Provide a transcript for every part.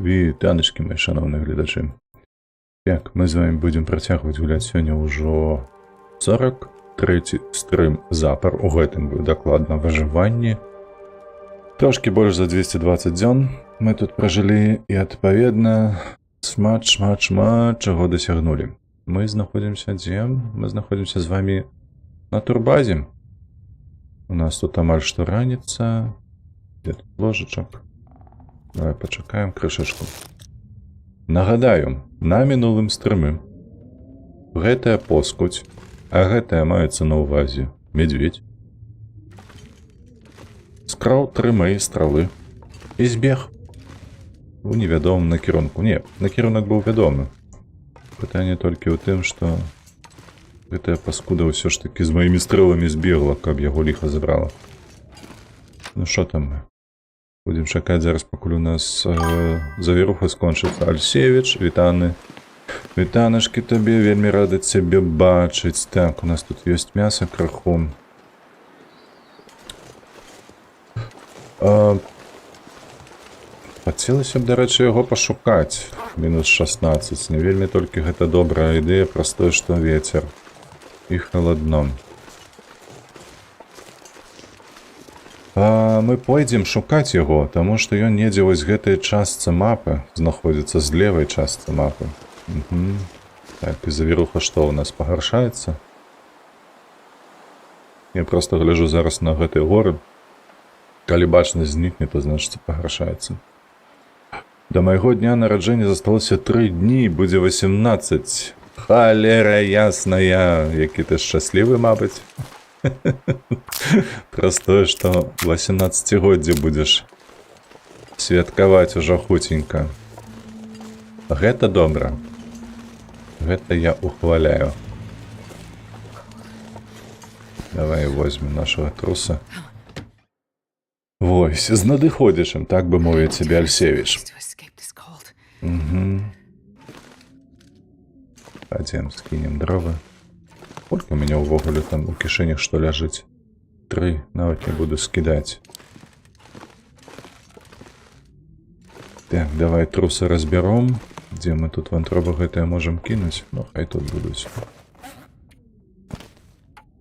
Вітаночки, мої шановні глядачі. Так, ми з вами будемо працягваць гуляць сёння ўжо 43-й стрым запар у гэтым дакладна выжыванні. Трошкі больш за 220 дзён мы тут пражылі і адпаведна шмат чаго дасягнулі. Мы знаходзімся дзе? Мы знаходзімся з вами на турбазе. У нас тут амаль што раніца. Дзе тут ложачак? Давай пачакаем крышачку. Нагадаю, на мінулым стрымы гэтая поскудзь, а гэтая маецца на ўвазе медведь, скраў 3 мае стралы і збег у невядомым накірунку. Не, накірунак быў вядомы. Пытанне толькі ў тым, што гэтая паскуда ўсё ж такі з маімі стрэламі збегла, каб яго ліха забрала. Ну што там мы? Будем чакаць зараз, пакуль у нас завіруха скончыцца. Альсевіч, вітаны. Вітанашкі табе, вельмі рады цябе бачыць. Так, у нас тут ёсць мяса краху. Хацелася б, дарэчы, яго пашукаць. Мінус 16. Не вельмі толькі гэта добрая ідэя, праз тое, што вецер. І халадно. Мы пойдзем шукаць яго, таму што ён недзе вось гэтай частцы мапы знаходзіцца, з левай частцы мапы. Так, і завіруха што ў нас пагаршаецца? Я проста гляжу зараз на гэтыя горы. Калі бачнасць знікне, то значыць пагаршаецца. Да майго дня нараджэння засталося 3 дні, будзе 18. Халера ясная, які ты шчаслівы, мабыць. Праз тое, што 18годдзе будзеш святкаваць ужо хуценька. Гэта добра. Гэта я ухваляю. Давай возьмем нашага труса. Вось, з надыходзячым, так бы мовіць цябе, Альсевіч. Падзем, скінем дровы. Сколько у меня увогуле там у кішэнях што ляжыць? 3, нават не буду скідаць. Так, давай трусы разбяром. Дзе мы тут вантробы гэтыя можам кінуць? Ну, хай тут будуць.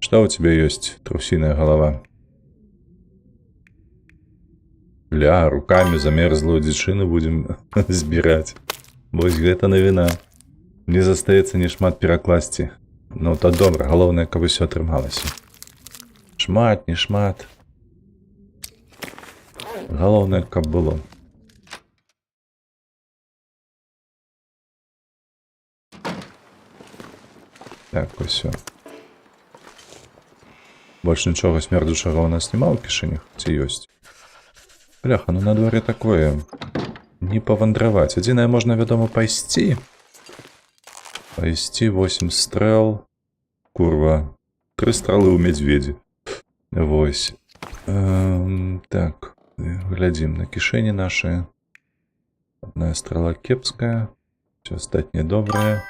Што у тебя ёсць, трусіная галава? Ля, руками замерзлую дзічыну будзем збіраць. Вось гэта навіна. Мне застаецца не шмат перакласці. Ну, то добра, галоўнае, каб усё атрымалася. Шмат, не шмат. Галоўнае, каб было. Так, усё. Больш нічога смердучага ў нас няма ў кішэнях? Ці ёсць? Бляха, ну на дворе такое. Не павандраваць. Адзінае, можна, вядома, пайсці. Пайсці 8 стрэл. Курва. 3 стрэлы ў медведзі. Вось. Так. Глядзім на кішэні нашы. Одна стрэла кепская. Все астатняе добрае.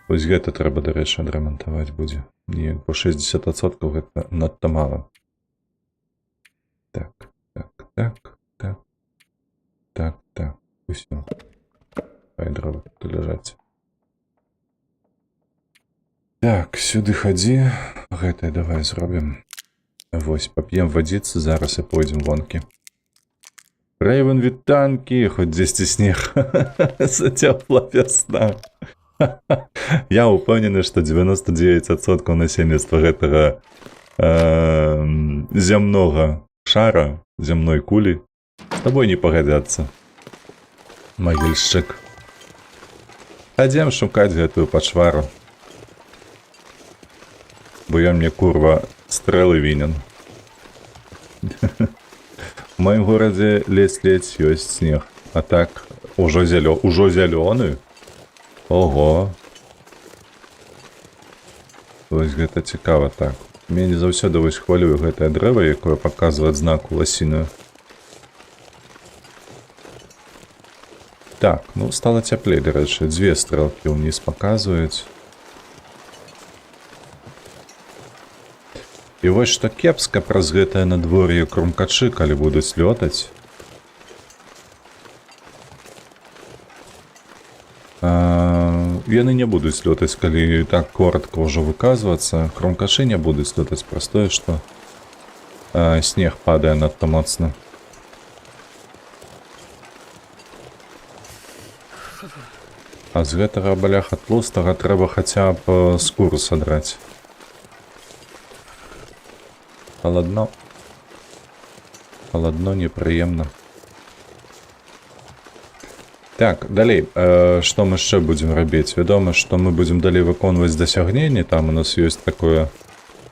Вось гэта трэба, дарэчы, адрамантаваць будзе. Не, по 60% гэта надта мала. Так. Усё. Хай дровы тут ляжаць. Так, сюды хадзі. Гэтае давай зробім. Вось, пап'ем вадзіцы зараз і пойдзем вонкі. Рэйвен, вітанкі, хоць дзесьці снег. Зацёпла вясна. Я упэўнены, што 99% насельніцтва гэтага зямнога шара, зямной кулі з табой не пагадзяцца. Магільшчык. Хадзем шукаць гэтую пачвару. Бо ён мне, курва, стрэлы вінен. У маім горадзе ледзь-ледзь ёсць снег. А так, ужо зялёны? Ого! Вось гэта цікава, так. Мяне заўсёды вось хвалюе гэтае дрэва, якое паказвае адзнаку ласіную. Так, ну, стала цяплей, дарэчы. 2 стрэлкі ўніз паказваюць. І вось што кепска праз гэтае надвор'е крумкачы, калі будуць лётаць. яны не будуць лётаць, калі так коротко ўжо выказвацца. Кромкашы не будуць лётаць, простое, што снег падае надта моцна. А з гэтага баляха тлустага трэба хаця б скуру садраць. Халадно. Халадно, непрыемна. Так, далей, што мы яшчэ будзем рабіць? Вядома, што мы будзем далей выконваць дасягненні. Там у нас ёсць такое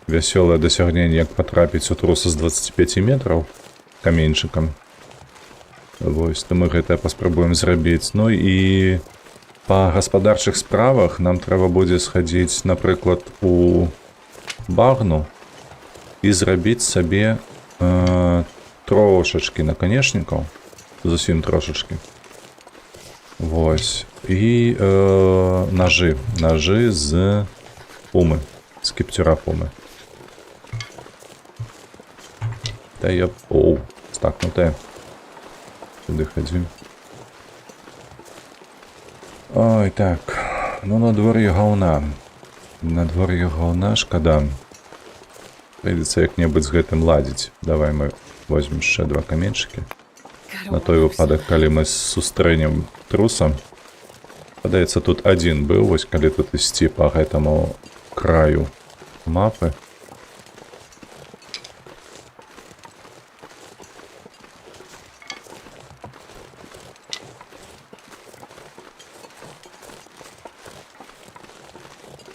вясёлае дасягненне, як патрапіць у труса з 25 метраў каменьчыкам. Вось, то мы гэта паспрабуем зрабіць. Ну і па гаспадарчых справах нам трэба будзе схадзіць, напрыклад, у багну і зрабіць сабе трошачкі наканечнікаў, зусім трошачкі. Вось. І ножы. Ножы з пумы. З кіптюра пумы. Та я... Оу, стакнутая. Сюди ходзім. Ой, так. Ну, надвор'е гаўна. Надвор'е гаўна, шкада. Прыйдзецца як-небудзь з гэтым ладзіць. Давай мы возьмем яшчэ 2 каменьчыкі. На той выпадак, калі мы сустрэнем труса. Падаецца, тут адзін быў, вось калі тут ісці па гэтаму краю мапы.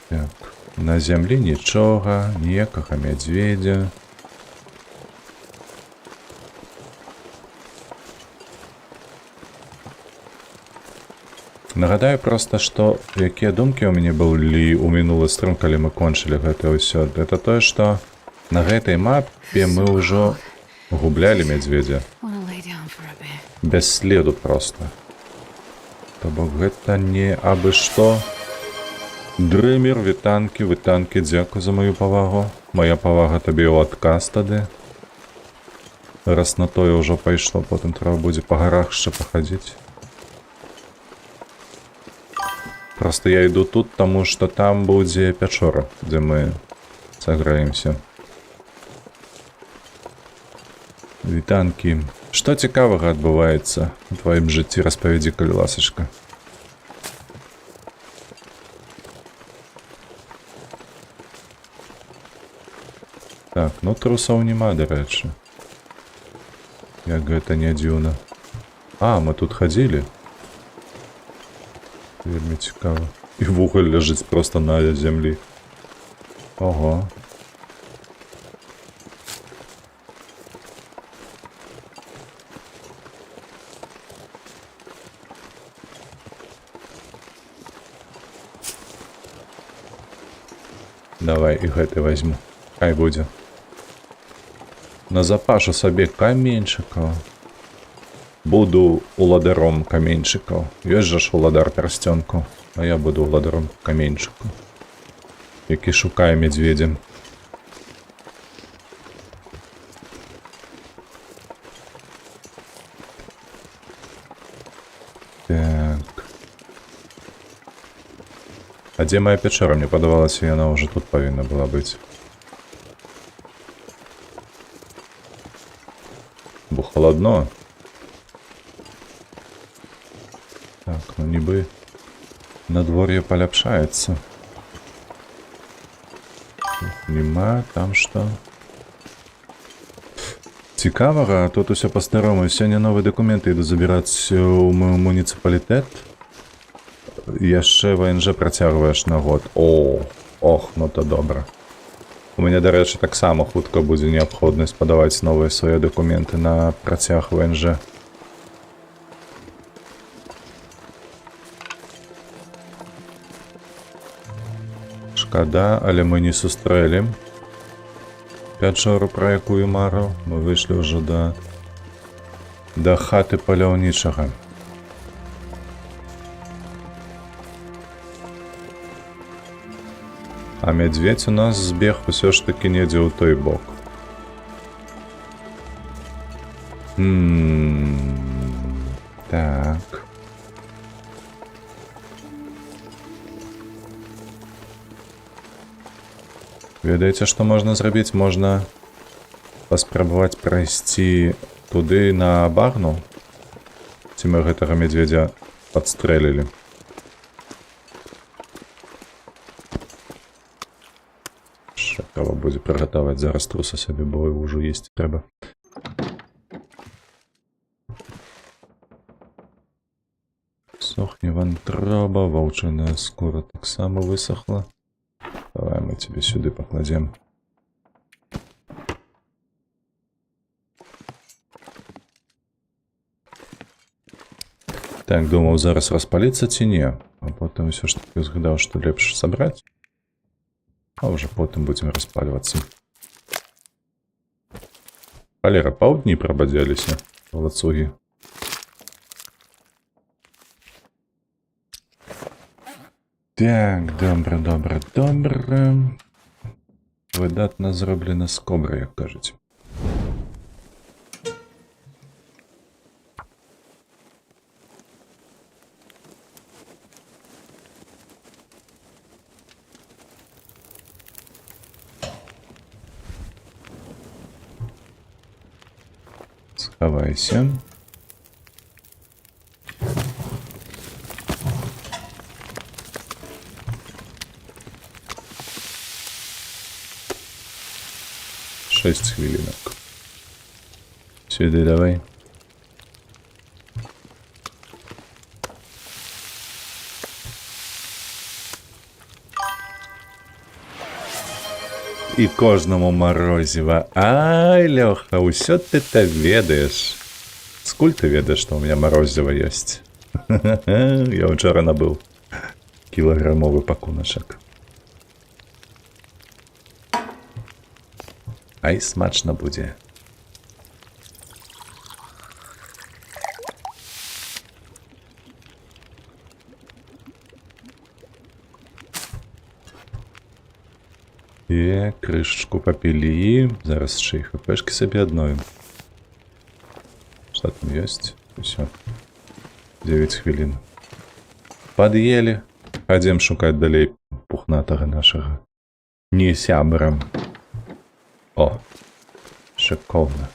Так, на зямлі нічога, ніякага мядзведзя. Нагадаю проста, што якія думкі ў мяне былі ў мінулы стрым, калі мы кончылі гэта ўсё. Гэта тое, што на гэтай мапе мы ўжо гублялі мядзведзя. Без следу проста. То бок гэта не абы што. Дрымер, вітанкі, дзякуй за маю павагу. Мая павага табе ў адказ тады. Раз на тое ўжо пайшло, потым трэба будзе па гарах яшчэ пахадзіць. Просто я иду тут, тому что там будзе пячора, дзе мы саграемся. Вітанкі. Што цікавага адбываецца у тваім жыцці, распавядзі, калі ласачка. Так, ну трусаў няма, дарэчы. Як гэта не дзіўна. А, мы тут хадзілі. Вельмі цікава. І вуголь ляжыць проста на зямлі. Ого. Давай і гэты возьму. Хай будзе. Назапашу сабе каменьчыкаў. Буду уладаром каменьчыкаў. Ёсць жа ж уладар пярсцёнку. А я буду уладаром каменьчыку, які шукае мядзведзя. Так. А дзе моя пячора? Мне падавалася, яна ўжо тут павінна была быць. Бо халадно. Так, ну нібы надвор'е паляпшаецца. Нема там што. Цікавага, тут усё па-старому. Сёння новыя дакументы іду забіраць у муніцыпалітэт. Яшчэ ВНЖ працягваеш на год. Ох, ну то добра. У мяне, дарэчы, таксама хутка будзе неабходнасць падаваць новыя свае дакументы на працяг ВНЖ. Шкада, але мы не сустрэлі пячору, пра якую марыў. Мы выйшлі ўжо да хаты паляўнічага. А мядзведзь у нас збег усё ж такі недзе ў той бок. Так. Ведаеце, што можна зрабіць? Можна паспрабаваць прайсці туды на багну. Ці мы гэтага медведя падстрэлілі. Яшчэ трэба будзе прыгатаваць зараз труса сабе, бо ўжо есці трэба. Сохне вантроба, ваўчыная скура таксама высохла. Давай мы тебе сюды покладем. Так, думаў зараз распаліцца ці не, а потым усё ж таки згадаў, што лепш сабраць, а ўжо потым будзем распальвацца. Халера, паўдні прабадзяліся лацугі. Так, добра. Выдатна зроблена з кобры, як кажуць. Схавайся. Шесть хвилинок. Сюда давай. І кожному морозіва. Ай, Лёха, усё ты-то ведаешь. Скуль ты ведаешь, что у меня морозиво есть? Я вчора набыл килограммовый пакуночек. Ай, смачно будзе. І крышечку попілі. Зараз ще й хпшки собі одною. Что там есть? Все. 9 хвилин. Подъели. Пойдем шукать далей пухнатого нашего. Не сябра. О, шиковно.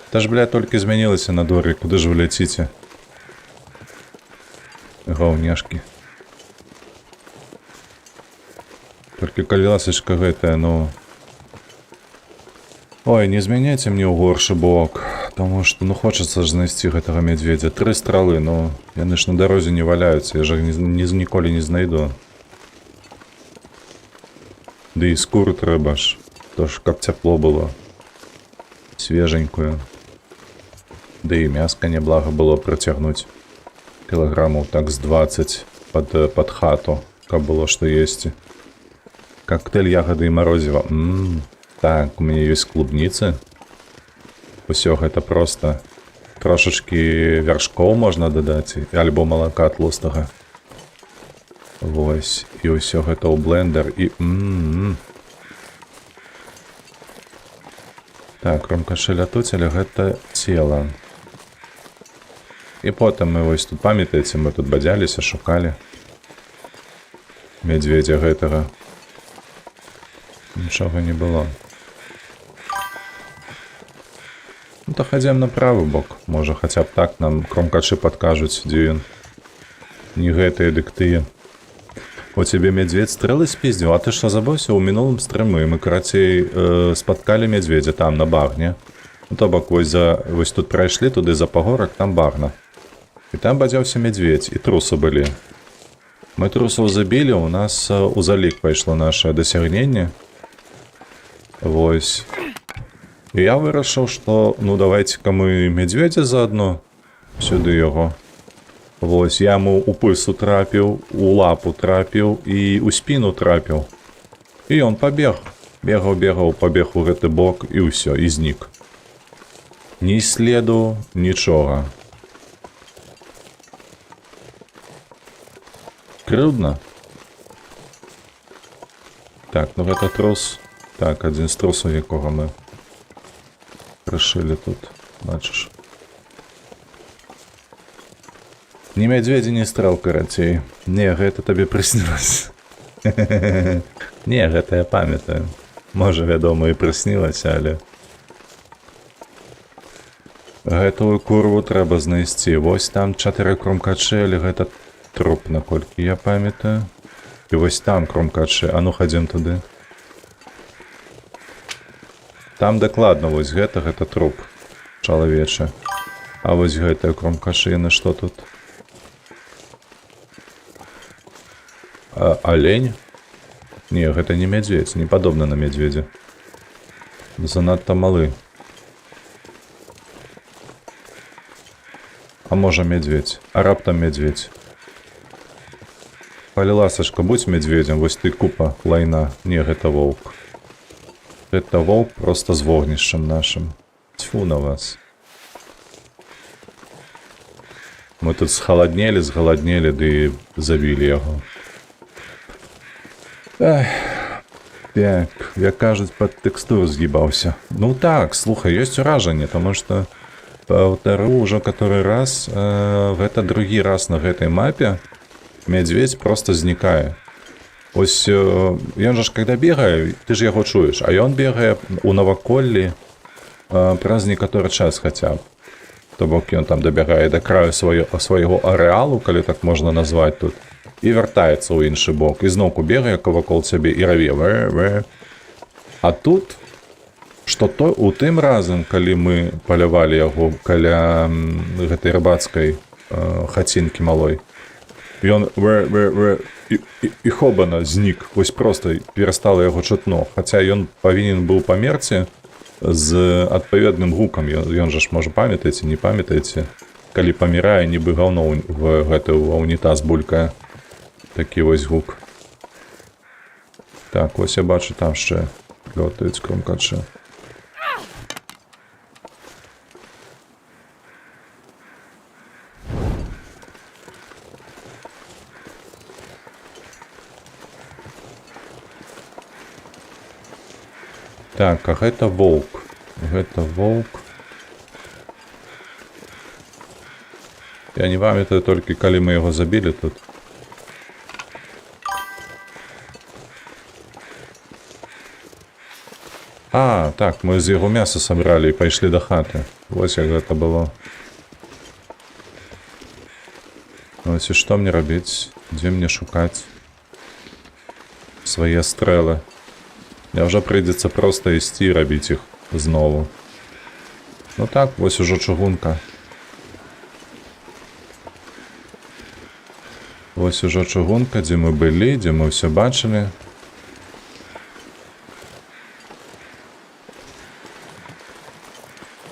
Та ж, бля, тільки змінилося на дворі. Куди ж ви летите? Говняшки. Тільки колясочка гэтая, ну... Ой, не змяняйте мне ў горшы бок. Потому что, ну, хочется ж знайсці гэтага медведя. 3 стралы, ну, яны ж на дорозе не валяются. Я же ніколі не знайду. Да і скуру трэба ж. То ж, каб цяпло было. Свеженькую. Да і мяска няблага было працягнуць. Килограммов так с 20 под хату, как было что есть. Коктейль ягоды и морозива. Так, у меня есть клубницы. Усё это просто. Трошечки вершков можно додать, альбо молока тлустого. Вось. И усё это у блендер. И Так, ромкашелятуцеля гэта тело. І потім ми ось тут, пам'ятаєте, ми тут бадзяліся, шукали медведя гэтага. Нічого не было. Ну то ходім на правый бок. Може хоча б так нам кромкачы падкажуць, дзе ён. Не гэтыя, дык тыя. У тебе медведь стрэлы спиздзіў, а ты што забыўся? У мінулым стрымы мы, карацей, спаткалі медведя там, на багне. Ну то бок, вось тут прайшлі туды за пагорак, там багна. І там бадзяўся медведь, і трусы былі. Мы трусаў забілі, у нас у залік пайшло наше дасягненне. Вось. І я вырашыў, што, ну давайте-ка мы медведя заодно сюды яго. Вось, я яму у пысу трапіў, у лапу трапіў і у спіну трапіў. І ён пабег. Бегаў, пабег у гэты бок, і ўсё, і знік. Ні следу, нічога. Крыўдна. Так, ну гэта трус. Так, адзін з трусаў, якога мы прышылі тут, бачыш. Ні мядзведзі, ні стрэл, карацей. Не, гэта табе прыснілася. Не, гэта я памятаю. Можа, вядома, і прыснілася, але... Гэтую курву трэба знайсці. Вось там 4 кромкачы, але гэта труп, наколькі я памятаю. І вось там кромкачы. А ну, хадзім туды. Там дакладна вось гэта труп чалавечы. А вось гэтыя кромкачы, яны што тут? Алень? Не, гэта не мядзведзь, не падобна на мядзведзя. Занадта малы. А можа мядзведь? А раптам мядзведь? Калі ласачка, будь мядзведзем, вось ты купа лайна. Не, гэта воўк. Гэта воўк проста з вогнішчам нашым. Тьфу на вас. Мы тут згаладнелі, ды забілі яго. Эх, так, як кажуць, пад тэкстуру згибаўся. Ну так, слухай, ёсць уражанне, таму што паўтару ўжо каторы раз, гэта другі раз на гэтай мапе мядзведь просто знікае. Ось ён жа ж, когда бегае, ты ж яго чуеш, а ён бегае у наваколлі праз некаторы час хаця б. То бок ён там дабягае да краю свайго арэалу, калі так можна назваць тут, і вяртаецца ў іншы бок, і зноўку бегае вакол цябе і раве. А тут, што то у тым разам, калі мы палявалі яго каля гэтай рыбацкай хацінкі малой, ён і хобана знік, вось проста перастала яго чутно, хаця ён павінен быў памерці з адпаведным гукам. Ён жа ж, можа, памятаеце, не памятаеце, калі памірае, нібы гаўно в гэты унітаз булькае. Такі вось гук. Так, вось я бачу, там ще лётаюць кромкачы. Так, а гэта воўк. Гэта воўк. Я не памятаю толькі, калі мы яго забілі тут. А, так, мы з яго мяса сабралі і пайшлі да хаты. Вось як гэта было. Вось і што мне рабіць? Дзе мне шукаць свае стрэлы? Няўжо прыйдзецца проста ісці і рабіць іх знову. Ну так, вось ужо чыгунка. Вось ужо чыгунка, дзе мы былі, дзе мы ўсё бачылі.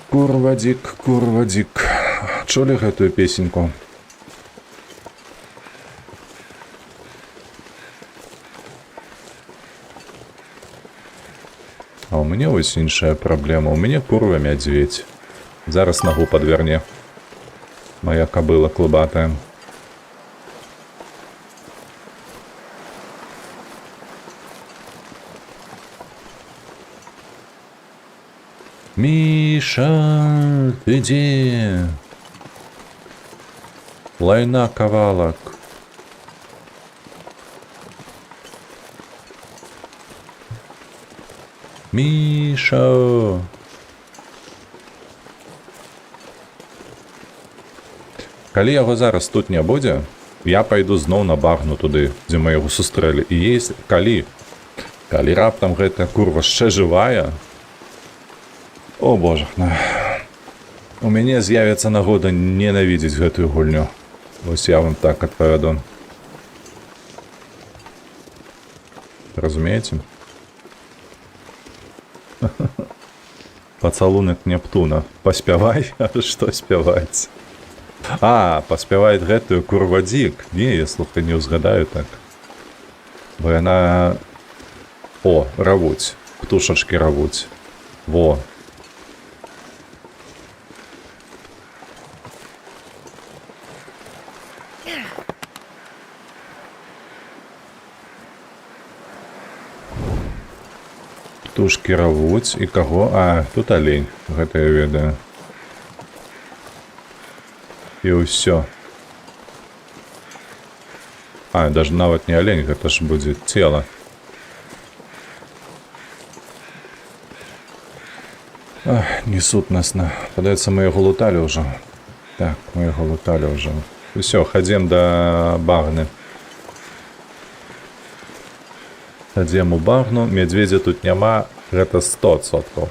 Курвадзік, курвадзік. Чулі гэтую песеньку? А ў мяне вось іншая праблема. У мяне курва мядзведь. Зараз нагу падверне. Моя кабыла клубатая. Миша, ты где? Лайна кавалак. Миша. Калі яго зараз тут не будзе, я пайду зноў на багну туды, дзе мы яго сустрэлі. І калі раптам гэтая курва яшчэ жывая, о боже, у мяне з'явіцца нагода ненавідзець гэтую гульню. Вось я вам так адпавяду. Разумееце? Пацалунак Нептуна. Паспявай, а што спяваць? А, паспяваць гэтую курвадзік. Не, я, слухай, не ўзгадаю так. Бо яна... О, равуць. Птушачкі равуць. Во. Птушкі равуць. І каго? А, тут алень. Гэта я ведаю. І ўсё. А, даже нават не олень, гэта ж будзе цела. Ах, несут нас на... Падаецца, мы яго луталі ўжо. Так, мы яго луталі ўжо. Усё, хадзем да багны. Хадзем у багну, медведзя тут няма, гэта 100%.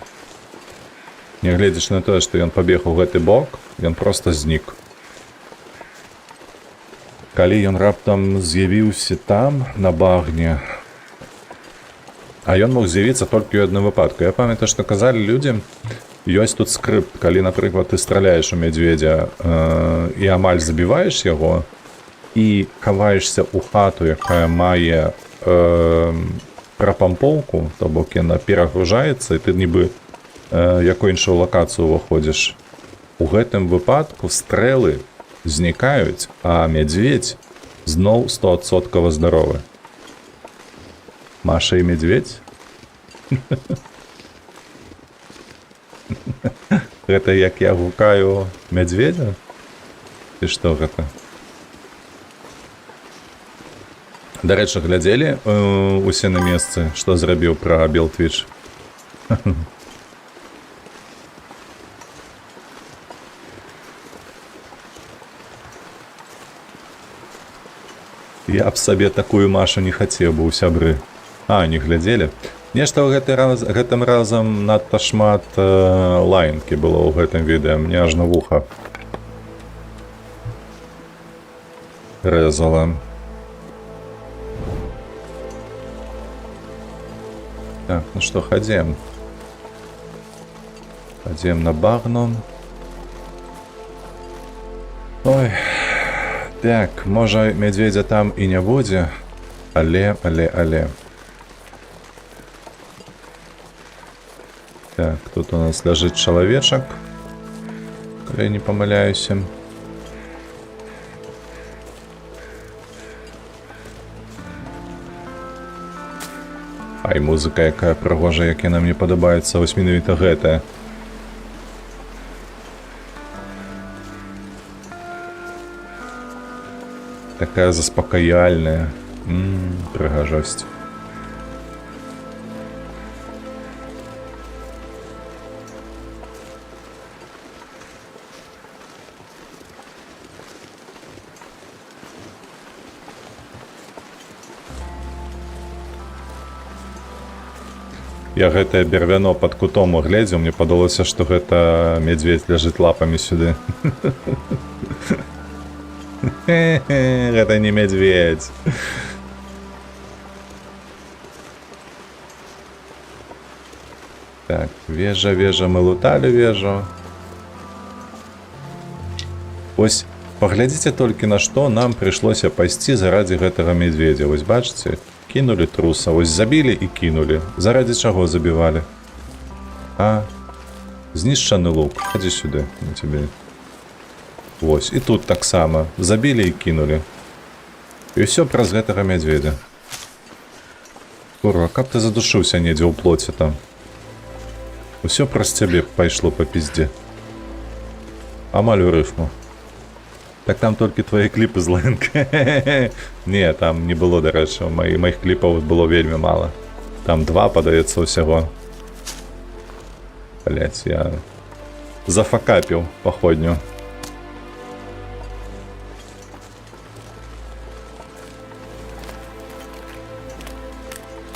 Нягледзячы на тое, што ён пабег у гэты бок, ён проста знік. Калі ён раптам з'явіўся там, на багне, а ён мог з'явіцца толькі ў адным выпадку. Я памятаю, што казалі людзям, ёсць тут скрыпт, калі, напрыклад, ты страляеш у медведя і амаль забіваеш яго, і хаваешся ў хату, якая мае прапампоўку, то бок яна перагружаецца, і ты нібы якую іншую лакацыю ўваходзіш. У гэтым выпадку стрэлы знікаюць, а медведь зноў 100% здаровы. Маша і медведь? Гэта як я гукаю медведя? Ці што гэта? Дарэчы, глядзелі усе на месцы, што зрабіў пра Белтвіч? Я б сабе такую Машу не хацеў бы ў сябры. А, не глядзелі? Нешта ў гэтым разам надта шмат лаянкі было ў гэтым відэа. Мне аж на вуха рэзала. Так, ну што, хадзем. Хадзем на багну. Ой... Так, можа, медведя там і не будзе, але. Так, тут у нас ляжыць чалавечак, калі не памыляюся. Ай, музыка якая прыгожая, як яна мне падабаецца, вось менавіта гэтая. Такая заспакаяльная. Прыгажосць. Я гэтае бервяно пад кутом угледзеў, мне падалося, што гэта медведь ляжыць лапамі сюды. Это не медведь. Так, вежа, мы лутали вежу. Ось, паглядзіце толькі на што нам прыйшлося пайсці зарадзі гэтага медведя. Вось бачыце, кинули труса, ось забілі і кинули. Зарадзі чаго забівалі? А, знішчаны лук. Хадзі сюды, на тебе. Вось, і тут таксама. Забілі і кинулі. І ўсё праз гэтага медведя. Курва, каб ты задушыўся недзе ў плоце там. Усё праз цябе пайшло па пізде. Амаль у рыфму. Так там толькі твои кліпы з лэнка. Не, там не было, дарэчы. Маіх кліпаў было вельмі мала. Там 2, падаецца, ўсяго. Блять, я зафакапіў паходню.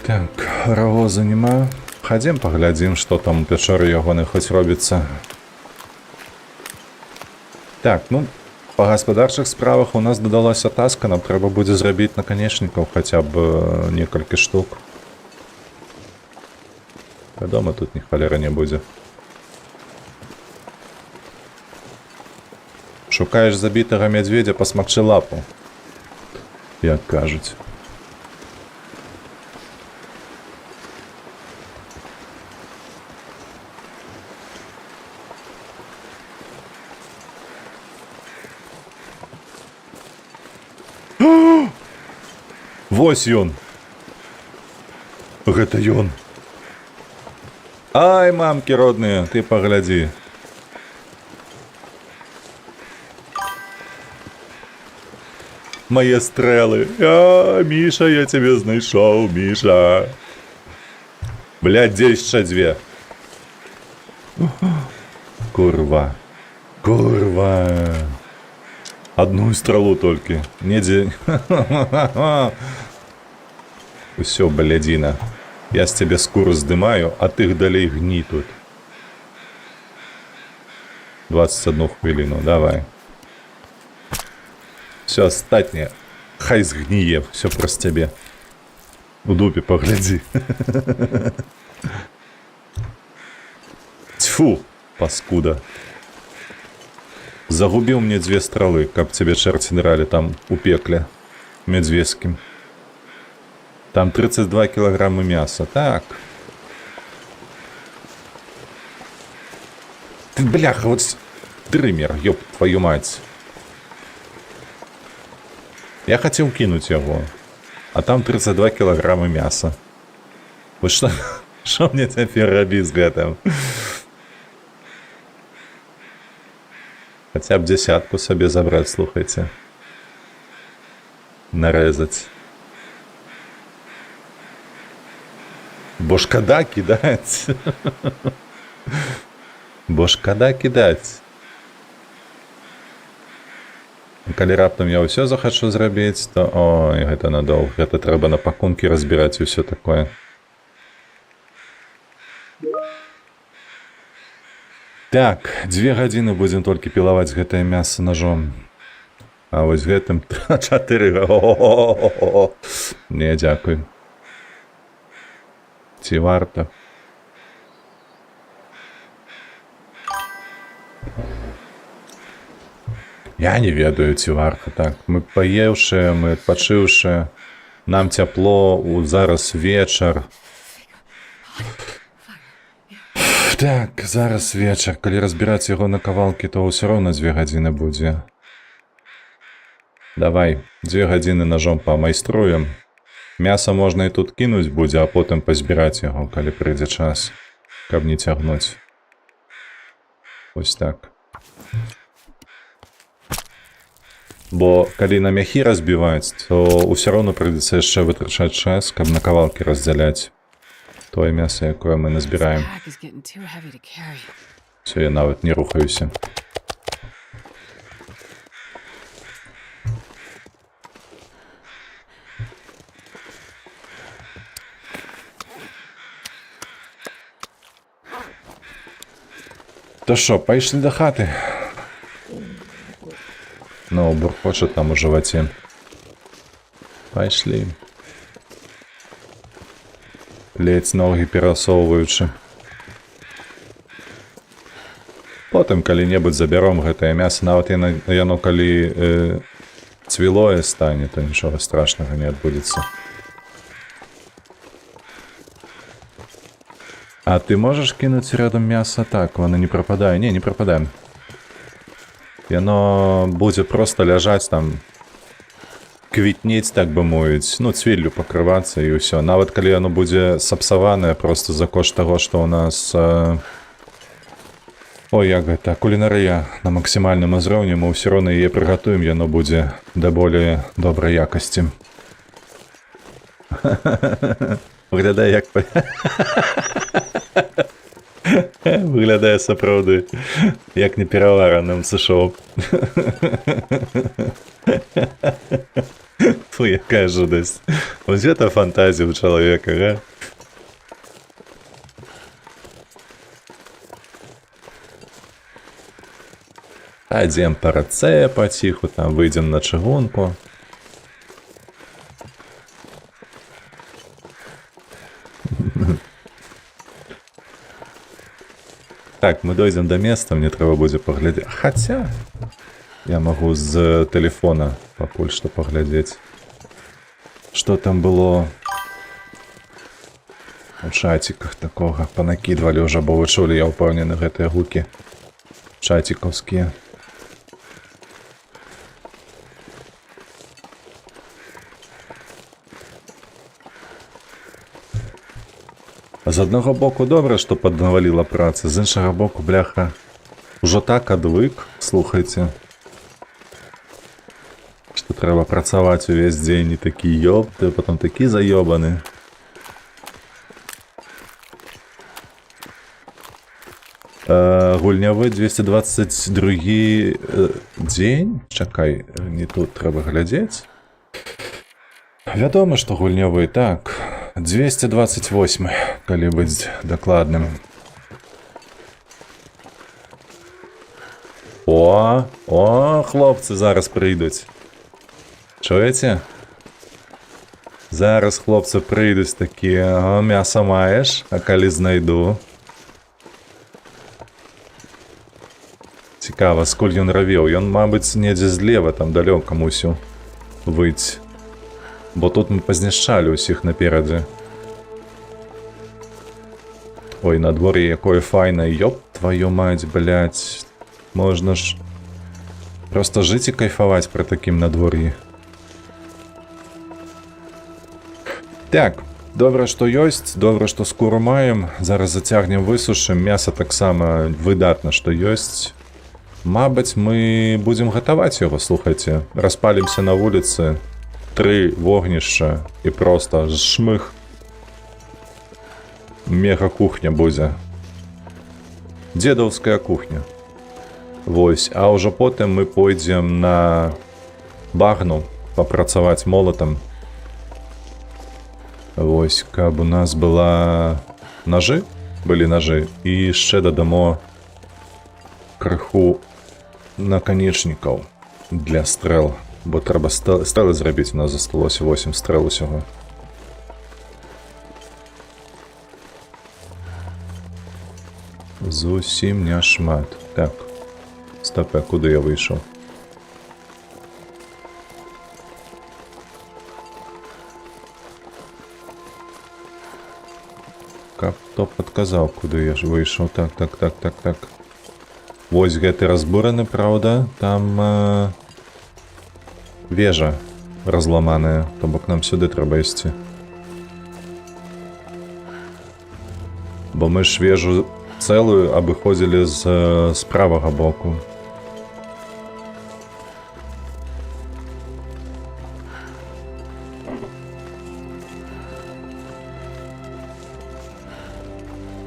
Так, рагоза няма. Хадзем паглядзім, што там у пячоры ягоны хоць робіцца. Так, ну, па гаспадарчых справах у нас дадалася таска, нам трэба будзе зрабіць наканечнікаў хаця б некалькі штук. Вядома, тут ні халера не будзе. Шукаеш забітага мядзведзя, пасмакчы лапу, як кажуць. Вось ён. Гэта ён. Ай, мамкі родныя, ты паглядзі. Мае стрэлы. А, Міша, я цябе знайшоў, Міша. Блядь, дзе яшчэ дзве? Курва. Курва. Одну стралу толькі. Недзе... Усё, блядзіна. Я з цябе скуру здымаю, а ты далей гні тут. 21 хвіліну, давай. Все астатняе. Хай згніе, все праз цябе. У дупе паглядзі. Тьфу, паскуда. Загубіў мне 2 стралы, каб цябе чэрці дралі там у пекле медвежскім. Там 32 кілаграмы мяса, так. Ты, бляха, вот трымер, ёб твою мать. Я хацеў кінуць яго, а там 32 кілаграмы мяса. Вот што мне цяпер рабіць з гэтым? Хаця б 10 сабе забраць, слухайце. Нарэзаць. Бо шкада кідаць. Бо шкада кідаць. Калі раптам я ўсё захачу зрабіць, то ой, гэта надоўга. Гэта трэба на пакункі разбіраць і ўсё такое. Так, 2 гадзіны будзем толькі пілаваць гэтае мяса ножом. А вось гэтым 4. Не, дзякуй. Ці варта? Я не ведаю, ці варта. Так, мы паеўшы, мы адпачыўшы, нам цяпло, зараз вечар. Так, зараз вечар. Калі разбіраць яго на кавалкі, то ўсё роўна 2 гадзіны будзе. Давай, 2 гадзіны ножом памайструем. Мяса можна і тут кінуць будзе, а потым пазбіраць яго, калі прыйдзе час, каб не цягнуць. Ось так. Бо калі на мяхі разбіваць, то ўсё роўна прыйдзецца яшчэ вытрачаць час, каб на кавалкі раздзяляць тое мяса, якое мы назбіраем. Все, я нават не рухаюся. То що, пайшлі до хати? Ну, бурхоче там у животі. Пайшлі. Ледь ноги перасоўваючы. Потым калі-небудзь забяром гэтае мяса, нават яно калі цвілое стане, то нічога страшнага не адбудзецца. А ты можаш кінуць рядом мяса? Так, воно не прападае. Не прападае. Яно будзе проста ляжаць там, квітнець, так бы мовіць, ну, цвіллю пакрывацца і ўсё. Нават калі яно будзе сапсаванае проста за кошт таго, што ў нас... Ой, як гэта, кулінарыя на максімальным узроўні, мы ўсё роўна яе прыгатуем, яно будзе да более добрай якасці. Выглядае як... Выглядае сапраўды, як неперавараным сышоў. Фу, якая жудасць. Вось гэта фантазія ў чалавека, га? Адзем па рацэ паціху, там выйдзем на чыгунку. Так, мы дойдзем до места, мне трэба будзе паглядзець. Хаця, я магу з тэлефона пакуль што паглядзець. Што там было у чаціках такога? Панакідвалі ўжо, бо вы чулі, я ўпэўнены, гэтыя гукі чацікаўскія. З аднаго боку добра, што паднаваліла працы, з іншага боку, бляха, ужо так адвык, слухайце, што трэба працаваць увесь дзень і такі ёб, ты потом такі заёбаны. Гульнявы 222 дзень? Чакай, не тут трэба глядзець. Вядома, што гульнявы, так. 228, калі быць дакладным. О, хлопцы зараз прыйдуць. Чуеце? Зараз хлопцы прыйдуць такія, мяса маеш, а калі знайду? Цікава, скуль ён равеў. Ён, мабыць, недзе злева, там далёка мусіў выйць. Бо тут мы пазнішчалі ўсіх наперадзе. Ой, надвор'е якое файнае. Ёб твою мать, блядь. Можна ж просто жыць і кайфаваць пры такім надвор'і. Так, добра, што ёсць, добра, што скуру маем. Зараз зацягнем, высушым. Мяса таксама выдатна, што ёсць. Мабыць, мы будзем гатаваць яго, слухайце. Распалімся на вуліцы. 3 вогнішча і проста шмых. Мега кухня будзе. Дзедаўская кухня. Вось, а ўжо потым мы пойдзем на багну папрацаваць молатам. Вось, каб у нас была ножы, былі ножы, і яшчэ дадамо крыху наканечнікаў для стрэл, бо трэба стрэлы зрабіць, у нас засталося 8 стрэл усяго. Зусім не шмат. Так, стопе, куди я вийшов? Каб хто падказаў, куды я ж выйшаў. Так. Вось гэты разбураны, праўда, там вежа разламаная, то бок нам сюды трэба ісці. Бо мы ж вежу цэлую абыходзілі з правага боку.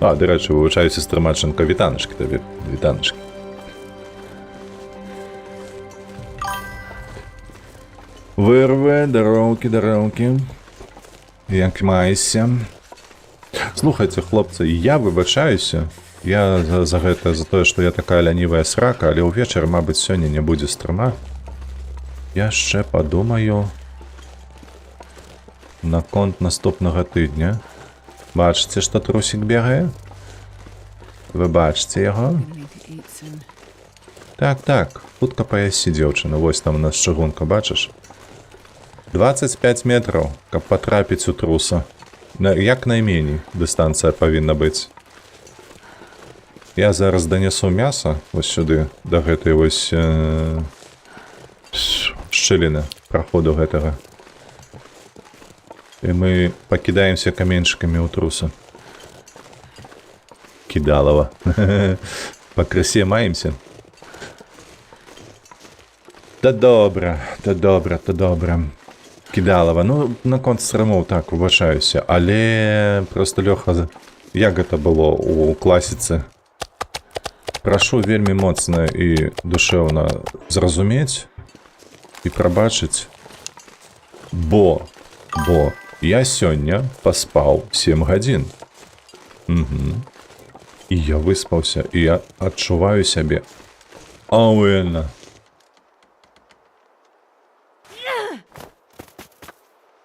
А, до речі, вивчаюся Стримаченко. Вітаночки тобі, вітаночки. Вирве, даровки. Як маєшся? Слухайте, хлопці, я вибачаюся. Я за гэта, за тое, што я такая лянівая срака, але ўвечары, мабыць, сёння не будзе стрыма. Я яшчэ падумаю наконт наступнага тыдня. Бачыце, што трусік бегае? Вы бачыце яго? Так, хутка паясі, дзеўчына. Вось там у нас чыгунка, бачыш? 25 метраў, каб патрапіць у труса. Як найменей дыстанцыя павінна быць. Я зараз данесу мяса вось сюды, да гэтай вось шчыліны праходу гэтага. І мы пакідаемся каменьчыкамі ў труса. Кідалава. Пакрысе маемся. Та добра. Кідалава. Ну, наконт стрымоў, так, выбачаюся. Але проста, Лёха, як гэта было ў класіцы? Прашу вельмі моцна і душэўна зразумець і прабачыць, бо я сёння паспаў 7 гадзін. І я выспаўся, і я адчуваю сябе ауэльна.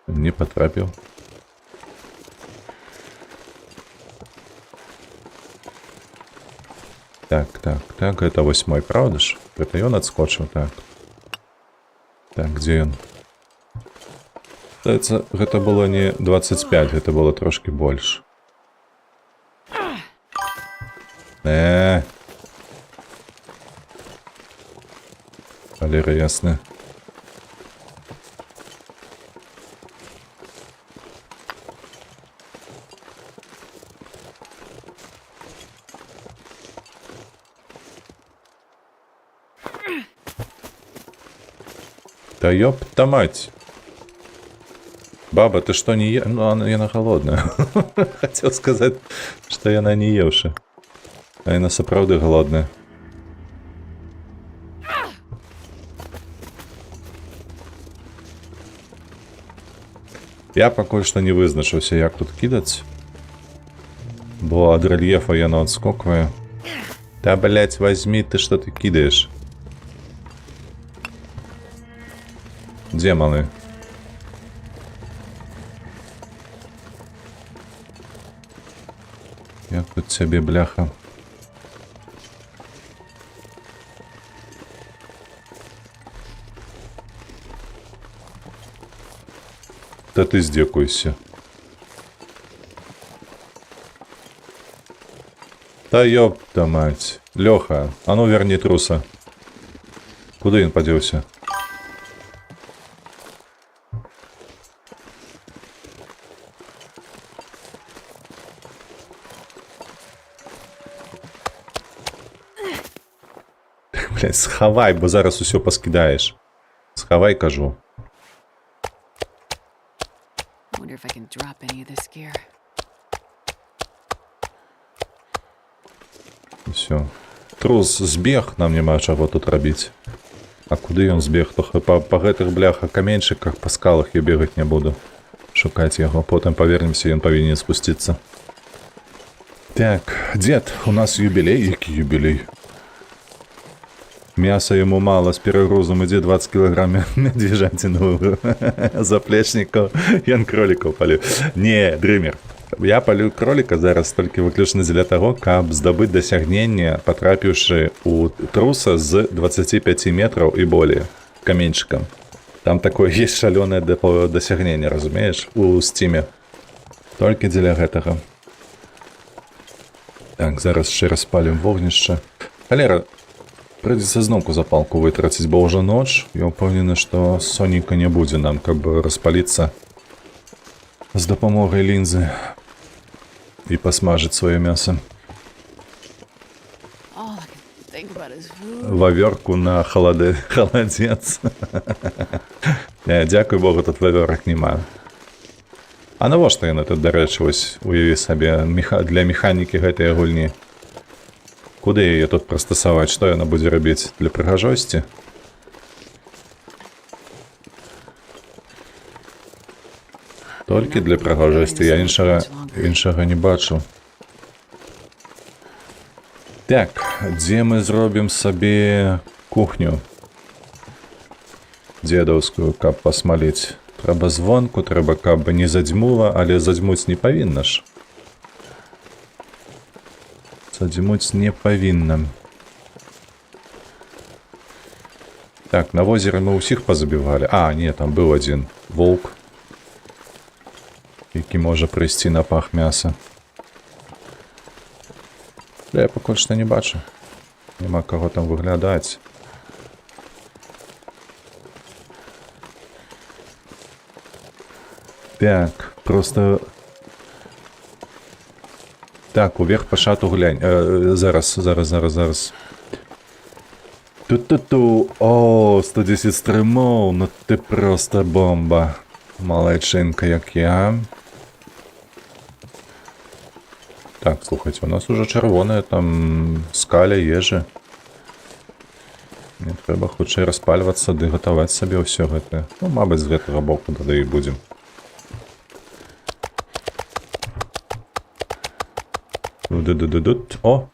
Не патрапіў. Так, гэта 8-й, правда ж? Гэта ён адскочыў, так. Так, дзе ён? Гэта было не 25, гэта было трошки больш. Валера, ясна. Да ёпта мать. Баба, ты что не ешь? Ну, она голодная. Хотел сказать, что яна не еўшая. А яна сапраўды голодная. Я пакуль што не вызначыўся, як тут кідаць. Бо ад рэльефа яно адскоквае. Да, блядь, возьми, ты что ты кидаешь? Демоны. Як тут цябе, бляха? Да ты здекуйся. Да ёпта мать. Лёха, а ну верни труса. Куда он подевся? Блядь, схавай, бо зараз усё паскідаеш. Схавай, кажу. Все. Трус збег, нам няма чаго тут рабіць. А куды ён збег? То па гэтых бляхах каменьчыках, па скалах я бегаць не буду. Шукаць яго, потым павернемся, ён павінен спусціцца. Так, дзед, у нас юбілей. Які юбілей? Мяса ему мало, с перегрузом ідзе 20 килограмм медвежатину. Заплечников, ён кроликов палю. Не, дрымер. Я палю кролика зараз толькі выключна для того, каб здабыць дасягнення, потрапіўшы у труса з 25 метров и более каменьчиком. Там такое есть шалёное дасягнение, разумеешь, у стиме. Толькі дзеля гэтага. Так, зараз ще распалим вогнішча. Халера, придется знову запалку вытратить, бо уже ночь. Я упевнений, что сонненько не будет нам, как бы распалиться с допомогой линзы и посмажить свое мясо. Ваверку на холодец. Дякую Богу, тут ваверок нема. А навошта яны тут, дарэчы, вось уяві сабе для механікі гэтай гульні? Куды яе тут прыстасаваць? Што яна будзе рабіць? Для прыгажосці? Толькі для прыгажосці, я іншага не бачу. Так, дзе мы зробім сабе кухню? Дзедаўскую, каб пасмаліць. Трэба звонку, трэба, каб не задзьмула, але задзьмуць не павінна ж. Задзьмуць не павінна. Так, на возеры мы ўсіх пазабівалі. А, не, там быў адзін воўк, які можа прыйсці на пах мяса. Я пакуль што не бачу. Няма каго там выглядаць. Так, просто... Так, уверх по шату глянь. Зараз. Ту-ту-ту. О, 110 стримов. Ну ти просто бомба. Малайчинка, як я. Так, слухайте, у нас уже червоне там скаля ежи. Не треба хутчэй распальвацца, ды гатаваць сабе ўсё гэта. Ну, мабыць, з гэтага боку тады і будзем. О!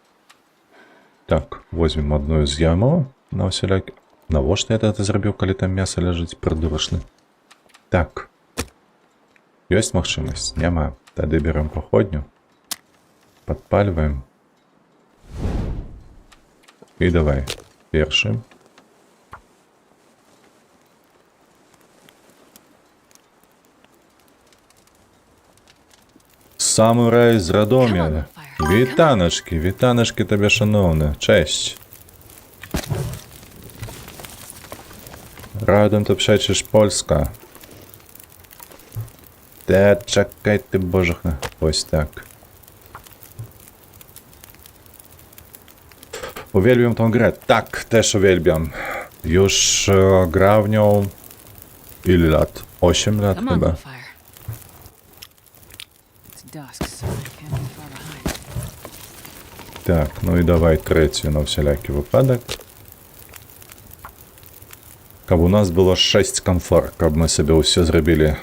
Так, возьмем одну из ямов на усялякі. Навошта я это зрабіў, калі там мяса ляжыць, придурочны? Так. Ёсць магчымасць? Няма. Тады берем походню. Подпаливаем. И давай. Першы. Самурай з Радоміля. Вітаночки тебе, шановне. Честь. Радом то пшечеш Польська. Та чекайте, божахна. Ось так. Uwielbiam tą grę. Tak, też uwielbiam. Już grał w nią Ile lat? 8 lat Come on, chyba. little fire. It's dusk, so I can't be far behind. Так, ну і давай третю на всілякий випадок. Каб у нас було 6 комфорт, каб ми собі все зробили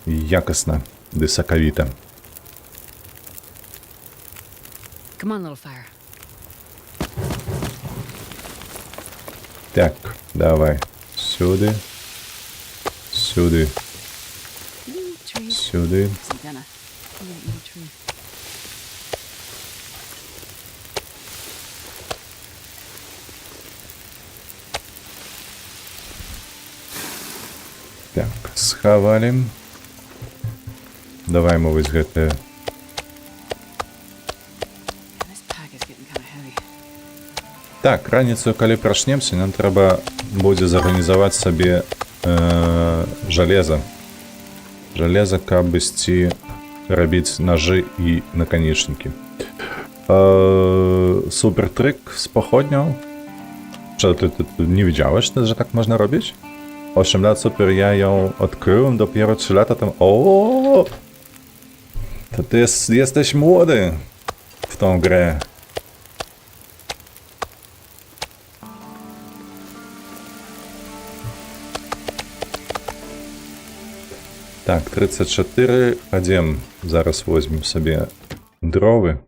якісно, ды соковито. Come on, little fire. Так, давай. Сюди. Сюди. Tree. Сюди. Some gonna. I'm gonna eat a tree. Так, схавали. Давай мы вось гэта. This pack is getting kind of heavy. Так, раніцу, калі прачнемся, нам трэба будзе зарганізаваць сабе жалеза. Жалеза, каб ісці рабіць ножы і наканечнікі. Супер трик з походняў. Что, ты не widziałeś, że tak można robić? 8 lat super, ja ją odkryłem dopiero 3 lata temu. O! To ty jesteś młody w tą grę. Так, 34. Ходім. Зараз возьмем собі дрови.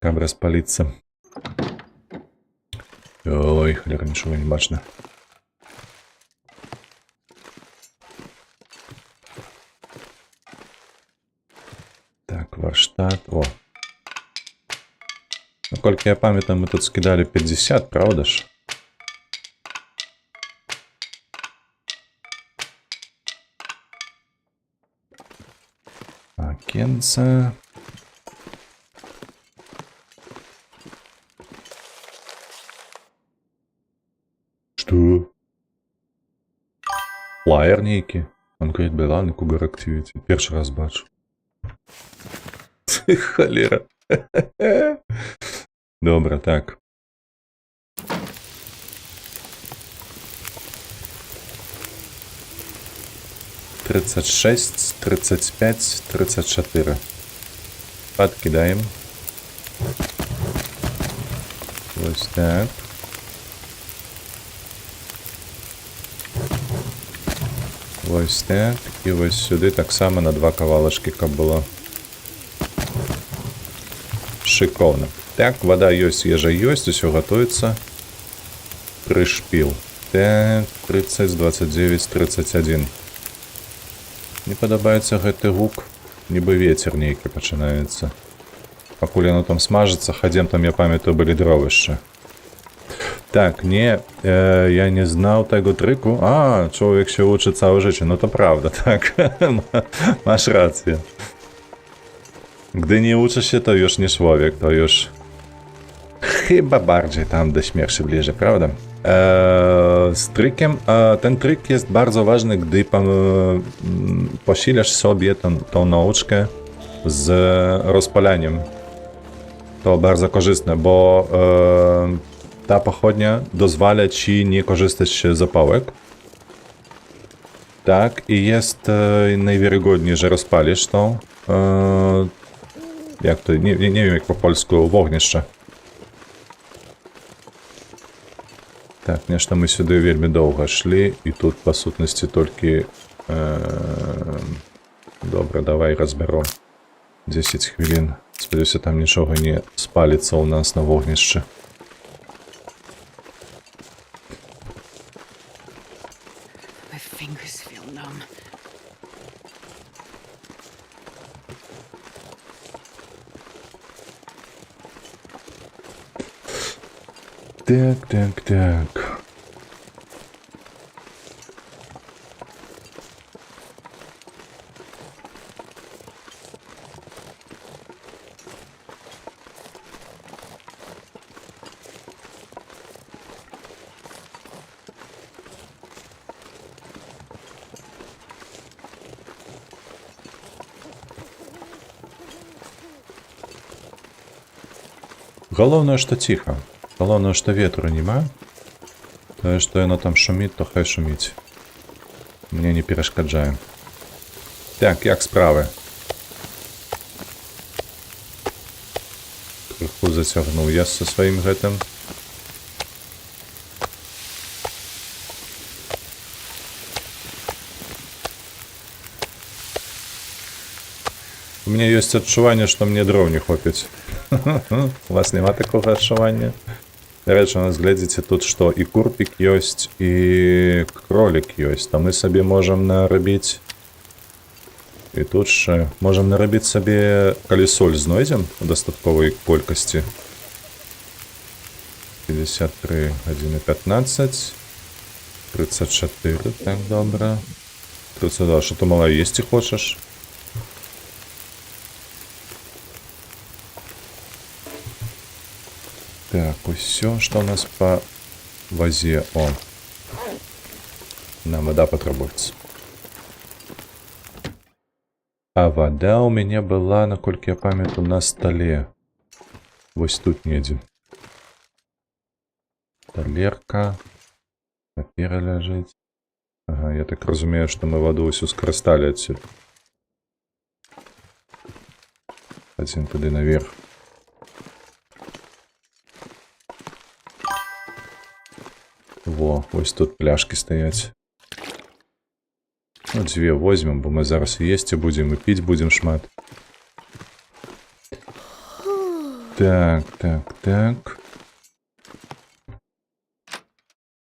Каб розпалиться. Ой, хліра, нічого не бачно. Так, варштат. О. Наскільки я пам'ятаю, ми тут скидали 50, правда ж? Окенце. Что? Флаєр нейкий. Конкрет Белан, Cougar Activity. Перший раз бачу. Холера. Добре, так. Тридцать 35, 34. Подкидаем. Ось так. Ось так. І ось сюди так само на 2 кавалочки, каб було. Шиковно. Так, вода есть, ежа есть, все готовится. Пришпил. Так, 30, 29, 31. Не падабаецца гэты гук. Нібы вецер нейкі пачынаецца. Пакуль яно там смажыцца, хадзем там, я памятаю, былі дровішча. Так, не, я не знал tego трику. А, чоловік ще учить całe życie. No to prawda, tak. Masz rację. Gdy nie uczysz się, to już nie człowiek, to już chyba bardziej tam do śmierci bliżej, prawda? Z trikiem, ten trik jest bardzo ważny, gdy posilisz sobie tą nauczkę z rozpaleniem. To bardzo korzystne, bo ta pochodnia dozwala ci nie korzystać z zapałek. Tak, i jest najwiarygodniej, że rozpalisz tą. Jak to, nie wiem jak po polsku, wogniszcze. Так, нешта мы сюды вельмі доўга шлі, і тут, па сутнасці, толькі... Добра, давай разбяром. 10 хвілін. Спадзяюся, там нічога не спаліцца ў нас на вогнішчы. My fingers feel numb. Так, так, так. Головне, що тихо. Головне, що ветру нема. То, що воно там шумить, то хай шумить. Мне не перашкаджае. Так, як справы? Крыху зацягнуў я са сваім гэтым. У меня ёсць адчуванне, што мне дроў не хопіць. У вас няма такога адчування? Дарэчы, у нас, глядзіце, тут што, і курпік ёсць, і кролік ёсць. Там мы сабе можам нарабіць. І тут ще можам нарабіць сабе, калі соль знойдзем у дастатковай колькасці. 53 гадзіны 15. 34, так, добра. 32, што ты мала есці хочаш? Так, усё, што у нас па вазе. О, нам вода патрабуецца. А вода у мяне была, наколькі я памятаю, на столе. Вось тут недзе. Талерка. Папера ляжыць. Ага, я так разумею, што мы ваду ўсю скарысталі адсюль. Адзін туды наверх. Во, вось тут пляшкі стаяць. Ну, дзве возьмем, бо мы зараз і есці будзем, і піць будзем шмат. Так, так, так.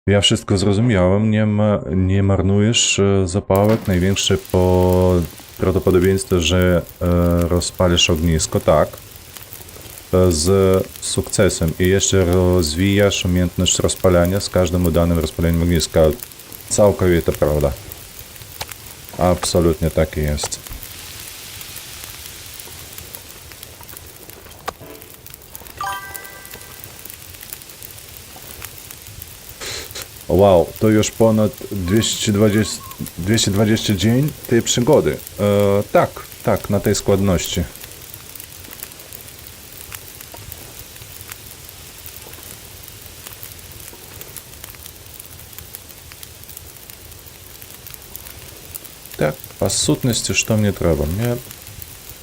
Ja wszystko zrozumiałem, nie marnujesz zapałek, największe prawdopodobieństwo, że rozpalisz ognisko, tak. Z sukcesem i jeszcze rozwijasz umiejętność rozpalania z każdym udanym rozpaleniem ogniska. Całkowita prawda. Absolutnie tak jest. Wow, to już ponad 220 dzień tej przygody. Tak, na tej składności. Так, по сутности, что мне треба? Мне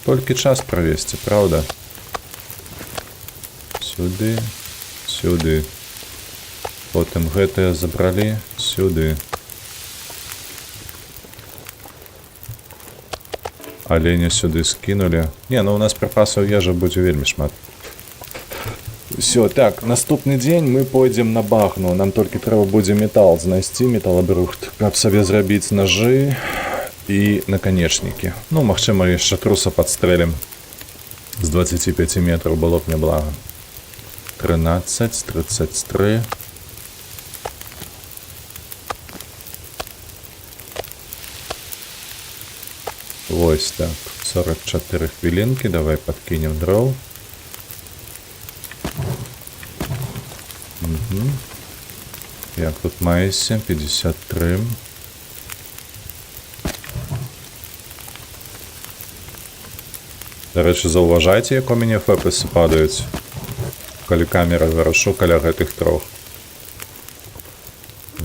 только час провести, правда? Сюди, сюди. Потім гэтыя забрали сюди. Оленя сюди скинули. Не, ну у нас припасов ежи будзе вельмі шмат. Все, так, наступны дзень мы пойдзем на багну. Нам толькі трэба будзе метал знайсці, металабрухт, каб сабе зрабіць ножы і наканечнікі. Ну, магчыма, яшчэ труса падстрэлім. З 25 метров было б няблага. 13, 33. Ось так, 44 хвилинки, давай подкинем дров. Угу. Як тут маєшся? 53. До речі, зауважайте, як у мене феписи падають, коли камера вирошу каля гэтых трох.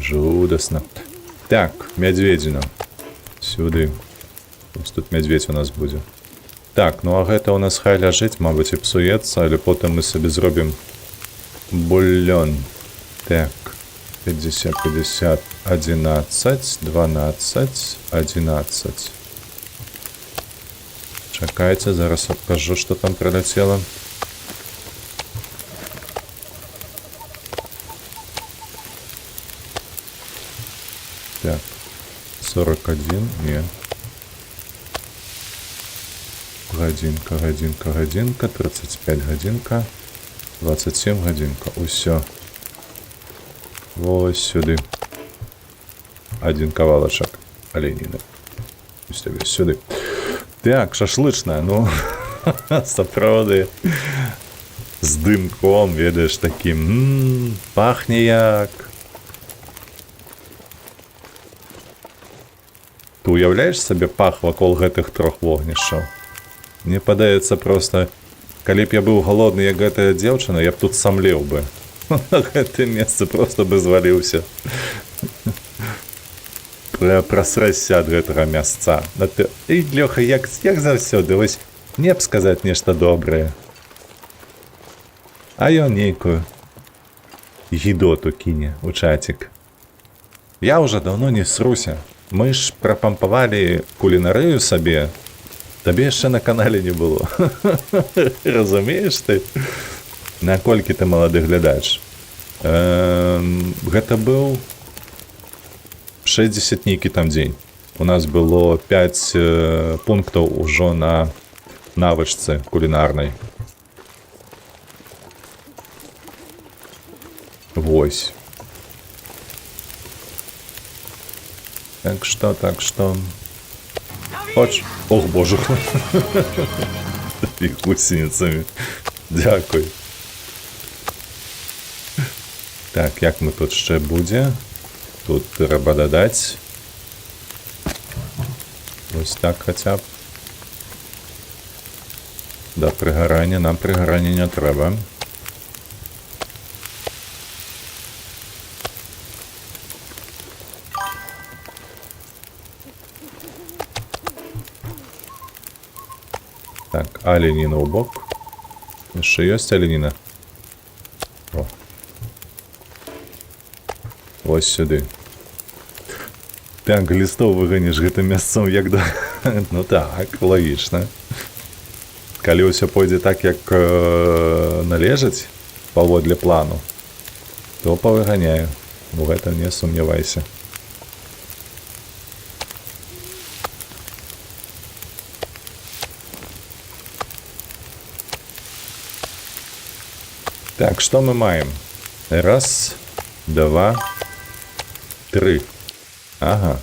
Жудасно. Так, медведина. Сюди. Ось тут медведь у нас буде. Так, ну а гэта у нас хай ляжить, мабуть, і псуецца, але потім ми собі зробимо бульон. Так, 50, 50, 11, 12, 11. Чекайте, зараз покажу, що там прилетіло. Так, 41, ні. Годинка, годинка, годинка, 35 годинка, 27 годинка. Усё. Ось сюди. Один кавалочок оленины. Ось тебе сюди. Так, шашлычная, ну, сапраўды. З дымком, ведаеш, таким, пахне як. Ты уяўляеш сабе пах вакол гэтых трох вогнішчаў? Мне падаецца просто, калі б я быў голодны, як гэтая дзеўчына, я б тут самлеў бы. На гэтым месцы просто бы зваліўся. прасрэсся ад гэтага мясца. І, Лёха, як заўсёды, вось не б сказаць нешта добрае. А ён нейкую гідоту кіне ў чацік. Я ўжо даўно не сруся. Мы ж прапампавалі кулінарыю сабе. Табе яшчэ на канале не было. Разумееш ты? Наколькі ты малады глядач? Гэта быў 60 нейкі там дзень. У нас было 5 пунктаў ужо на навычцы кулінарнай. Вось. Так что... Хоч... Ох, боже. І гусеницами. Дякую. Так, як ми тут ще буде? Тут треба додати. Ось так хоча б. Да, пригорання. Нам пригорання не треба. Так, оленіна у бок. Ще є оленіна? О. Ось сюди. Так, глістов выганіш гэтым мясцом, як да... Ну так, лагічна. Калі ўсё пойдзе так, як належыць, паводле плану, то павыганяю. У гэта не сумнявайся. Так, что мы маем? Раз, два, три. Ага.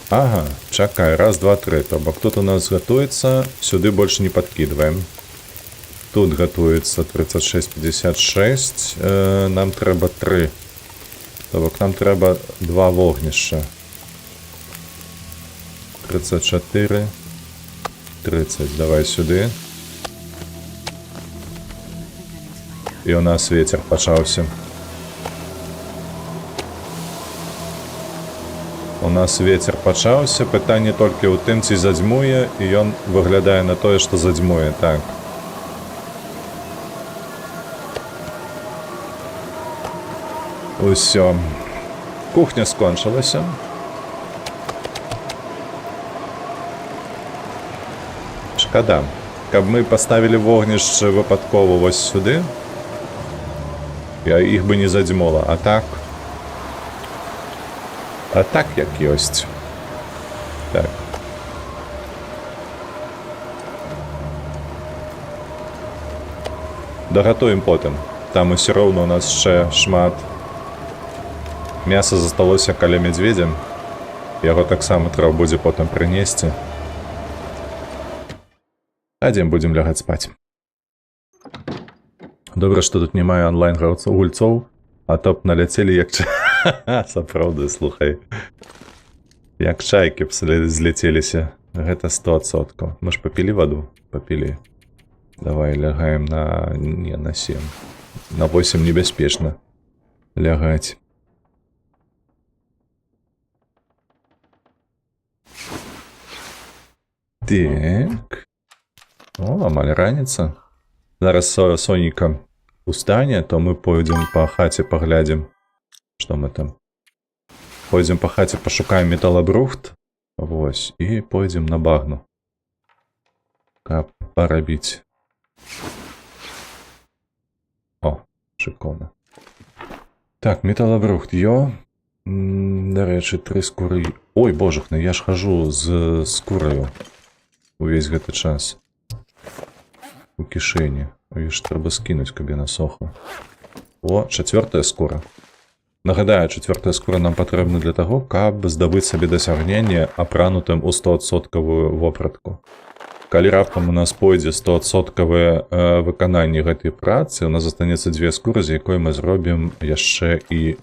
Ага, чакай, раз, два, три. То бок тут у нас готуется, сюди больше не подкидываем. Тут готуется 36-56, нам треба 3. То бок нам треба 2 вогнища. 34, 30, давай сюди. І у нас ветер пачаўся. У нас ветер пачаўся, пытанне толькі ў тым, ці задзьмуе, і ён выглядае на тое, што задзьмуе, так. Усё. Кухня скончылася. Шкада. Каб мы паставілі вогнішчы выпадкова вось сюды, я іх бы не задзьмула, а так... А так, як ёсць. Так. Дагатуем потым. Там усё роўна у нас яшчэ шмат. Мяса засталося каля мядзведзя. Яго таксама трэба будзе потым прынесці. А дзе будзем лягаць спаць. Добра, што тут не маю онлайн-гульцоў, а то б наляцелі як... Сапраўды, слухай. Як чайкі б зляцеліся. Гэта 100%. Мы ж папілі ваду? Папілі. Давай лягаем на... Не, на 7. На 8 небяспечна лягаць. Так. О, амаль раніца. Зараз Сонька устане, то мы пойдем по хаце паглядзім. Што мы там? Пойдем по хаце, пашукаем металабрухт. Вось. І пойдем на багну. Каб парабіць. О, шыкоўна. Так, металабрухт, ё. Дарэчы, 3 скуры. Ой, божахна, я ж хожу з скураю увесь гэты час. У кішэні. Ой, ж трэба скінуць, каб яна сохла. О, 4-я скура. Нагадаю, 4-я скура нам патрэбна для таго, каб здабыць сабе дасягненне апранутым у 100% вопратку. Калі раптам у нас пойдзе 100% выкананне гэтай працы, у нас застанецца 2 скуры, з якой мы зробім яшчэ і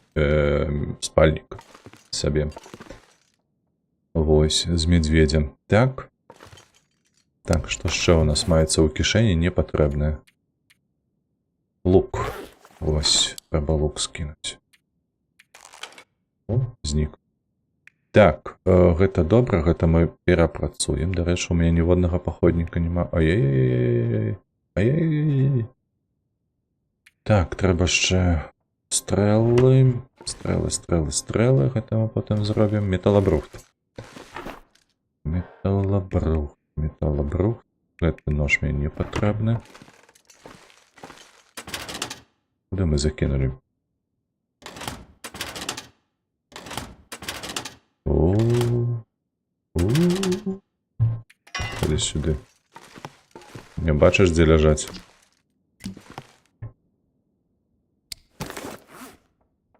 спальнік сабе. Вось, з медведзем. Так. Так, што яшчэ у нас маецца ў кішэні непатрэбнае? Лук. Вось, трэба лук скінуць. О, знік. Так, гэта добра, гэта мы перапрацуем. Дарэчы, у мяне ніводнага паходніка няма. Ай-яй-яй-яй-яй. Ай-яй-яй-яй. Так, трэба яшчэ стрэлы. Стрэлы. Гэта мы потым зробім. Металабрухт. Металабрухт. Гэты нож мне не патрэбны. Куды мы закінулі? Ходи сюди. Не бачиш, де ляжать?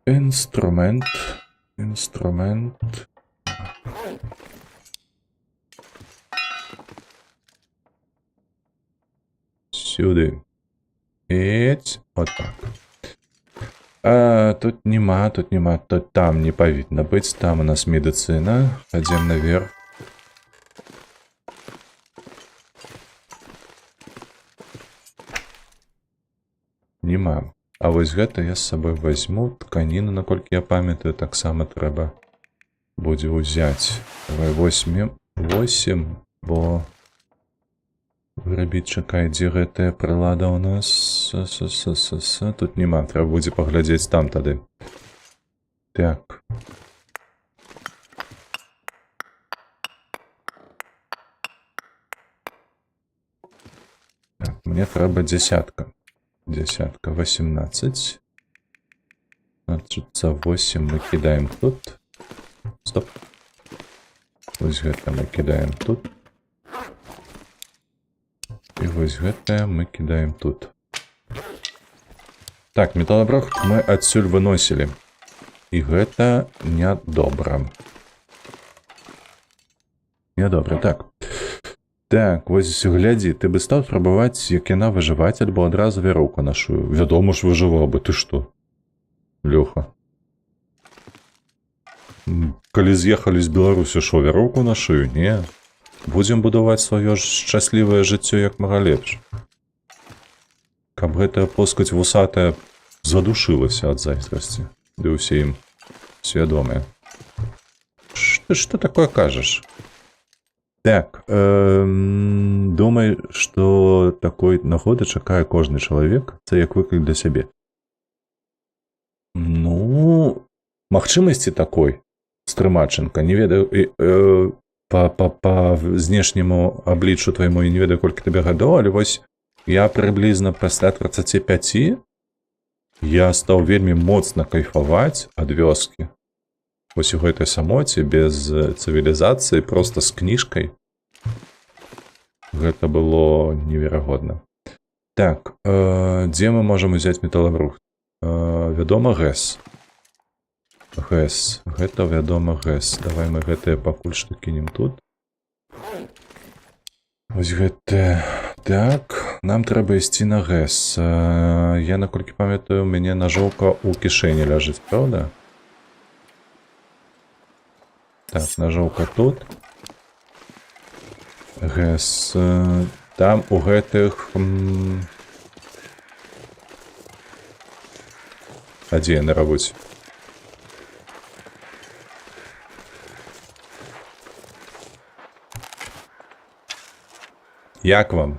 Інструмент. Сюди. Еть. Отак. Тут нема. Тут там не повинно быть. Там у нас медицина. Пойдем наверх. Нема. А вось гэта я з сабой возьму. Тканіну, наколькі я памятаю, таксама трэба будзе ўзяць. Давай возьмем 8, бо вырабіць, чакай, дзе гэтая прылада ў нас. Тут нема, трэба будзе паглядзець там тады. Так. Так, мне трэба десятка. 18. Значит, за 8 мы кидаем тут. Стоп. Вось гэта мы кидаем тут. И вось гэта мы кидаем тут. Так, металлобрухт мы адсюль выносілі. І гэта нядобра. Нядобра, так. Так, вось глядзі, ты бы стаў спрабаваць, як яна выжываць, альбо адразу вяроўку нашую. Вядома ж, выжываў бы, ты што? Лёха. Калі з'ехалі з Беларусі, шо, вяроўку на шыю? Не. Будзем будаваць сваё шчаслівае жыццё як мага лепш. Каб гэтая поскаць вусатая задушылася ад зайздрасці. Ды ўсе ім свядомыя. Што такое кажаш? Так, думаю, что такой нагоды чакае кожны чалавек, це як выклік для сябе. Ну, магчымасці такой, стрымачынка, не ведаю, па знешняму абліччу твайму, не ведаю, колькі табе гадоў, але вось я прыблізна пасля 35 я стаў вельмі моцна кайфаваць ад вёскі. Вось у гэтай самоце, без цывілізацыі, проста з кніжкай. Гэта было неверагодна. Так, дзе мы можам узяць металлобрухт? Вядома, гэс. Гэс. Гэта, вядома, гэс. Давай мы гэтыя пакуль што кінем тут. Вось гэтыя. Так, нам трэба ісці на гэс. Я, наколькі памятаю, у мяне ножоўка ў кішэні ляжыць, праўда? Так, ножоўка тут. Гэс. Там у гэтых... А дзе яны робяць? Як вам?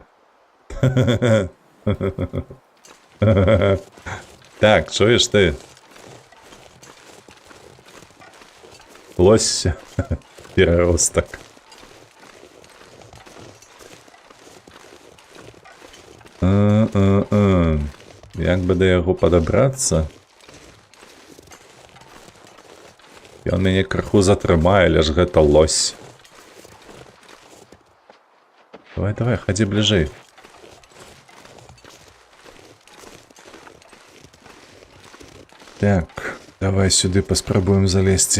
Так, чуєш ти? Лось переросток. Як би до яго падабрацца? Ён мяне крыху затрымае, але ж гэта лось. Давай, ходи ближе. Так, давай сюда поспробуем залезть.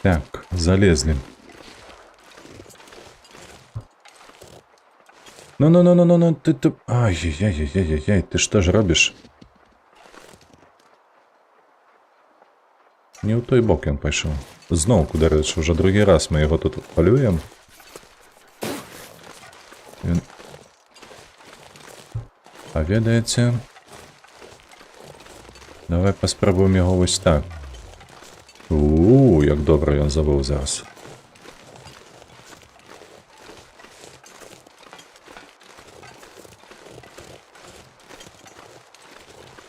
Так, залезли. Ну, ты... Ай-яй-яй-яй-яй, ты что ж робишь? Не ў той бок ён пайшоў. Зноўку, дарэчы, уже другі раз мы яго тут палюем. Ён... А ведаеце... Давай паспрабуем яго вось так. Як добра ён забыў зараз.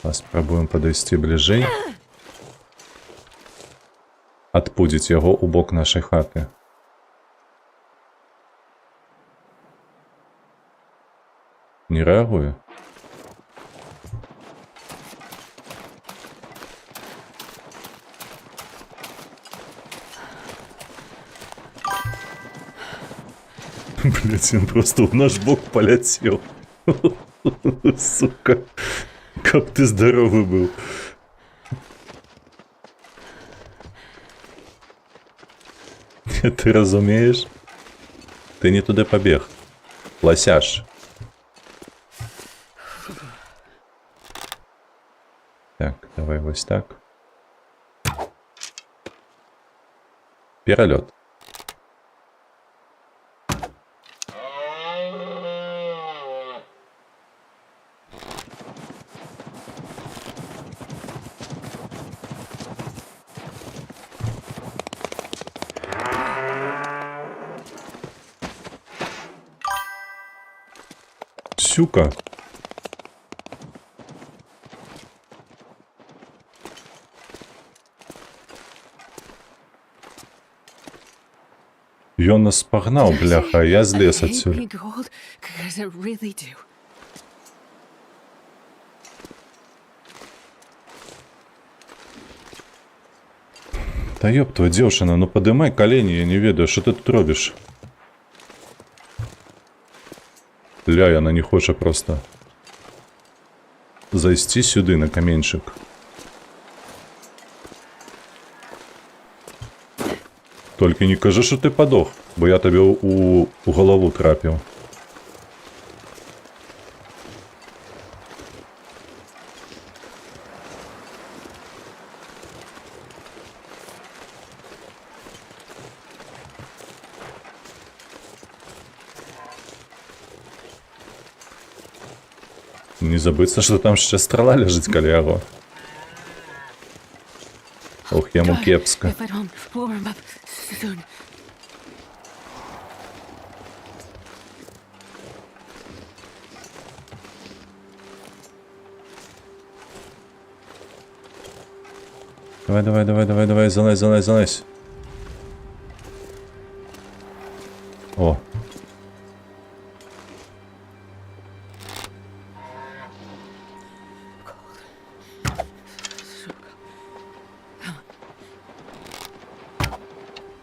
Паспрабуем падысці бліжэй. Адпудзіць яго ў бок нашай хаты. Не рэагуе? Блять, он просто в наш бок полетел. Сука. Как ты здоровый был. Ты разумеешь? Ты не туда побег. Лосяш. Так, давай вот так. Перелет. Сюка. Ён нас пагнаў, бляха, а я злез адсюль. Та ёб твоя дзеўчына, ну падымай калені, я не ведаю, што ты тут робіш. Ля, яна не хоча просто зайсці сюды на каменьчык. Толькі не кажы, што ты падох, бо я табе у галаву трапіў. Не забыцца, што там яшчэ страла ляжыць каля яго. Ох, яму кепска. Давай, залазь. О.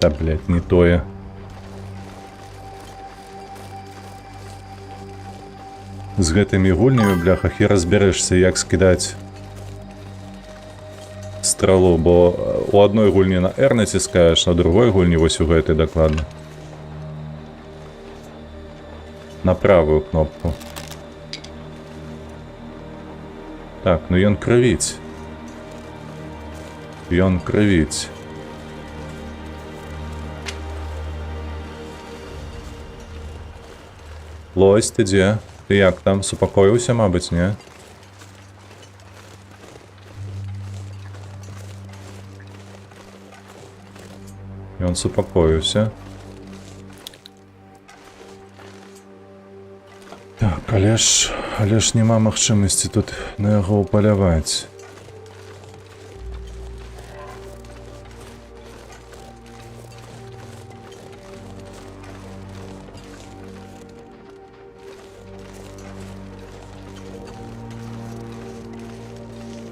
Та, блядь, не тое. З гэтымі гульнямі, бляха, хер разберэшся, як скідаць стралу, бо у адной гульні на R націскаеш, на другой гульні, вось у гэтай дакладна. На правую кнопку. Так, ну ён крывіць. Ён крывіць. Лось, ты дзе? Ты як там? Супакоіўся, мабыць, не? Ён супакоіўся. Так, але ж няма магчымасці тут на яго ўпаляваць.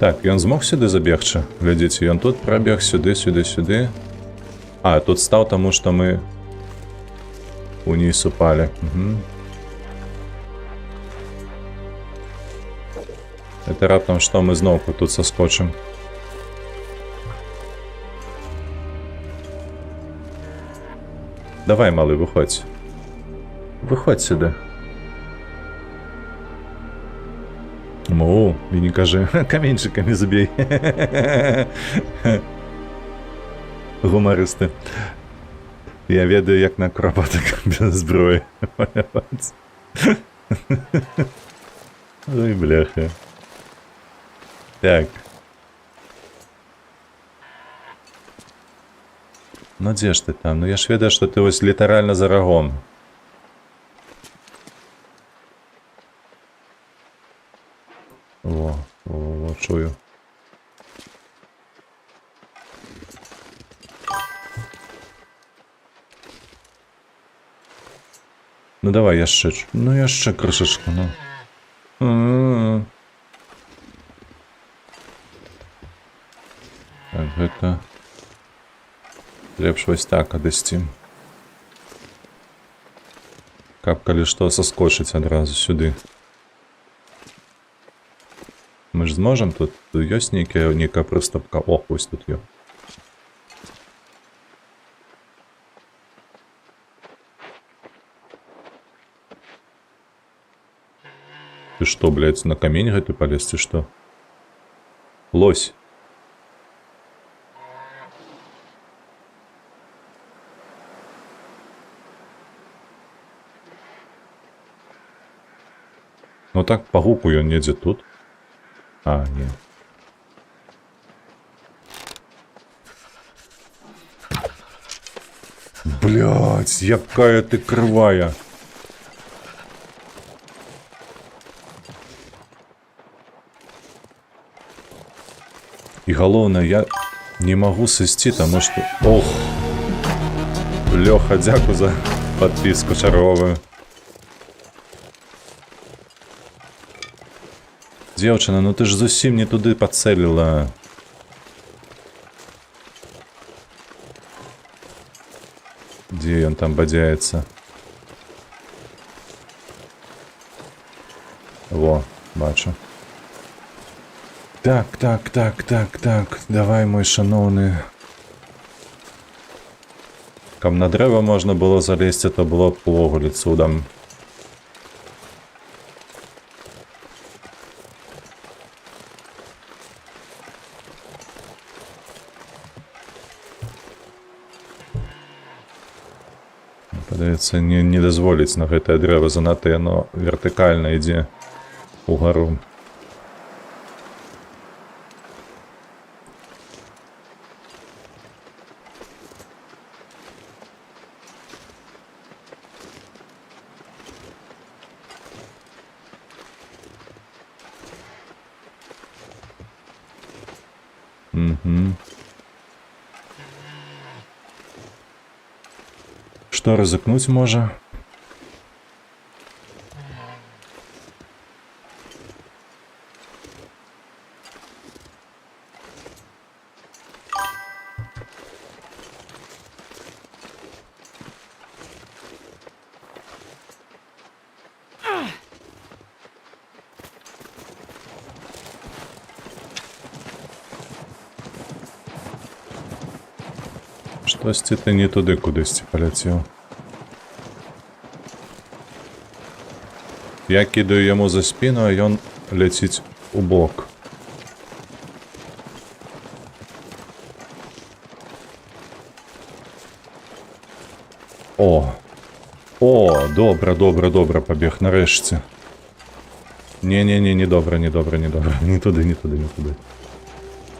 Так, ён змог сюды забегчы? Глядзіце, ён тут прабег сюды. А, тут стаў таму, што мы уніз упалі. Это раптам, што мы зноўку тут саскочым. Давай, малы, выходзь. Выходзь сюды. І не кажы, каменьчыкамі забей. Гумарысты. Я ведаю, як на акробатика без зброї. Ой, бляха. Так. Ну де ж ти там? Ну я ж ведаю, що ти ось літерально за рогом. О, чую. Ну давай яшчэ, ну яшчэ крышачку, ну. Так, гэта... Лепш вось так адысці. Каб калі што саскочыць адразу сюды. Мы ж зможам тут? Тут ёсць нейкая прыступка? О, вось тут ё. Ты што, блядь, на камень гэты палез, ці што? Лось. Ну так, па гуку ён недзе тут. А, не. Блядь, якая ты крывая. І галоўнае, я не магу сысці, таму што... Ох! Лёха, дзякую за падпіску чарговую. Дзеўчына, ну ты ж зусім не туды пацэліла. Дзе ён там бадзяецца? Во, бачу. Так, давай, мой шаноўны. Каб на дрэва можна было залезці, то было б увогуле цудам. Падаецца, не дазволіць на гэтае дрэва, занадта яно вертыкальна ідзе угару. Што рызыкнуць можа? Штосьці ты не туды кудысьці паляцеў. Я кідаю яму за спіну, а ён ляціць у бок. О, добра, пабег нарэшце. Не, добра. Не туды.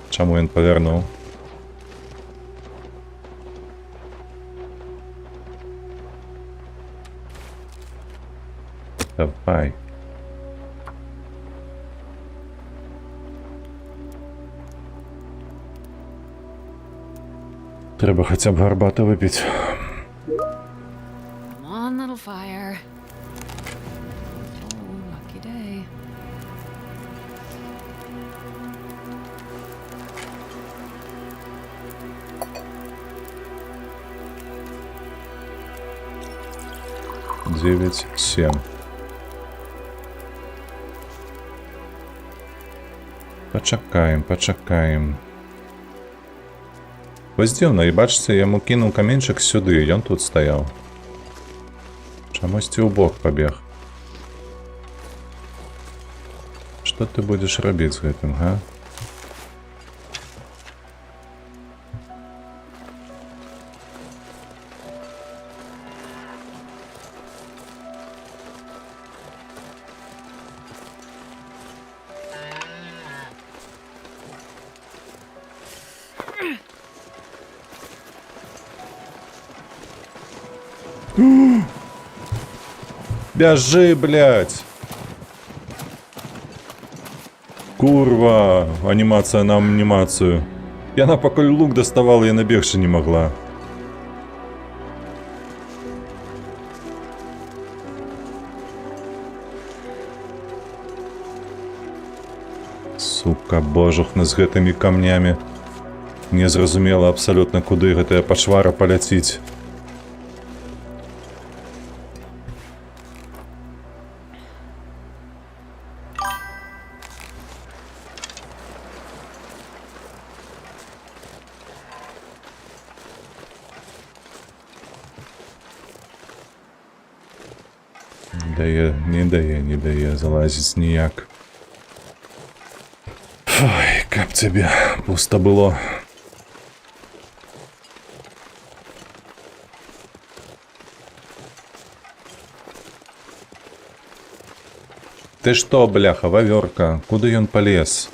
Чаму ён павярнуў? Давай. Трэба хаця б гарбаты выпіць. Come on, little fire. Oh, lucky day. Девять, 7. Пачакаем. Вось дзіўна, і бачыце, яму кінуў каменьчык сюды, ён тут стаяў. Чамусьці ў бок пабег. Што ты будзеш рабіць з гэтым, га? Бяжи, блядь! Курва! Анімація на анімацію. Яна пакуль лук доставала, я набегши не могла. Сука, божухна з гэтымі камнямі. Не зразумела абсалютна, куды гэтая пачвара паляціць. Не дае залазіць ніяк. Ой, каб цябе пуста было. Ты што, бляха, вавёрка, куды ён палез?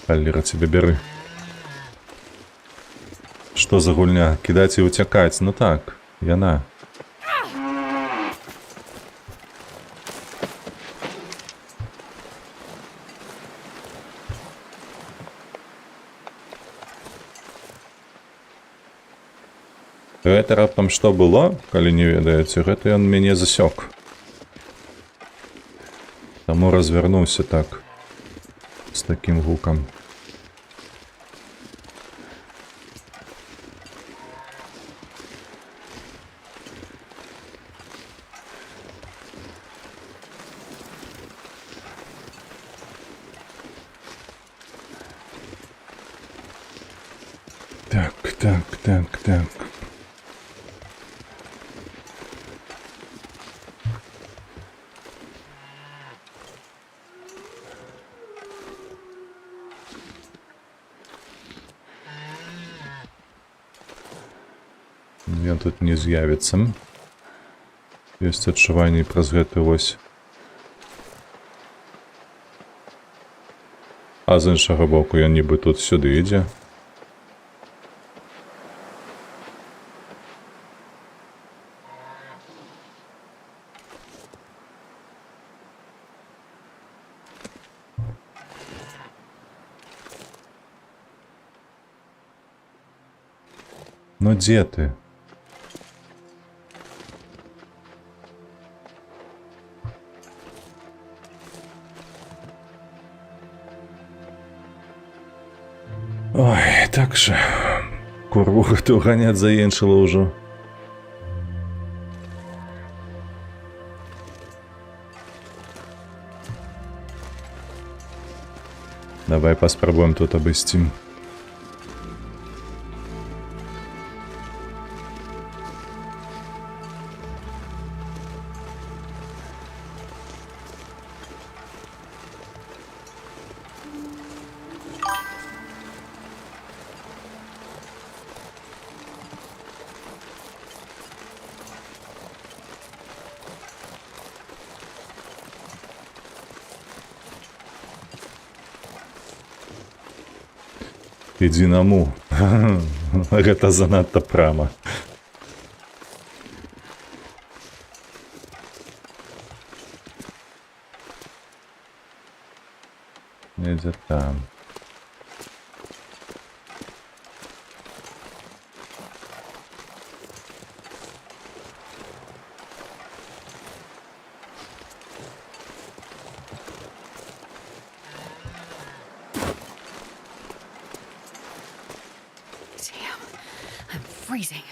Халера тебе бяры. Што за гульня? Кідаць і уцякаць? Ну так, яна. Гэта раптам што было, калі не ведаеце, гэта ён мяне засёк. Таму развярнуўся так. З такім гукам. Так. Ён тут не з'явіцца. Ёсць адчуванне праз гэты вось. А з іншага боку ён нібы тут сюды ідзе. Ну дзе ты? Ой, так жа. Курву гэту ганяць заенчыла ўжо. Давай паспрабуем тут абысці. Ідзі наму. Гэта занадта прама. Недзе там. Freezing.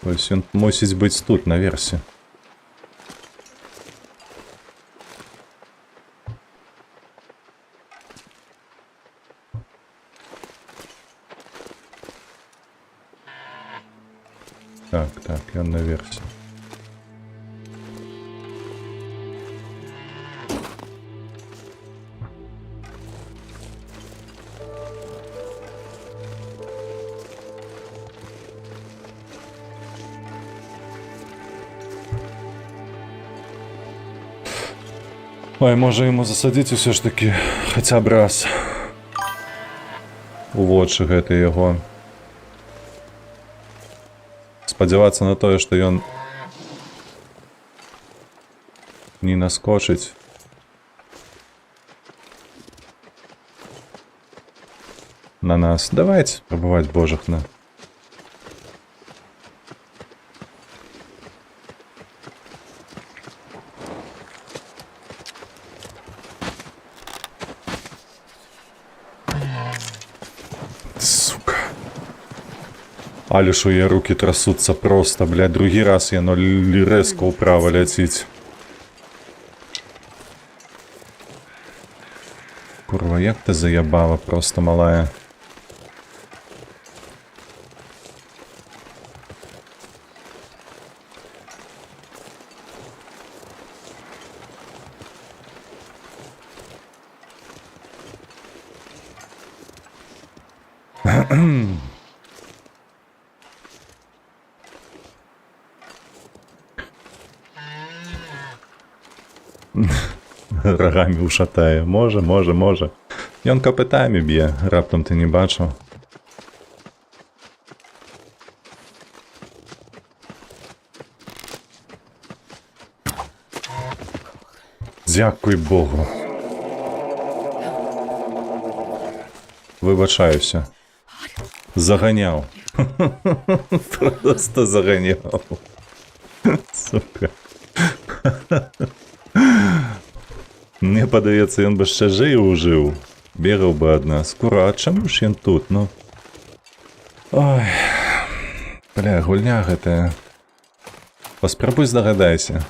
Ось ён мусіць быць тут, наверсе. Так, ён наверсе. Ой, може йому засадити все ж таки хоча б раз у вочы гэты яго. Спадзявацца на тое, што ён не наскочыць. На нас. Давайте пробовать божахна. Сука. Алиш у яе руки трасуцца просто, блядь, другі раз яно рэзка ўправа ляціць. Курва, як ты заябала просто малая. Рогами ушатає. Може. Ён копитами б'є, раптом ти не бачив. Дякуй Богу. Вибачаюся. Заганяв. Просто заганяв. Сука. Мне падаецца, ён бы ще жив ужив. Бегав би ад нас. Кура, а чаму ж ён тут, ну? Ой. Бля, гульня гэтая. Паспрабуй здагадайся.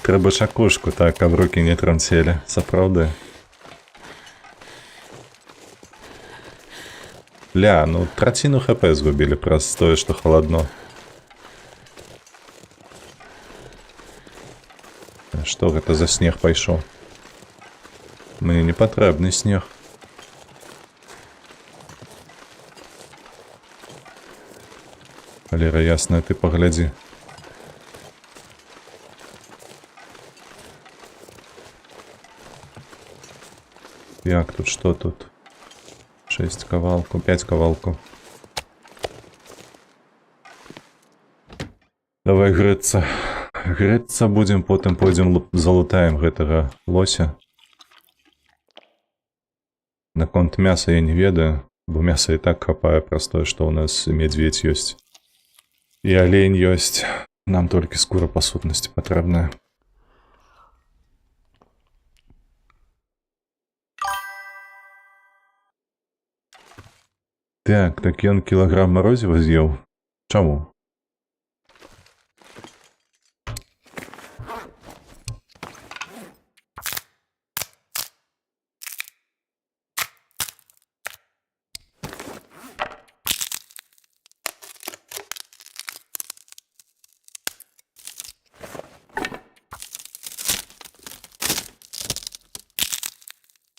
Трэба чакушку так, каб рукі не транцелі. Сапраўды. Ля, ну траціну хп згубілі праз тое, што халадно. Што гэта за снег пайшоў? Мне не патрэбны снег. Халера ясная, ты паглядзі. Як тут, што тут? 6 кавалку, 5 кавалку. Давай грыцца. Грыцца будзем, потым пойдзем залутаем гэтага лося. Наконт мяса я не ведаю, бо мяса і так хапае праз тое, што ў нас медведь ёсць. І алень ёсць. Нам толькі скура па сутнасці патрэбная. Так ён кілаграм марозіва з'еў. Чаму?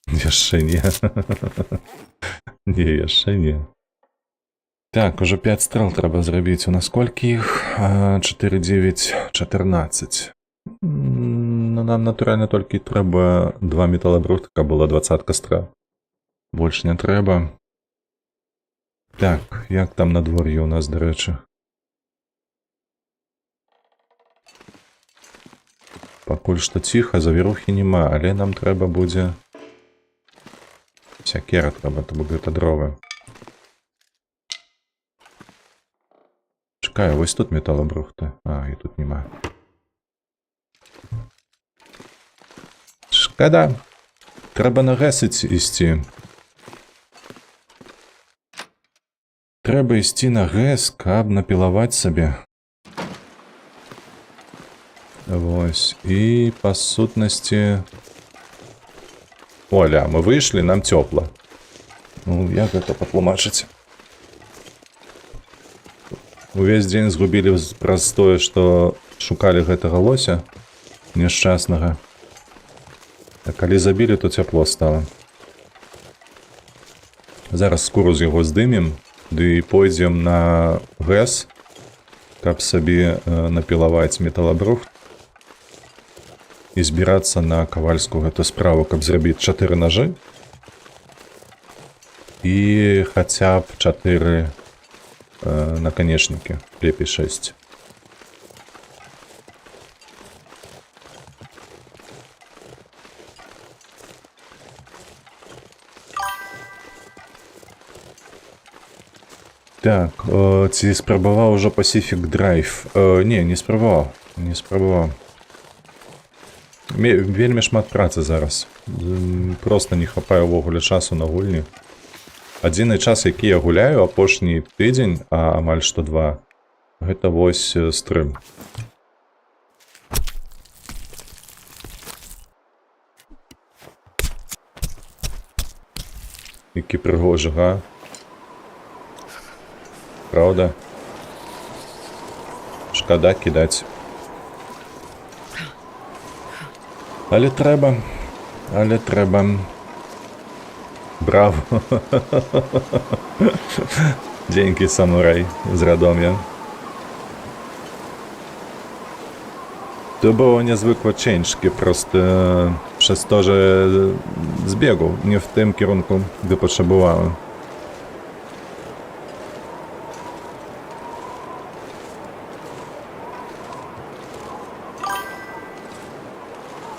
Яшчэ не. Не, яшчэ не. Так, уже 5 стрел трэба зрабіць. У нас колькі іх? 4, 9, 14. Ну, нам натуральна толькі трэба 2 металабрухта, каб была 20 стрел. Больш не трэба. Так, як там надвор'е у нас, дарэчы? Пакуль што ціха, завірухі няма, але нам трэба будзе... Сякера трэба, то буде гэта дровы. Чекай, ось тут металобрухта. А, і тут нема. Шкада. Трэба на гэс ісці. Трэба ісці на гэс, каб напілаваць сабе. Вось. І па сутнасці... Оля, мы выйшлі, нам цёпла. Ну, як гэта патлумачыць? Увесь дзень згубілі праз тое, што шукалі гэтага лося няшчаснага. Так, калі забілі, то цяпло стало. Зараз скуру з яго здымем, ды пойдзем на ГЭС, каб сабе напілаваць металабрух і збірацца на кавальскую гэту справу, каб зрабіць 4 ножы і хаця б 4 наканечнікі, лепей 6. Так, ці спрабаваў ужо Pacific Drive? Не спрабаваў. Не спрабаваў. Вельмі шмат працы зараз. Просто не хапае ўвогуле часу на гульні. Адзіны час, які я гуляю, апошні тыдзень, а амаль што 2, гэта вось стрым. Які прыгожы, га? Правда? Шкада кідаць. Але трэба. Браво. Дзенькі самурай з Радом'я. To było niezwykłe ciężkie, proste, przez to, że zbiegł nie w tym kierunku, gdy potrzebowałem.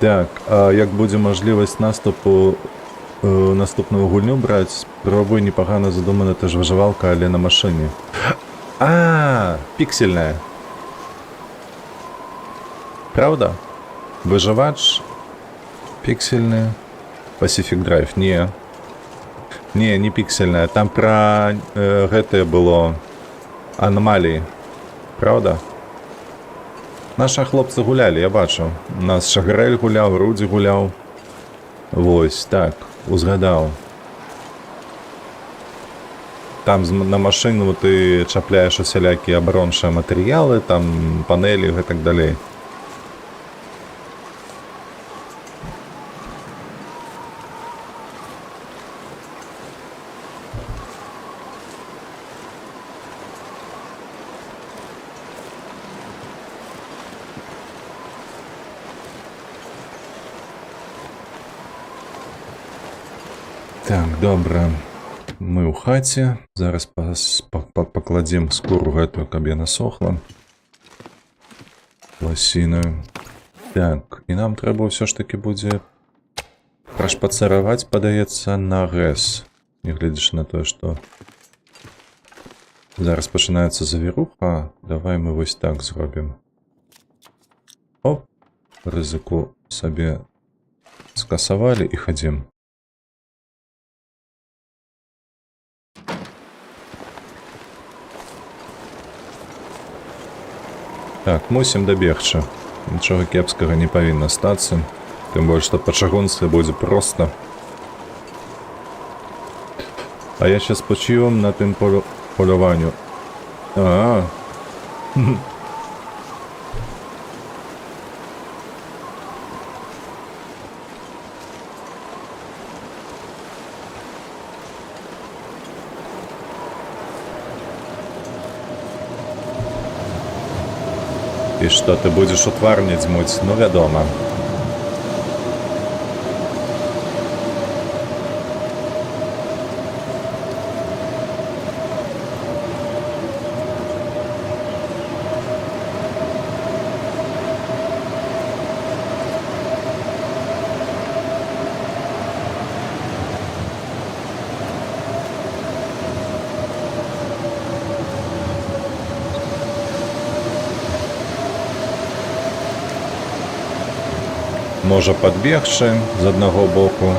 Так, а як буде можливість наступу наступну гульню брати, спробуй непогано задумана теж виживалка, але на машині. А, піксельна. Правда? Выживач пиксельный. Pacific Drive. Не пиксельная. Там про гэтае было аномалии. Правда? Наши хлопцы гулялі, я бачу. У нас Шагрель гуляў, Руді гуляў. Вось, так, узгадаў. Там на машину ты чапляеш усялякія абарончыя матэрыялы, там панелі і так далей. Так, добра. Мы ў хаце. Зараз пакладзем скуру гэтую, каб яна сохла. Ласінаю. Так, і нам трэба ўсё ж таки будзе прашпацараваць, падаецца, на ГЭС. Нягледзячы на тое, што зараз пачынаецца завіруха. Давай мы вось так зробім. Оп, рызыку сабе скасавалі і хадзім. Так, мусім дабегчы. Нічога кепскага не павінна стацца. Тым больш, што па чыгунцы будзе проста. А я сейчас почуем на тым полюванню. І што, ты будзеш у твар мне дзьмуць? Ну, вядома. Можа падбегчы з аднаго боку.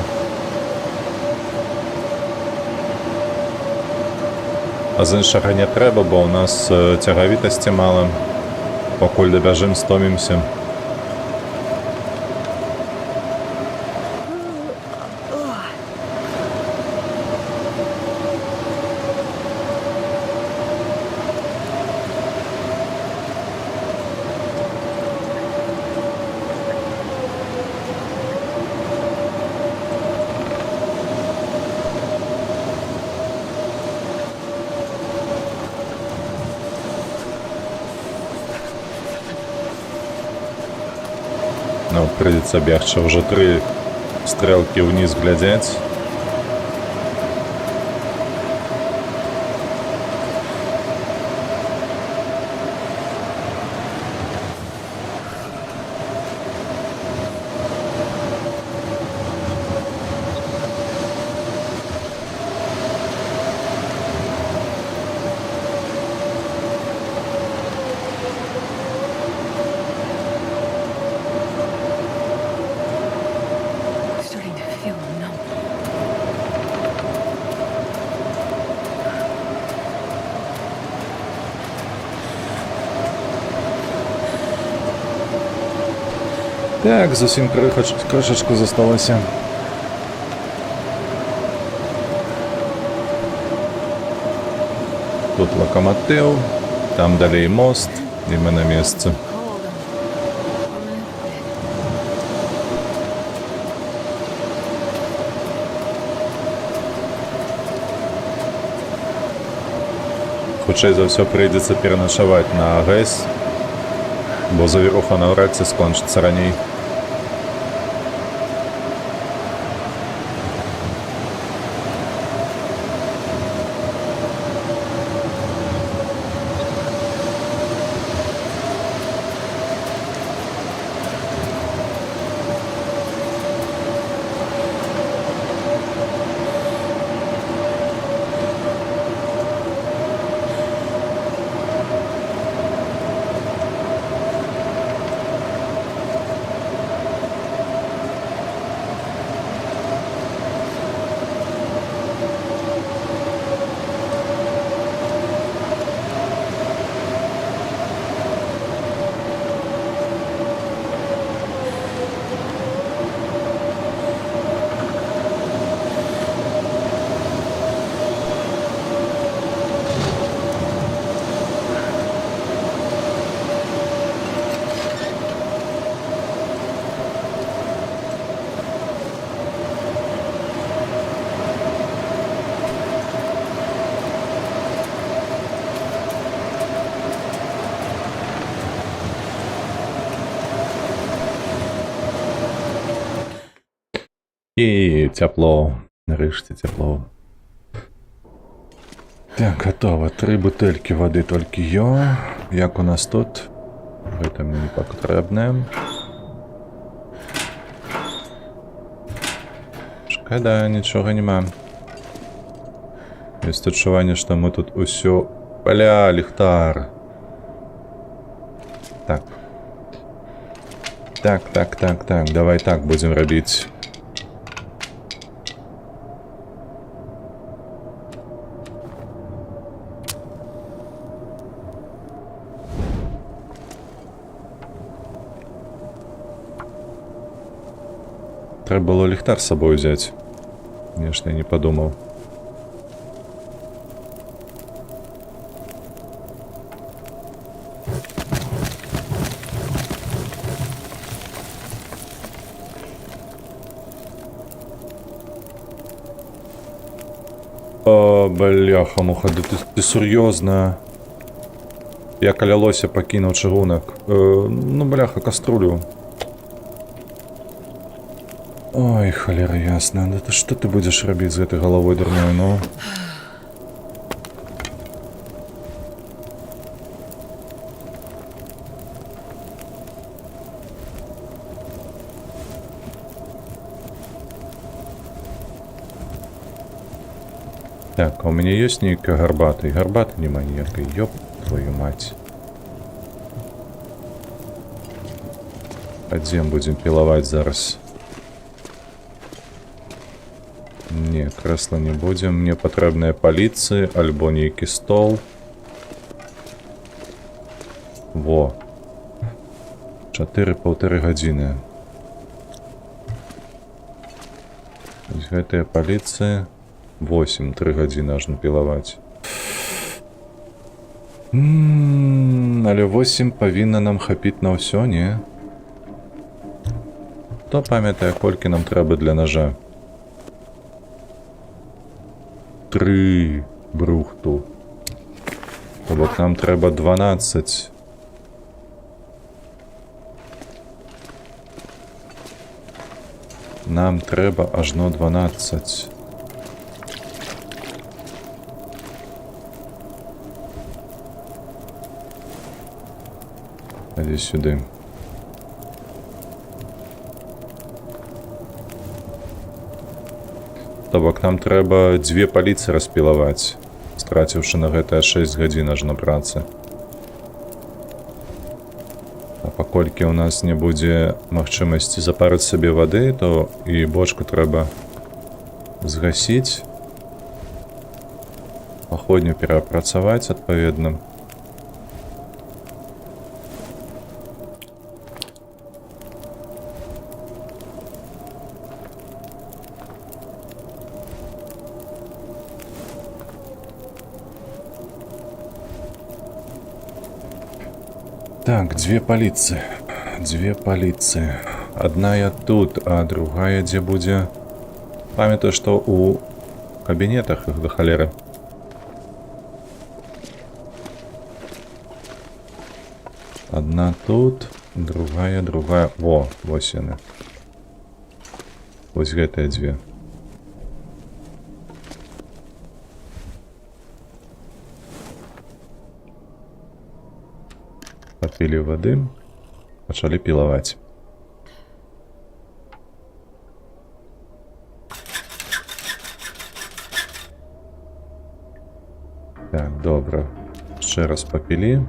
А з іншага не трэба, бо ў нас цягавітасці мала. Пакуль дабяжым, стомімся. Ну, придется бегче уже 3 стрелки вниз глядеть. Starting to feel numb. Так, зовсім кришечку зосталося. Тут локомотив, там далі мост, і ми на місці. Cold and Хутчэй за ўсё прыйдзецца пераначаваць на ГЭС, бо завіруха наўрад ці скончыцца раней. І цяпло. Нарешті тепло. Так, готово. 3 бутельки води тільки є. Як у нас тут? Це мені не потрібне. Шкода, нічого нема. Є відчування, що ми тут усьо... Бля, ліхтар. Так. Так. Давай так будемо робити. Треба було ліхтар з собою взяти. Конечно, я не подумав. О, бляха-муха, да ти серйозно? Я каля лося покинув чыгунок. Ну, бляха, каструлю. Ой, холера ясно. Да ты что ты будешь робить з этой головой дурной, ну? Так, а у меня есть некий горбатый? Горбатый не маньякой, ёб твою мать. Пойдем будем пиловать зараз. Не, кресла не будем. Мне потребная полиция, альбо некий стол. Во. 4,5 годины. Гэтая полиция. 8-3 годины аж напілаваць. Але 8 павінна нам хапіць на ўсё, не? Хто памятае, колькі нам трэба для ножа? 3 брухту. То бок нам трэба 12. Нам трэба ажно 12. Іди сюди. То бок нам трэба 2 паліцы распілаваць, страціўшы на гэта 6 гадзін ажно працы. А паколькі ў нас не будзе магчымасці запарыць сабе вады, то і бочку трэба згасіць, паходню перапрацаваць адпаведна. Так, 2 паліцы. 2 паліцы. Адная тут, а другая дзе будзе? Памятаю, што у кабінетах іх да халеры. Одна тут, другая. Во, вось яны. Вось гэтыя 2. Попілі вады, пачалі пілаваць. Так, добра. Ще раз попілі.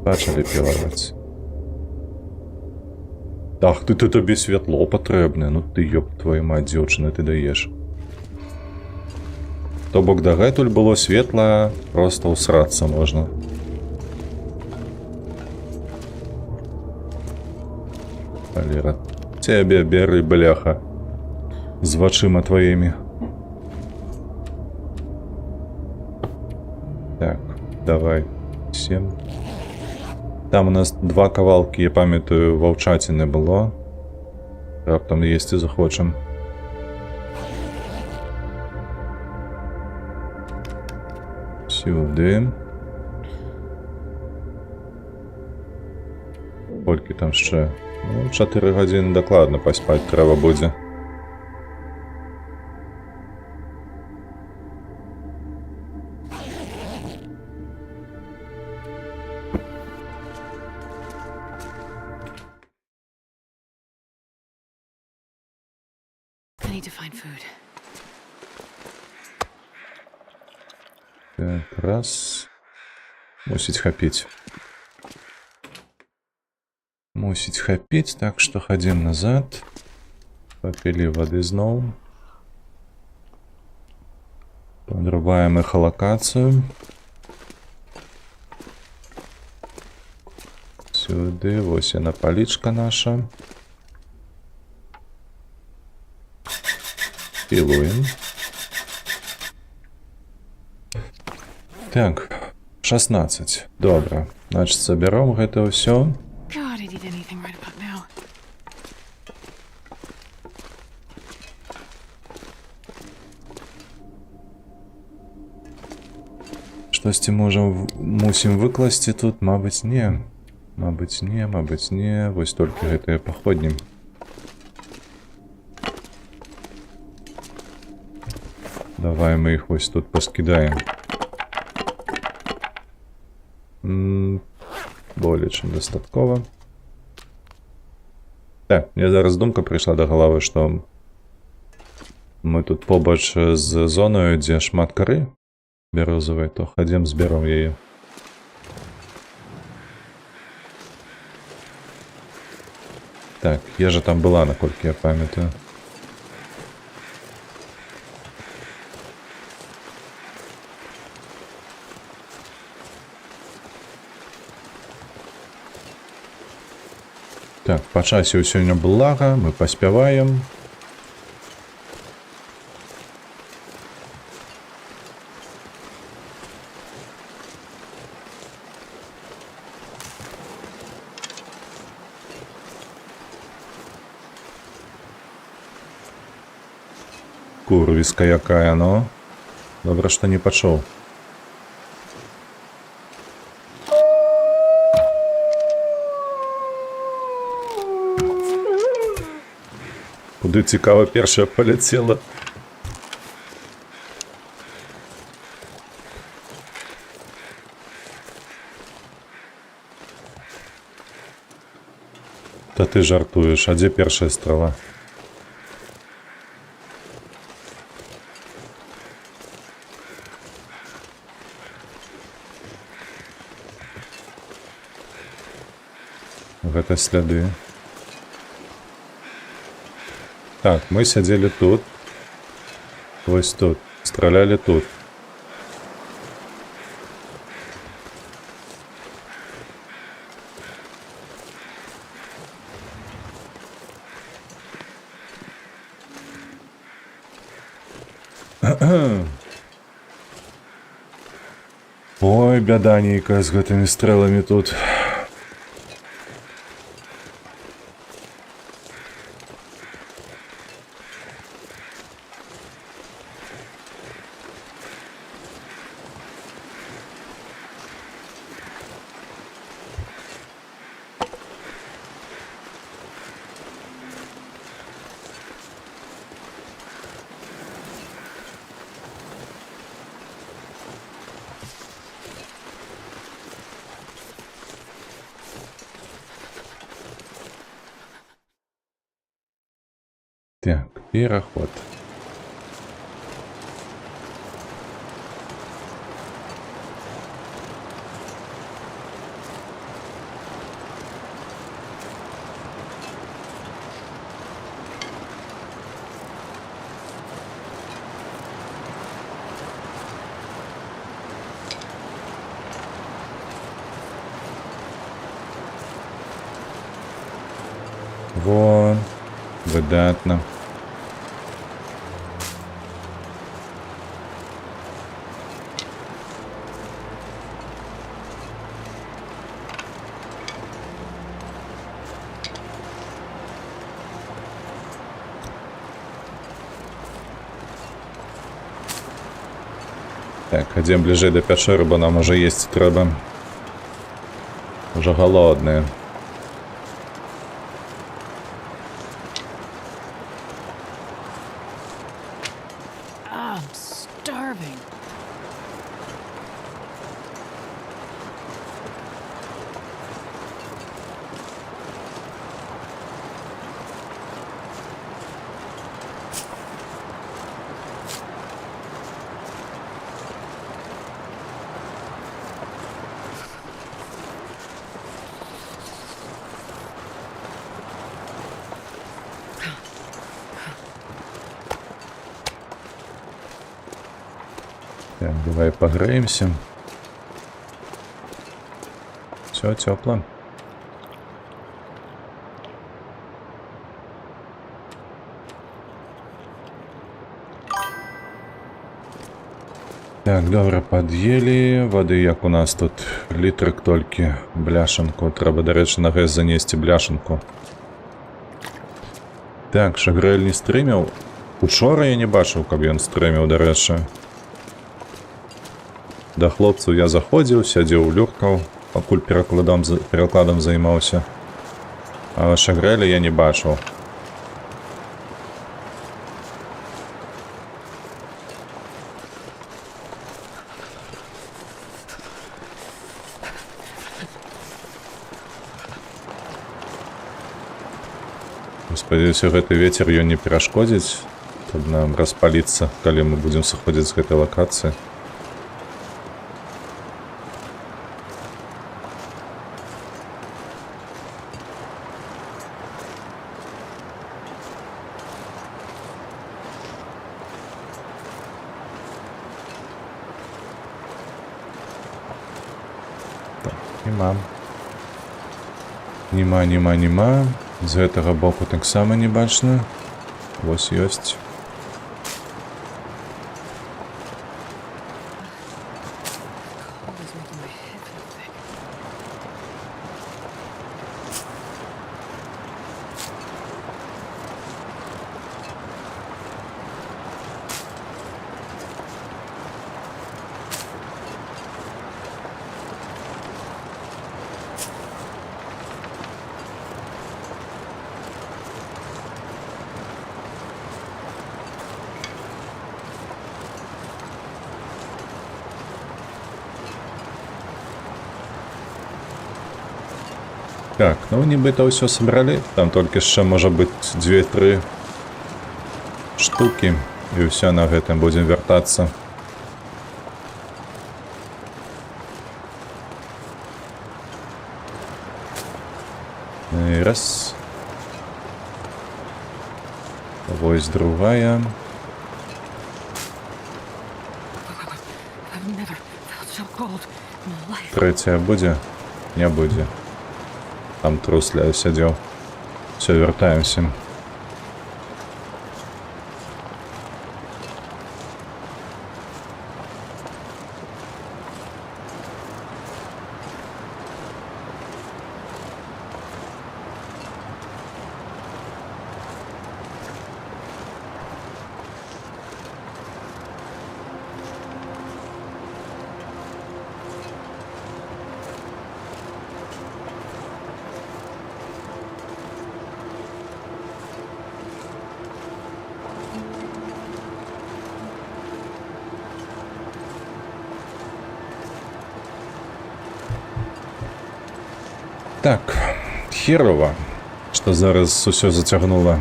Пачалі пілаваць. Ах, ты тобі святло патрэбне. Ну ты, ёб твою мать, дзяўчына, ты даеш. То бок дагэтуль было светла, просто усрацца можна. Халера. Цябе бяры, бляха. З вачыма тваімі. Так, давай. 7. Там у нас 2 кавалкі, я памятаю, ваўчаціны было. Раптам есці захочам. Сюди. Колькі там ще? Ну, 4 гадзіни докладно поспати треба буде. I need to find food. Так, раз. Мусить хапіць. Мусить хапіць, так што хадзім назад. Попілі вады зноў. Подрубаем эхолокацыю. Сюды, вось яна палічка наша. Пілуем. Так, 16. Добра. Значит, соберем гэта ўсё. God, I'd eat anything right about now. Штосьці мусім выкласці тут, мабыць, не. Мабыць, не. Вось толькі гэтыя паходні. Давай мы іх вось тут паскідаем. Более чым дастаткова. Так, мне зараз думка прыйшла да галавы, што мы тут побач з зонаю, дзе шмат кары бярозавай, то хадзем зберам яе. Так, ежа там была, наколькі я памятаю. Так, по часе сёння блага, мы паспяваем. Курвіска якая, ну. Добра, што не пачуў. Куди цікаво перша полетіла. Та ти жартуєш, а де перша стріла? Гэта сляды. Так, мы сядзелі тут. Вось тут. Стралялі тут. Ой, бяда нейкая з гэтымі стрэламі тут. Так, пераход. Вон, выдатно. Так, ходім ближе до печери, бо нам уже їсти треба. Уже голодні. I'm starving. Так, давай погреемся. Все тепло. Так, добре, під'їли. Води, як у нас тут, літрик тільки, бляшанку. Треба, до речі, на ГЕС занести бляшанку. Так, Шагрель не стрімив. Учора я не бачив, каб ён стрімив, до речі. До хлопців я заходив, сядів, люркав, пакуль перекладом займався. А Шагреля я не бачив. Спадзяюся, гэты вецер ён не перашкодзіць, каб нам распаліцца, калі мы будзем сыходзіць з гэтай лакацыі. Нема. З гэтага боку таксама не бачна. Вось ёсць. Cold is making my head feel thick. Так, ну нібито ўсё сабралі. Там толькі яшчэ можа быць 2-3 штукі. І ўсё, на гэтым будзем вяртацца. І раз. Вось другая. I've never felt so cold in my life. Трэцяя будзе? Не будзе. Там трусля сядзеў. Все, вяртаемся. Так, херова, што зараз усё зацягнула.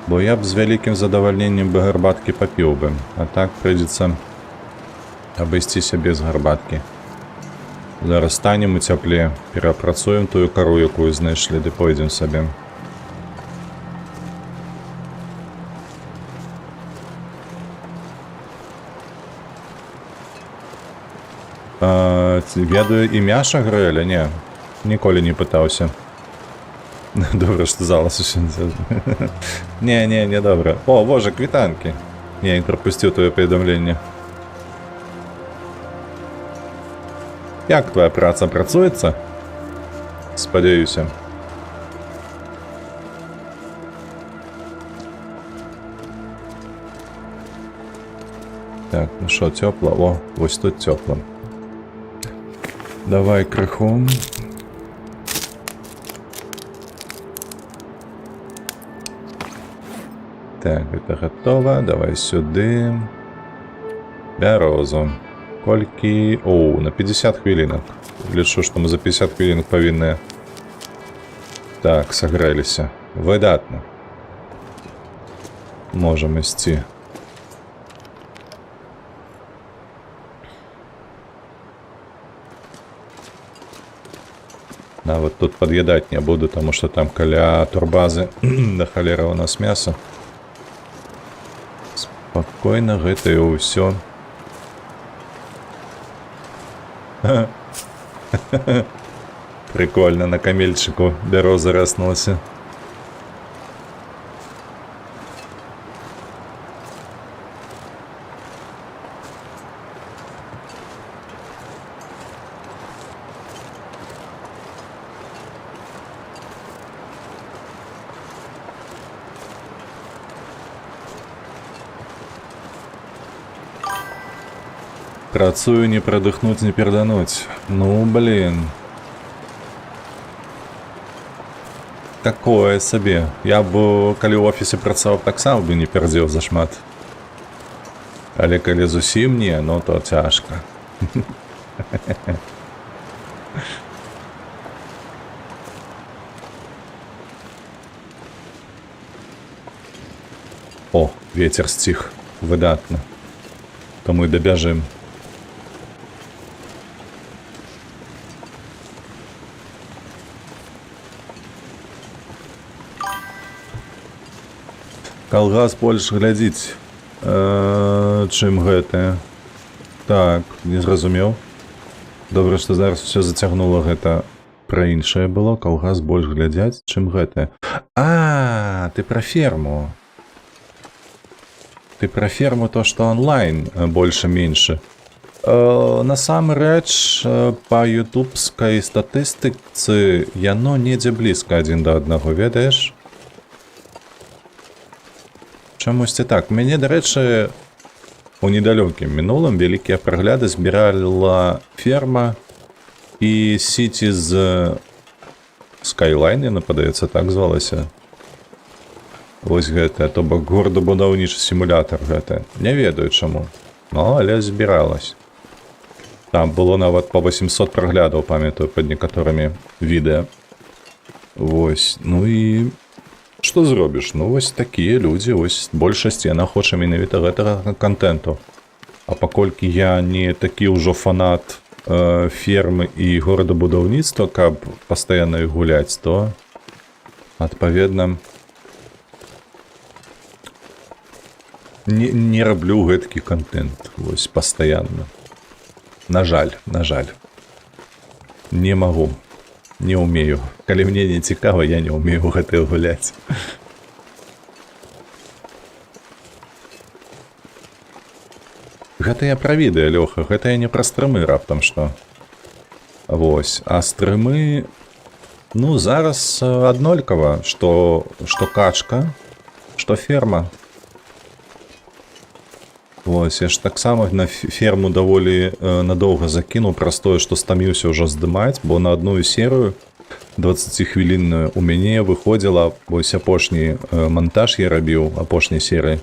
Бо я б з вялікім задавальненнем бы гарбаткі папіў бы, а так прыйдзецца абысціся без гарбаткі. Зараз станем у цяпле, перапрацуем тую кару, якую знайшлі, ды пойдзем сабе. Ведаю імя Шагрэля? Не, ніколі не пытаўся. Добра, што залаз усё. Не, добра. О, боже, квітанкі. Не, я прапусціў твоё паведамленне. Як твоя праца працуецца? Спадзяюся. Так, ну що, тёпла? О, вось тут тёпла. Давай крыху. Так, гэта гатова. Давай сюды. Бярозу. Колькі... О, на 50 хвілінак. Лічу, што мы за 50 хвілінак павінны... Так, сагрэліся. Выдатна. Можам ісці. Нават тут пад'ядаць не буду, таму што там каля турбазы да халера у нас мяса. Спакойна гэта і ўсё. Прикольно, на камельчику бяроза раснулася. Працую, не продыхнуть, не пердануть. Ну, блин. Такое сабе. Я б, калі ў офісе працаваў, таксама бы не пердзеў зашмат. Але калі зусім не, ну то цяжка. О, ветер сціх. Выдатна. То мы дабяжым. Калгас больш глядзіць, чым гэтае. Так, не зразумеў. Добра, што зараз все зацягнула гэта. Пра іншае было, калгас больш глядзяць, чым гэтае. А, ты пра ферму. Ты пра ферму то, што онлайн больше-меньше. Насамрэч, па ютубскай статыстыцы яно недзе блізка адзін да аднаго, ведаеш? Чамусьці так. Мяне, дарэчы, у недалёкім мінулым вялікія прагляды збірала ферма і сіці з Skyline, нападаецца, так звалася. Вось гэта, то бок горадабудаўнічы сімулятар гэта. Не ведаю чаму, ну, але збіралась. Там было нават по 800 праглядаў, памятаю, пад некаторымі відэа. Вось, ну і што зробіш? Ну вось такія людзі, вось большасць яна хоча менавіта гэтага кантэнту. А паколькі я не такі ўжо фанат фермы і горадабудаўніцтва, каб пастаянна іх гуляць, то адпаведна не раблю гэткі кантэнт, вось пастаянна. На жаль. Не магу. Не ўмею. Калі мне не цікава, я не ўмею гэтае гуляць. Гэта я пра відэа, Лёха, гэта я не пра стрымы раптам што. Вось, а стрымы, ну, зараз аднолькава, што качка, што ферма. Вось, я ж таксама на ферму даволі надоўга закінуў праз тое, што стаміўся ўжо здымаць, бо на одну серыю 20-хвілінную у мяне выходзіла, вось апошні монтаж я рабіў, апошняй серыі,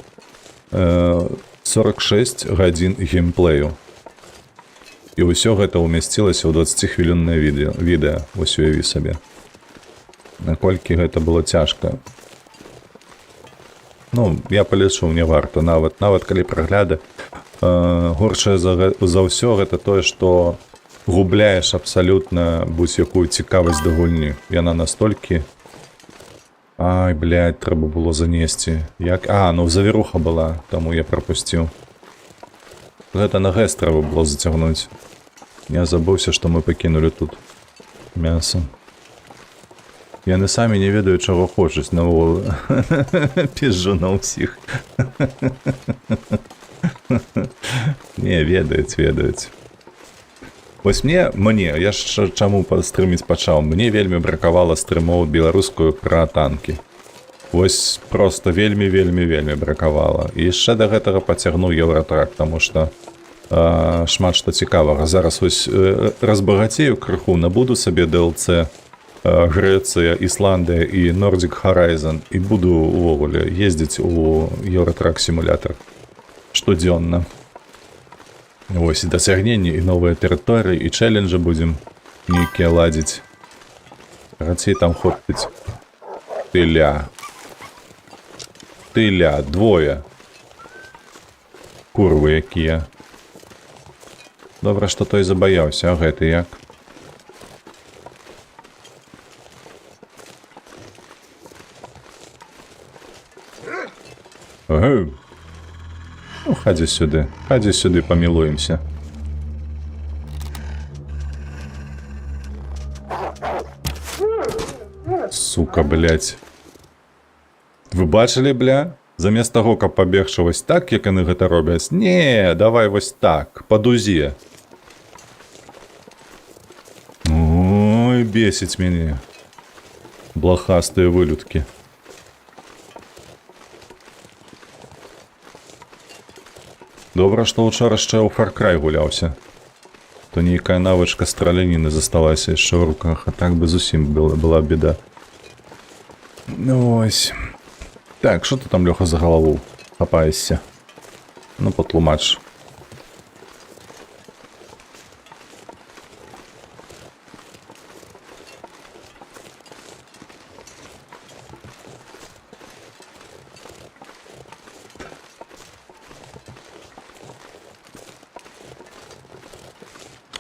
46 гадзін геймплею. І ўсё гэта ўмясцілася ў 20-хвіліннае відэа, вось уяві сабе. Наколькі гэта было цяжка. Ну, я палічу, не варта, нават калі прагляды. Горшае за ўсё гэта тое, што губляеш абсалютна будь-якую цікавасць да гульні. Яна настолькі... Ай, блядь, трэба было занесці. Ну, завіруха была, таму я прапусціў. Гэта на гэс трэба было зацягнуць. Я забыўся, што мы пакінулі тут мяса. Яны самі не ведаюць, чаго хочуць, навол. Пізжу на ўсіх. Не, ведаюць. Вось мне, я ж чаму стрыміць пачаў, мне вельмі бракавала стрымоў беларускую пра танкі. Вось проста вельмі бракавала. І яшчэ да гэтага пацягнуў Еўратрак, таму што шмат што цікавага. Зараз вось разбагацею крыху, набуду сабе DLC Грэцыя, Ісландыя і Nordic Horizon і буду увогуле ездзіць у Еўратрак сімулятор штодзённа. Вось і дасягненні, і новыя тэрыторыі, і чэлленджы будзем нейкія ладзіць. Рацей там хопіць. Тыля, двое. Курвы якія. Добра, што той забаяўся, а гэты як? Ну, хадзі сюды, памілуемся. Сука, блядь. Вы бачылі, бля? Замест таго, каб пабегчы вось так, як яны гэта робяць. Не, давай вось так, па дузе. Ой, бесіць мяне. Блахастыя вылюдкі. Добра, што ўчора яшчэ ў Far Cry гуляўся. То нейкая навычка страляніны засталася яшчэ ў руках, а так бы зусім была беда. Ну ось. Так, што ты там, Лёха, за галаву хапаешся? Ну, патлумач.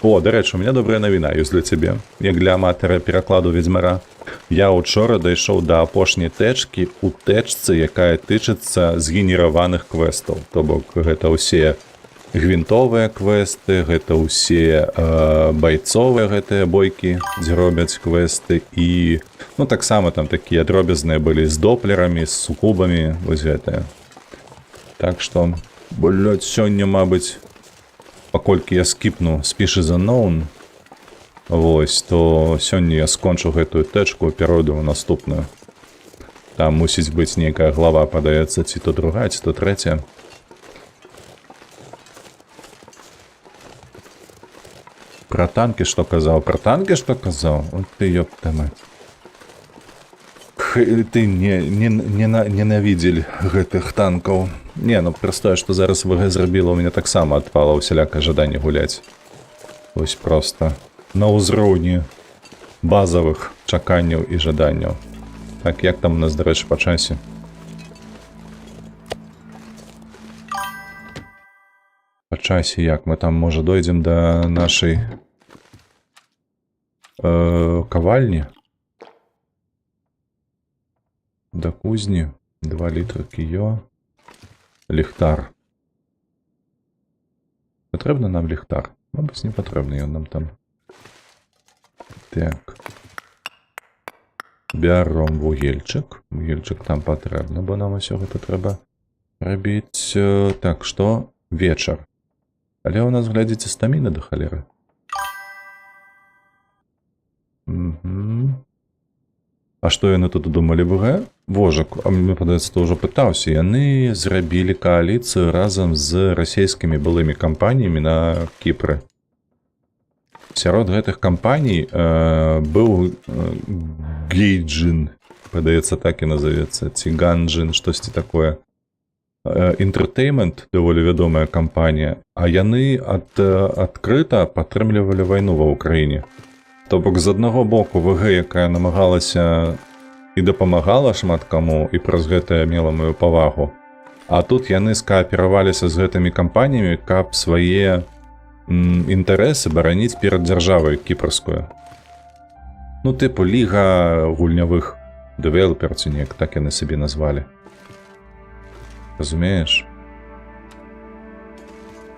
О, дарэчы, у меня добрая навіна ёсць для цябе, як для аматара перакладу Ведзьмара. Я учора дайшоў да апошняй тэчкі у тэчцы, якая тычыцца згенераваных квестаў. То бок, гэта ўсе гвинтовыя квесты, гэта ўсе байцовыя гэтыя бойкі, дзе робяць квесты. І, ну, таксама там такія дробязныя былі з доплерамі, з сукубамі, вось гэтыя. Так што, блядь, сёння, мабыць, паколькі я скіпну Species Unknown, вось, то сёння я скончу гэтую тэчку, перайду ў наступную. Там мусіць быць нейкая глава, падаецца, ці то другая, ці то трэця. Пра танкі што казаў? Пра танкі што казаў? Ой, ты ёпта мать. Ты ненавідзель гэтых танкаў. Не, ну простое, што зараз ВГ зрабіла, у мяне таксама адпала ўсялякае жаданне гуляць. Вось проста на ўзроўні базавых чаканняў і жаданняў. Так, як там у нас, дарэчы, па часе? Па часе як? Мы там, можа, дойдзем да нашай кавальні? Да кузні. 2 літра кіё. Ліхтар. Патрэбна нам ліхтар? Мабыць, не патрэбны ён нам там. Так. Бяром вугельчык. Вугельчык там патрэбны, бо нам усё гэта трэба рабіць. Так, што? Вечар. Але ў нас, глядзіце, стаміна да халеры. А што яны тут думалі ВГ? Вожак, а мне падаецца, то ўжо пытаўся. Яны зрабілі кааліцыю разам з расійскімі былымі кампаніямі на Кіпры. Сярод гэтых кампаній быў Гейджин, падаецца, так і назовецца, ці Ганджин, штосьці такое. Entertainment, даволі вядомая кампанія, а яны адкрыта падтрымлівалі вайну ва ўкраіне. То бок, з аднаго боку ВГ, якая намагалася і дапамагала шмат каму, і праз гэта мела маю павагу. А тут яны скаапераваліся з гэтымі кампаніямі, каб свае інтарэсы бараніць перад дзяржавай кіпрскую. Ну, тыпу, ліга гульнявых дэвелопер, ці неяк так яны сабе назвалі. Разумееш?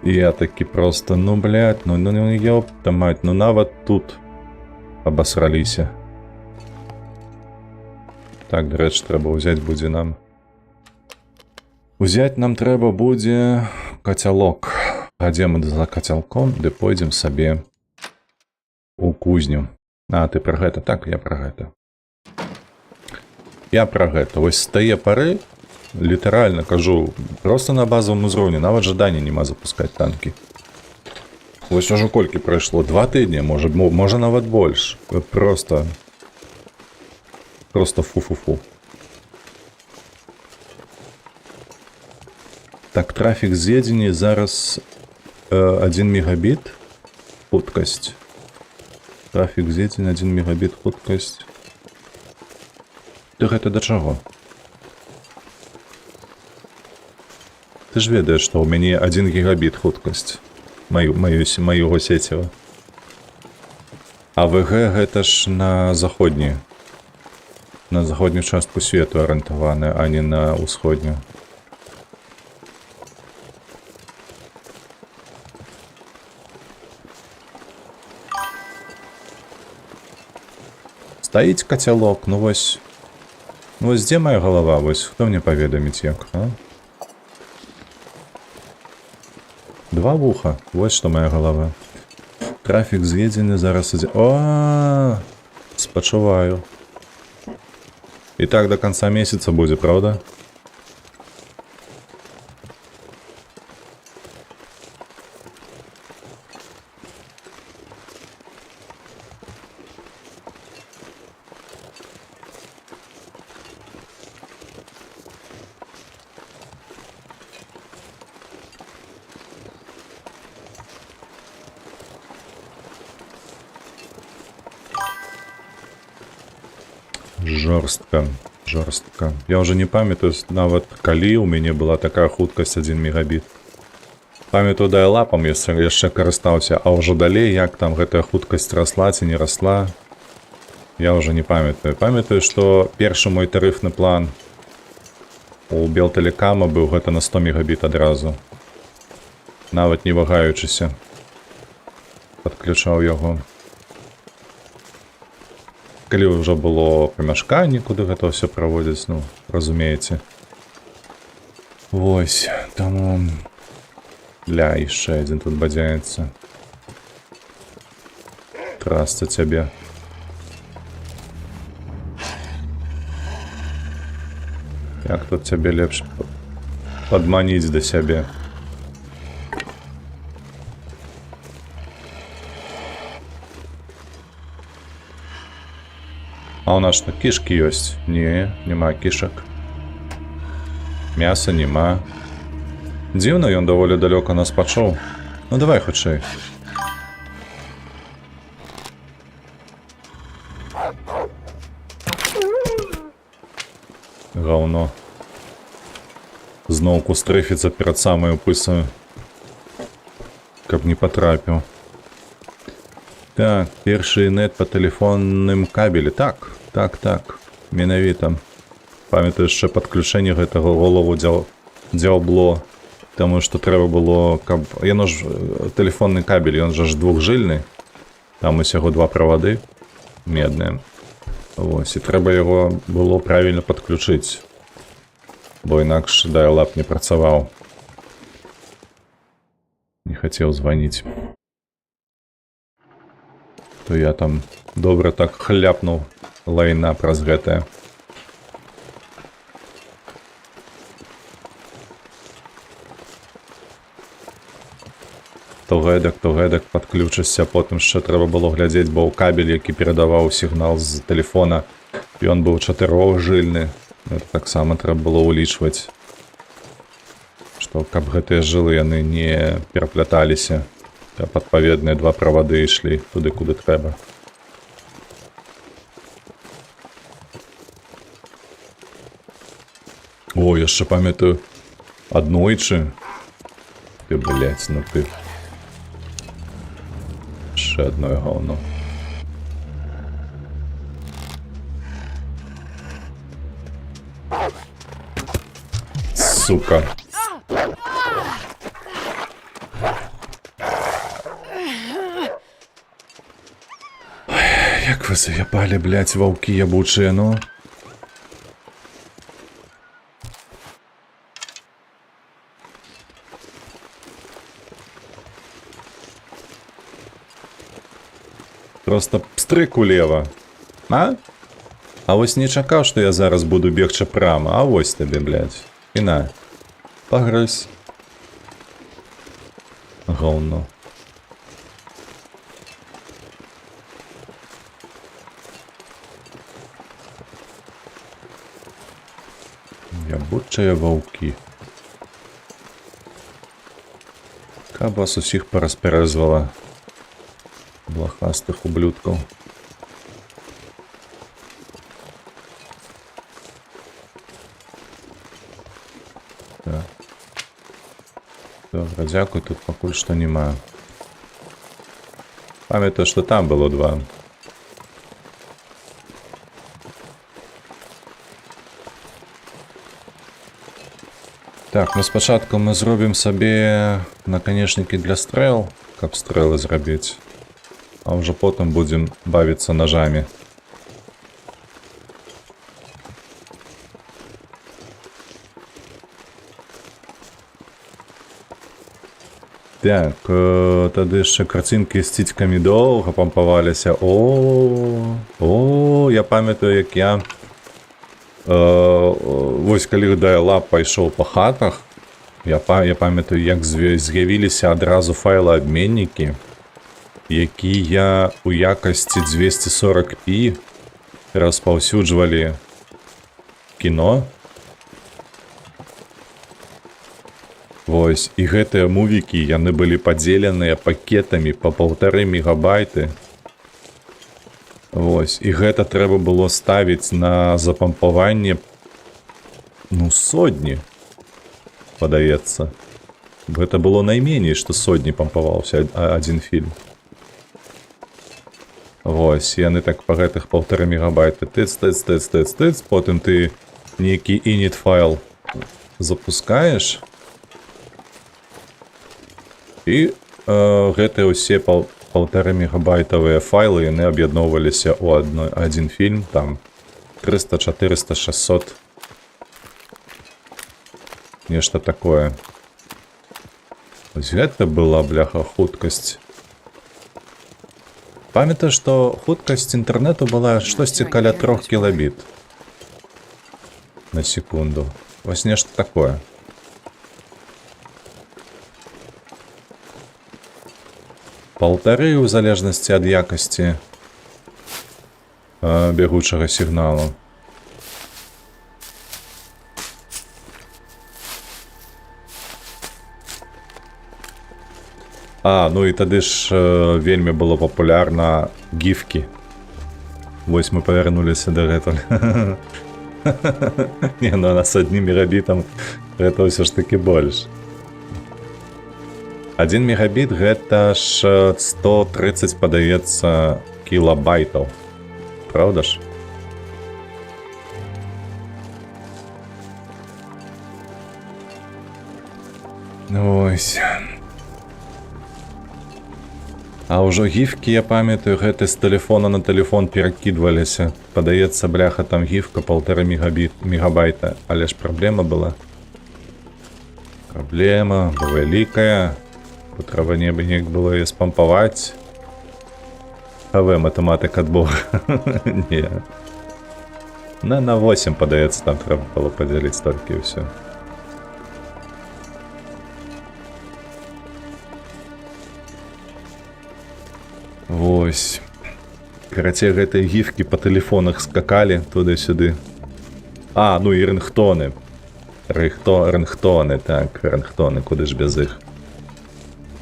І я такі проста, ну, блядь, ну, ёпта мать, ну, нават тут абасраліся. Так, дарэчы, трэба ўзяць будзе нам. Узяць нам трэба будзе кацялок. Гадзем за кацялком, ды пойдзем сабе у кузню. А, ты пра гэта? Так, я пра гэта. Я пра гэта. Вось з тае пары, літаральна кажу, проста на базавым узроўні, нават жадання няма запускаць танкі. Вось ужо колькі прайшло? 2 тыдні, можа нават больш. Просто фу-фу-фу. Так, трафік з'едзені зараз 1 мегабіт хуткасць. Трафік з'едзені 1 мегабіт хуткасць. Ты гэта да чаго? Ты ж ведаеш, што ў мяне 1 гігабіт хуткасць. Маёго сеціва. А ВГ гэта ж на заходнюю частку свету арыентаваны, а не на ўсходнюю. Стаіць кацялок, ну вось. Ну вось дзе моя галава? Вось хто мне паведаміць як, а? 2 вуха, вось што моя галава. Трафік з'едзены зараз ідзе. О, спачуваю. І так до конца месяца будзе, правда? Жорстка. Я уже не памятаю нават калі у мяне была такая хуткасць 1 мегабіт. Памятаю, дайлапам яшчэ карыстаўся, а ўжо далей, як там гэтая хуткасць расла ці не расла, я уже не памятаю. Памятаю, што першы мой тарыфны план у Белтэлекама быў гэта на 100 мегабіт адразу. Нават не вагаючыся. Падключаў яго. Калі ўжо было памяшканне, куды гэта ўсё праводзіць, ну, разумееце. Вось, таму... Ля, яшчэ адзін тут бадзяецца. Трасца цябе. Як тут цябе лепш падманіць да сябе? А у нас што, кішкі ёсць? Не, няма кішак. Мяса няма. Дзіўна, ён даволі далёка нас пачуў. Ну давай хутчэй. Говно. Зноўку стрыфіцца перад самаю пысаю. Каб не патрапіў. Так, першы нет па тэлефонным кабелі. Так. Менавіта. Памятаю яшчэ падключэнне гэтага голову дзяўбло. Таму што трэба было, каб... Яно ж тэлефонны кабель, ён жа ж двухжыльны. Там усяго 2 правады медныя. Вось, і трэба яго было правільна падключыць. Бо інакш дайлап не працаваў. Не хацеў званіць. То я там добра так хляпнуў лайна праз гэтае. То гэтак падключышся, потым яшчэ трэба было глядзець, бо ў кабель, які перадаваў сігнал з тэлефона, ён быў 4-жыльны. Это таксама трэба было ўлічваць, што каб гэтыя жылы яны не перапляталіся, каб адпаведныя 2 правады ішлі туды, куды трэба. О, яшчэ памятаю, аднойчы. Ты, блядь, ну ты... Яшчэ адно говно. Сука. Як вы заебали, блядь, ваўкі ябучыя, ну. Просто пстрык улева. А? А вось не чакаў, што я зараз буду бегчы прама. А вось табе, блядь. І на. Пагрыз. Говно. Ябучыя ваўкі. Каб вас усіх параспярэзвала. Блахастых ублюдкаў. Так. Добра, дзякуй, тут пакуль што няма. Памятаю, што там было 2. Так, ну спачатку мы зробім сабе наканечнікі для стрэл, каб стрэлы зрабіць. А ўжо потым будзем бавіцца ножамі. Так, тады яшчэ карцінкі з ціцькамі доўга пампаваліся. О, я памятаю, як я... Вось калі дайлап пайшоў па хатах, я памятаю, як з'явіліся адразу файлаабменнікі, якія у якасці 240p распаўсюджвалі кіно. Вось, і гэтыя мувікі, яны былі падзеленыя пакетамі па 1,5 мегабайты. Вось, і гэта трэба было ставіць на запампаванне, ну, сотні, падаецца. Гэта было найменей, што сотні пампаваўся адзін фільм. Вось, яны так па гэтых 1,5 мегабайты тыц, потым ты нейкі init файл запускаеш, і гэтыя ўсе 1,5 мегабайтавыя файлы, яны аб'ядноўваліся ў адзін фільм, там 300, 400, 600, нешта такое. Вось гэта была, бляха, хуткасць. Памятаю, што хуткасць інтэрнэту была штосьці каля 3 кілабіт на секунду. Вось нешта такое. Паўтары ў залежнасці ад якасці бегучага сігналу. Ну і тады ж вельмі было папулярна гіфкі. Вось мы павярнуліся да гэтага. Не, ну, с 1 мегабитом это все ж таки больше. 1 мегабит гэта ж 130, падаецца, кілабайтаў. Правда ж? Ось. А ўжо гіфкі, я памятаю, гэты з тэлефона на тэлефон перакідваліся. Падаецца, бляха, там гіфка 1,5 мегабайта. Але ж праблема была. Праблема вялікая. Бо трэба неяк было яе спампаваць. АВ, матэматык ад Бога. Не. На 8, падаецца, там трэба было падзяліць толькі і ўсё. Вось. Карацей, гэтыя гіфкі па тэлефонах скакалі туды-сюды. А, ну і рынгтоны. Рынгтоны, так, рынгтоны, куды ж без іх.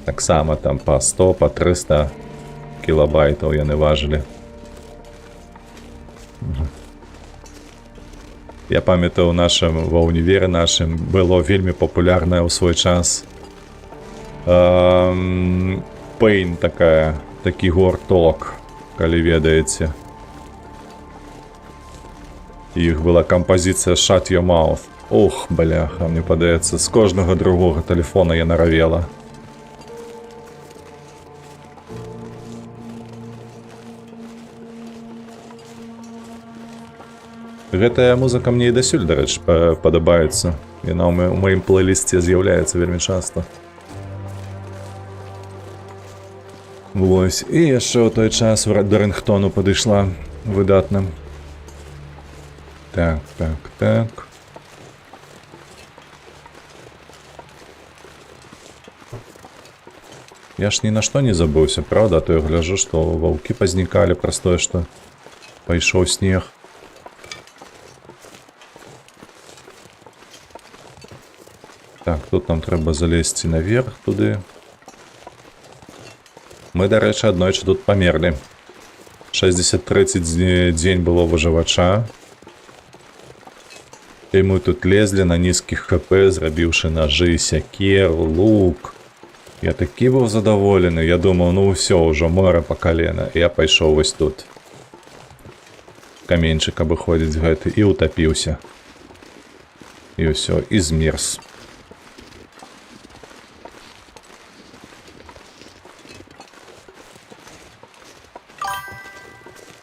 Таксама там па 100, па 300 кілабайтаў яны важылі. Я памятаю, ва ўніверы нашым было вельмі папулярнае ў свой час Pain такі гурток, калі ведаеце. Іх была кампазіцыя Shut Your Mouth. Ох, бляха, мне падаецца, з кожнага другога тэлефона яна равела. Гэтая музыка мне і дасюль, дарэчы, падабаецца. Яна ў маім плейлісце з'яўляецца вельмі часта. Вось, і яшчэ ў той час да рынгтону падышла выдатна. Так. Я ж ні на што не забыўся, правда? А то я гляжу, што ваўкі пазнікалі праз тое, што пайшоў снег. Так, тут нам трэба залезці наверх туды. Мы, дарэчы, аднойчы тут памерлі. 63 дзень было выжывача. І мы тут лезлі на нізкіх ХП, зрабіўшы ножы, сякер, лук. Я такі быў задаволены. Я думаў, ну ўсё, ўжо мора па калена. Я пайшоў вось тут. Каменьчык абыходзіць гэты і утапіўся. І ўсё, і змерз.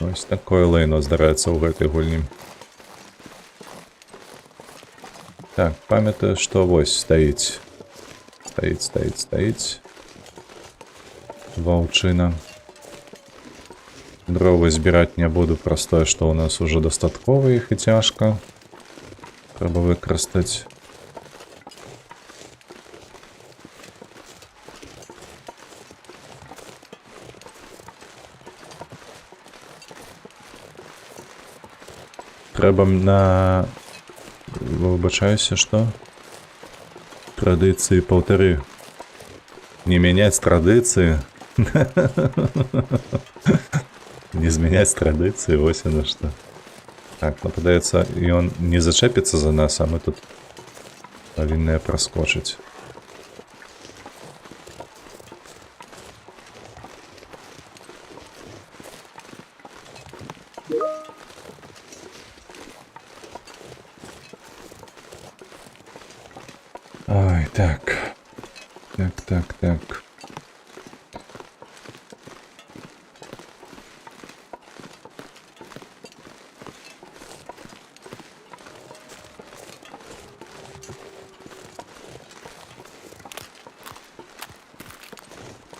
Ось такое лайно здараецца ў гэтай гульні. Так, памятаю, што вось стаіць. Стаіць. Ваўчына. Дровы збіраць не буду, праз тое, што ў нас ужо дастаткова іх і цяжка. Трэба выкарыстаць. Трэба на... Выбачаюся, што? Традыцыі паўтары. Не мяняць традыцыі. Не змяняць традыцыі, вось яно што. Так, ну, падаецца, ён не зачэпіцца за нас, а мы тут павінныя праскочыць. Ой, так.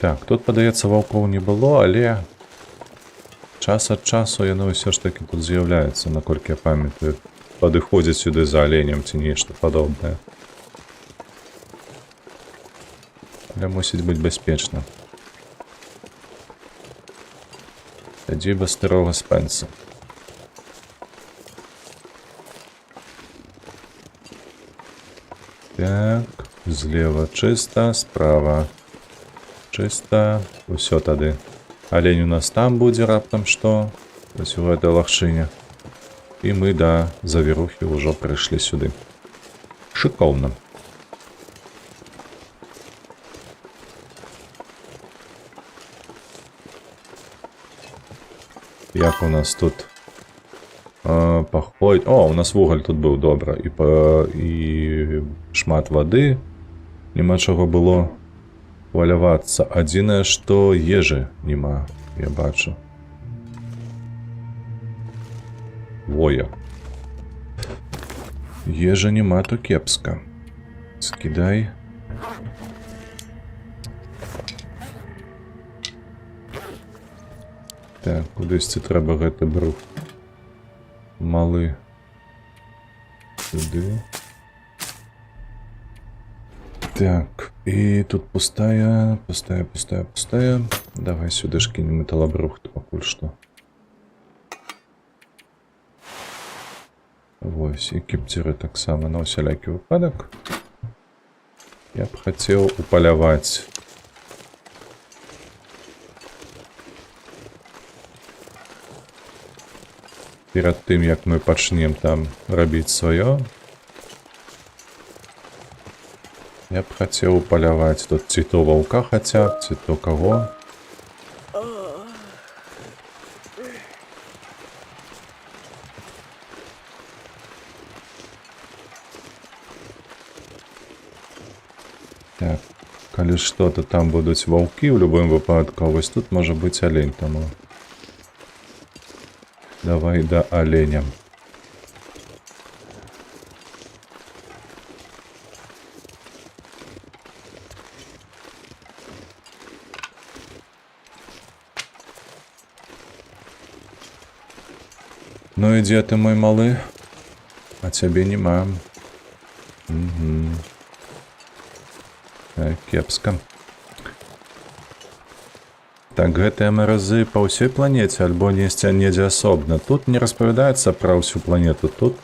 Так, тут, падаецца, ваўкоў не было, але час ад часу яны ўсё ж такі тут з'яўляюцца, наколькі я памятаю. Падыходзяць сюды за аленем ці нешта падобнае. Але мусіць быць бяспечна. Сядзіба старога Спэнса. Так, злева чыста, справа чыста. Усё тады. Алень у нас там будзе раптам што. Вось у гэтай лагчыне. І мы да завірухі ўжо прыйшлі сюды. Шыкоўна. Як у нас тут пахой... О, у нас вугаль тут быў, добра. І шмат вады. Нема чаго было хвалявацца. Адзінае, што ежы нема, я бачу. Воя. Ежа нема, то кепска. Скідай. Так, кудысьці трэба гэты брух. Малы. Сюды. Так, і тут пустая. Давай сюды ж кінем металабрухт пакуль што. Вось, і кіпцеры таксама на ўсялякі выпадак. Я б хацеў упаляваць. Перад тым, як мы пачнем там рабіць сваё, я б хацеў упаляваць тут ці то ваўка хаця б, ці то каго. Так, калі што, то там будуць ваўкі ў любым выпадку, вось тут можа быць алень, таму давай да аленя. Ну і дзе ты, мой малы? А цябе няма. Так, кепска. Так, гэтыя маразы па ўсёй планеце альбо недзе асобна. Тут не распавядаецца пра ўсю планету. Тут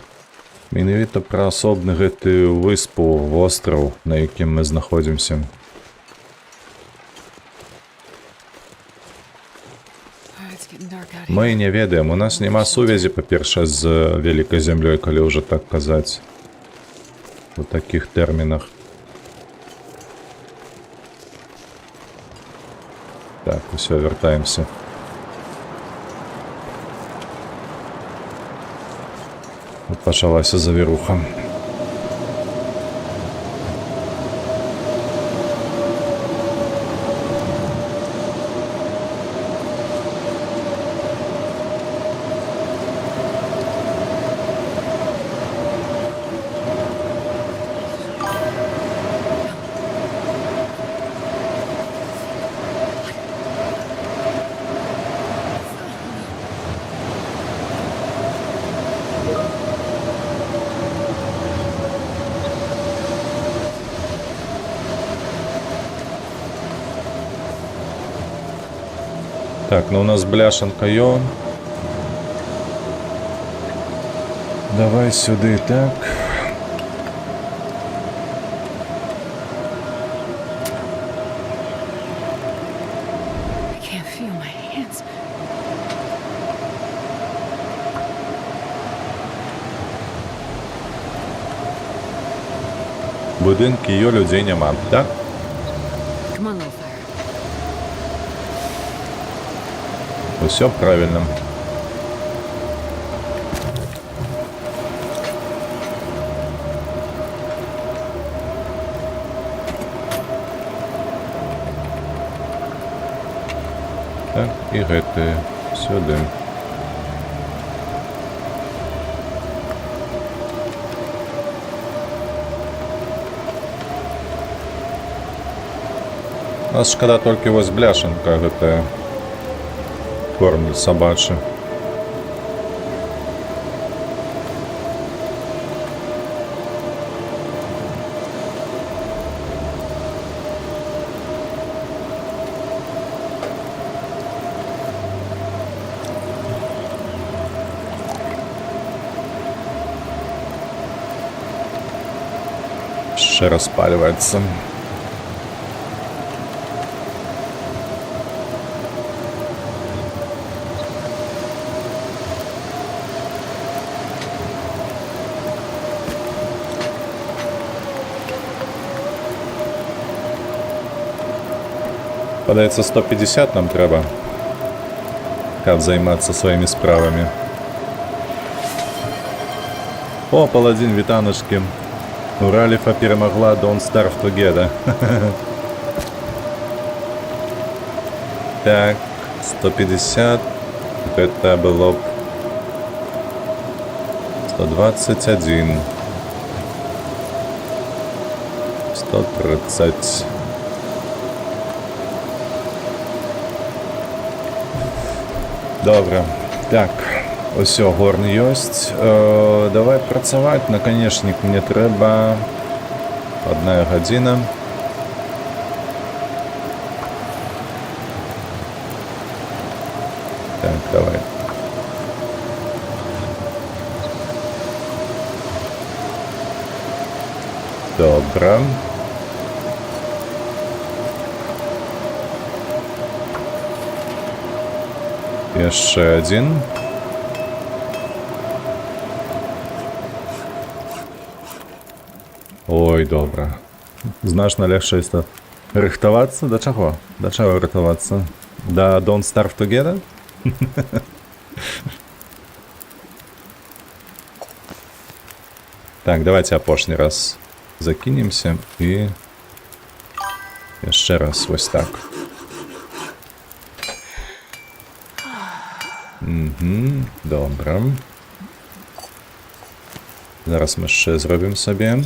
менавіта пра асобны гэты выспу, востраў, на якім мы знаходзімся. Мы не ведаем, у нас няма сувязі, па-першае, з вялікай зямлёй, калі ўжо так казаць. У такіх тэрмінах. Так, усё, вяртаемся. Вот пачалася завіруха. Так, ну у нас бляшанка ён. Давай сюды, так. I can't feel my hands. Будынкі ее людзей няма, так? Come on, little fire. Усё правильно. Так, і гэты сюды. Нас шкада толькі вось бляшанка гэтая. Корм собачий. Ще розпалюється. Падаецца 150 нам трэба, каб займацца сваімі справамі. О, паладзін, вітаначкі. Ураліфа перамагла Don't Starve Together. Так, 150. Гэта было б 121. 130. Добра. Так, усё, горн ёсць. Давай працаваць. Наканечнік мне трэба 1 гадзіна. Так, давай. Добра. Яшчэ адзін. Ой, добра. Значна легчэй стала. Рыхтавацца? Да чаго? Да чаго рыхтавацца? Да Don't Starve Together? Так, давайте апошні раз закінемся і яшчэ раз вось так. Добра. Зараз мы яшчэ зробім сабе.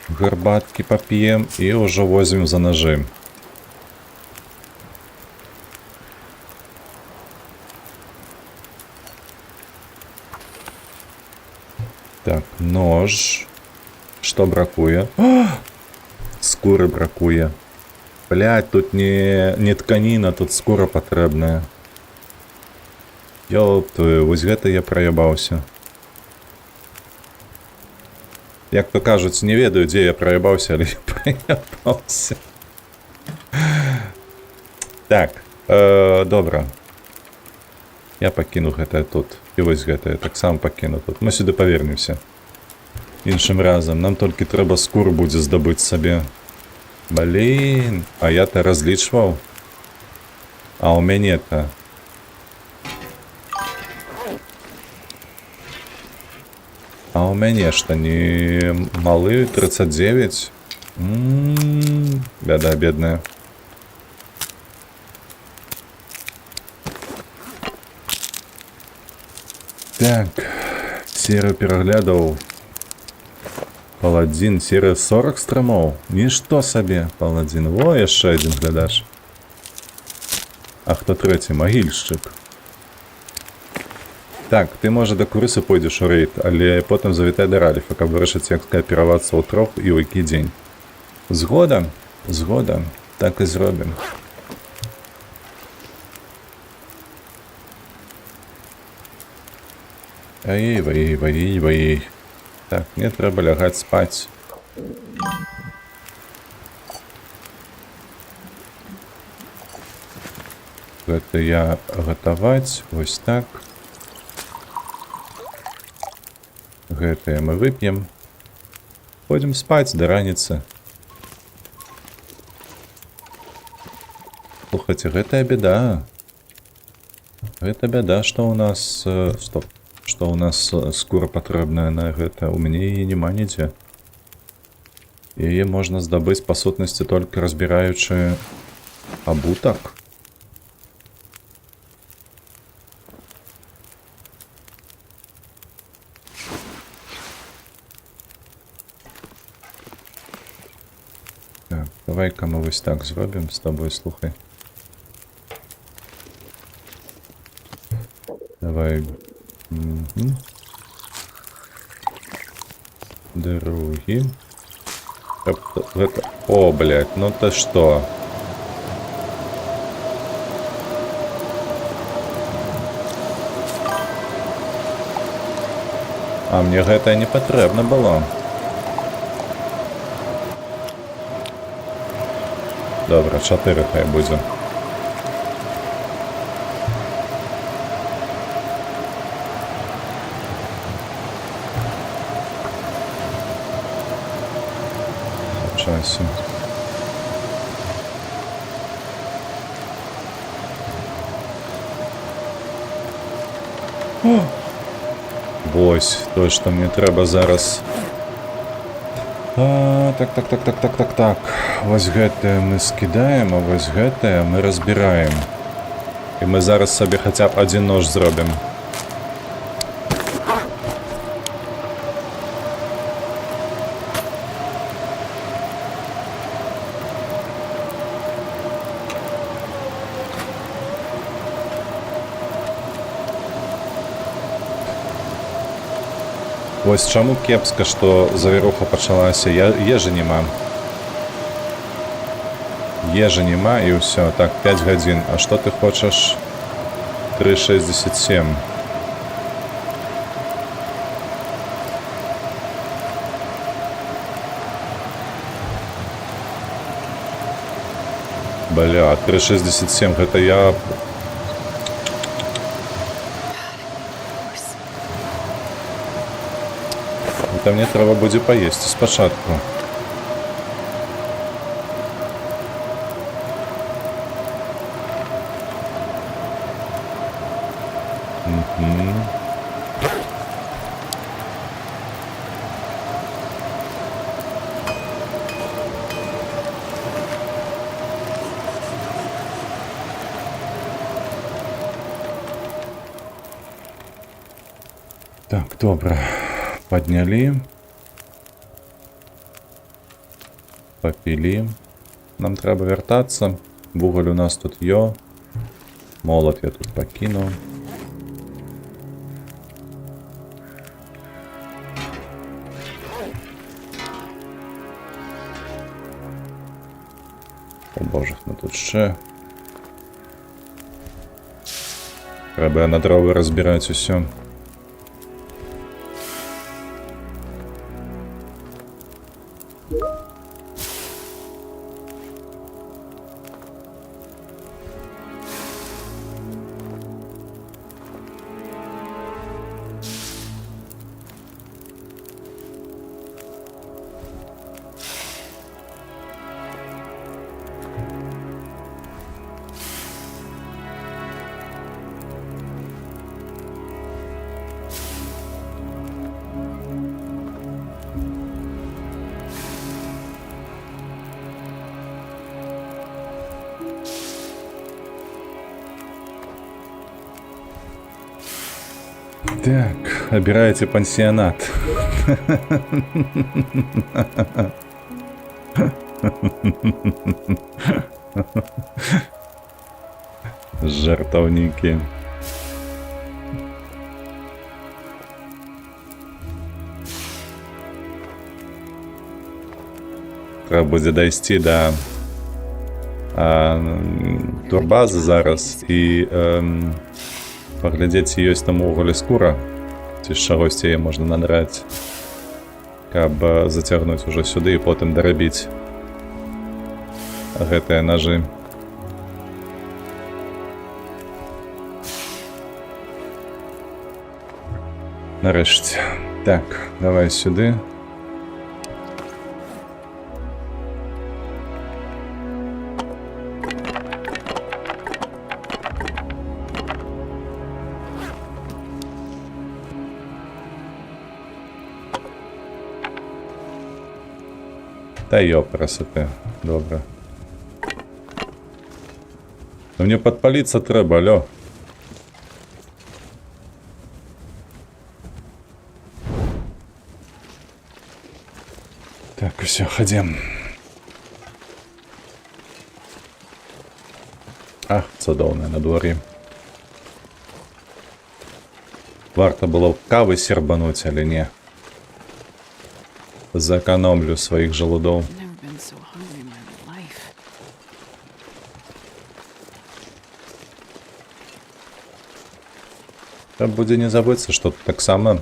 Гарбаткі пап'ем і ўжо возьмем за ножы. Так, нож. Што бракуе? Скуры бракуе. Блядь, тут не тканіна, тут скура патрэбная. Ёп твою, вось гэта я праябаўся. Як то кажуць, не ведаю, дзе я праябаўся, але я праябаўся. Так, добра. Я пакіну гэтае тут. І вось гэтае таксама пакіну тут. Мы сюды павернемся. Іншым разам. Нам толькі трэба скур будзе здабыць сабе. Блін, а я-то разлічваў. А ў мяне-то... А ў мяне што не малы 39? Бяда бедная. Так, серыя пераглядаў. Паладзін, серыя 40 страмоў. Нішто сабе, паладзін. Во, яшчэ адзін глядач. А хто трэці? Магільшчык. Так, ты, можа, да курысы пойдзеш у рэйд, але потым завітай да Раліфа, каб вырашыць, як скааперавацца ў трох і ў які дзень. Згода? Згода. Так і зробім. Ай-вай. Так, мне трэба лягаць спаць. Гэта я гатаваць, вось так. Гэтае мы вып'ем. Пойдзем спаць да раніцы. Слухайце, гэтая беда. Гэта бяда, што ў нас... Стоп. Што ў нас скура патрэбная на гэта. У мяне яе няма нідзе. Яе можна здабыць па сутнасці толькі разбіраючы абутак. Так, давай-ка мы вось так зробім з тобой, слухай. Давай... Другі. Гэта... О, блядь, ну ты што? А мне гэта не патрэбна было. Добра, 4 хай будзе. Часу. Вось, то, што мне трэба зараз. Так. Вось гэтае мы скідаем, а вось гэтае мы разбіраем. І мы зараз сабе хаця б адзін нож зробім. Вось чаму кепска, што завіруха пачалася. Ежы няма. Ежы няма і ўсё. Так, 5 гадзін. А што ты хочаш? 3,67. Бля, 3,67 гэта я... Гэта мне трэба будзе паесці спачатку. Так, добра. Паднялі. Папілі. Нам трэба вяртацца. Вугаль у нас тут ё. Молот я тут пакінуў. О боже, ну тут ще. Треба на дрови розбирати усё. Так, обираете пансионат. Жартовники. Треба буде дойти до турбазы зараз і паглядзець, ці ёсць там увогуле скура, ці з чагосьці яе можна надраць, каб зацягнуць ужо сюды і потым дарабіць гэтыя ножы. Нарэшце. Так, давай сюды. Та ёп, красоты. Добре. Но мне подпалиться треба, алё. Так, все, ходим. Ах, цудоўна на дворі. Варта было кавы сербануть, але не. Зэкономлю своих желудов. Трэба будзе не забыцца, што таксама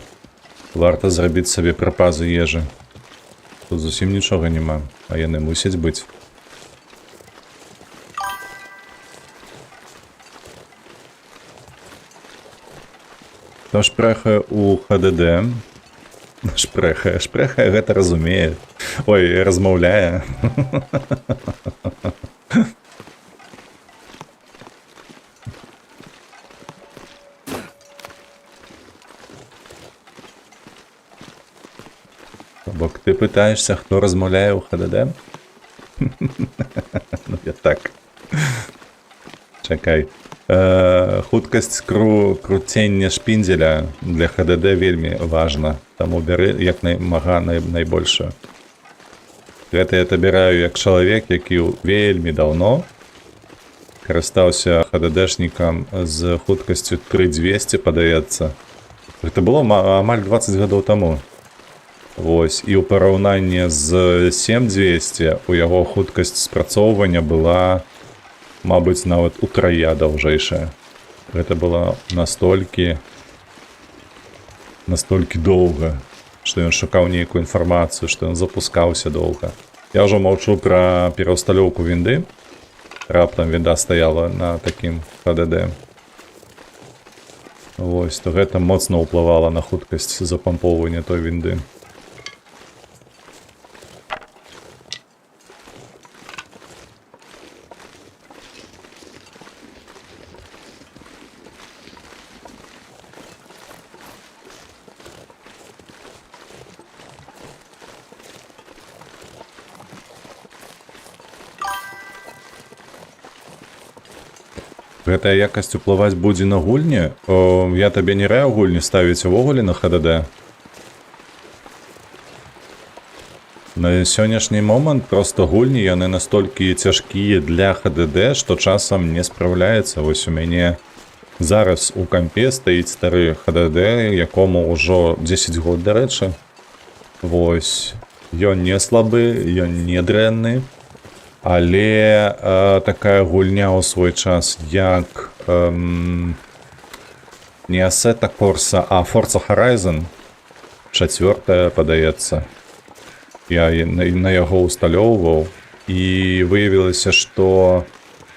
варта зрабіць сабе прапазы ежы. Тут зусім нічога няма, а яны мусяць быць. Хто шпрэхае у ХДД? Шпрэхае гэта разумее. Ой, размаўляе. Бок ты пытаешься, хто размаўляе ў ХДД? Ну я так. Чакай. Хуткасць круцення шпіндзеля для ХДД вельмі важна. Таму бяры як мага найбольшую. Гэта я табіраю як чалавек, які вельмі даўно карыстаўся ХДДшнікам з хуткасцю 3200, падаецца. Гэта было амаль 20 гадоў таму. Вось, і ў параўнанні з 7200 у яго хуткасць спрацоўвання была, мабыць, нават утрая даўжэйшая. Гэта было настолькі доўга, што ён шукаў нейкую інфармацыю, што ён запускаўся доўга. Я ўжо маўчу пра пераўсталёўку вінды. Раптам вінда стаяла на такім ХДД. Вось, то гэта моцна ўплывала на хуткасць запампоўвання той вінды. Гэтая якасць уплываць будзе на гульні? Я табе не раю гульні ставіць увогуле на ХДД. На сённяшні момант проста гульні яны настолькі цяжкія для ХДД, што часам не спраўляецца. Вось у мяне зараз у кампе стаіць стары ХДД, якому ўжо 10 год, дарэчы. Вось. Ён не слабы, ён не дрэнны. Але такая гульня ў свой час, як не Assetto Corsa, а Forza Horizon 4, падаецца. Я на яго усталёўваў, і выявілася, што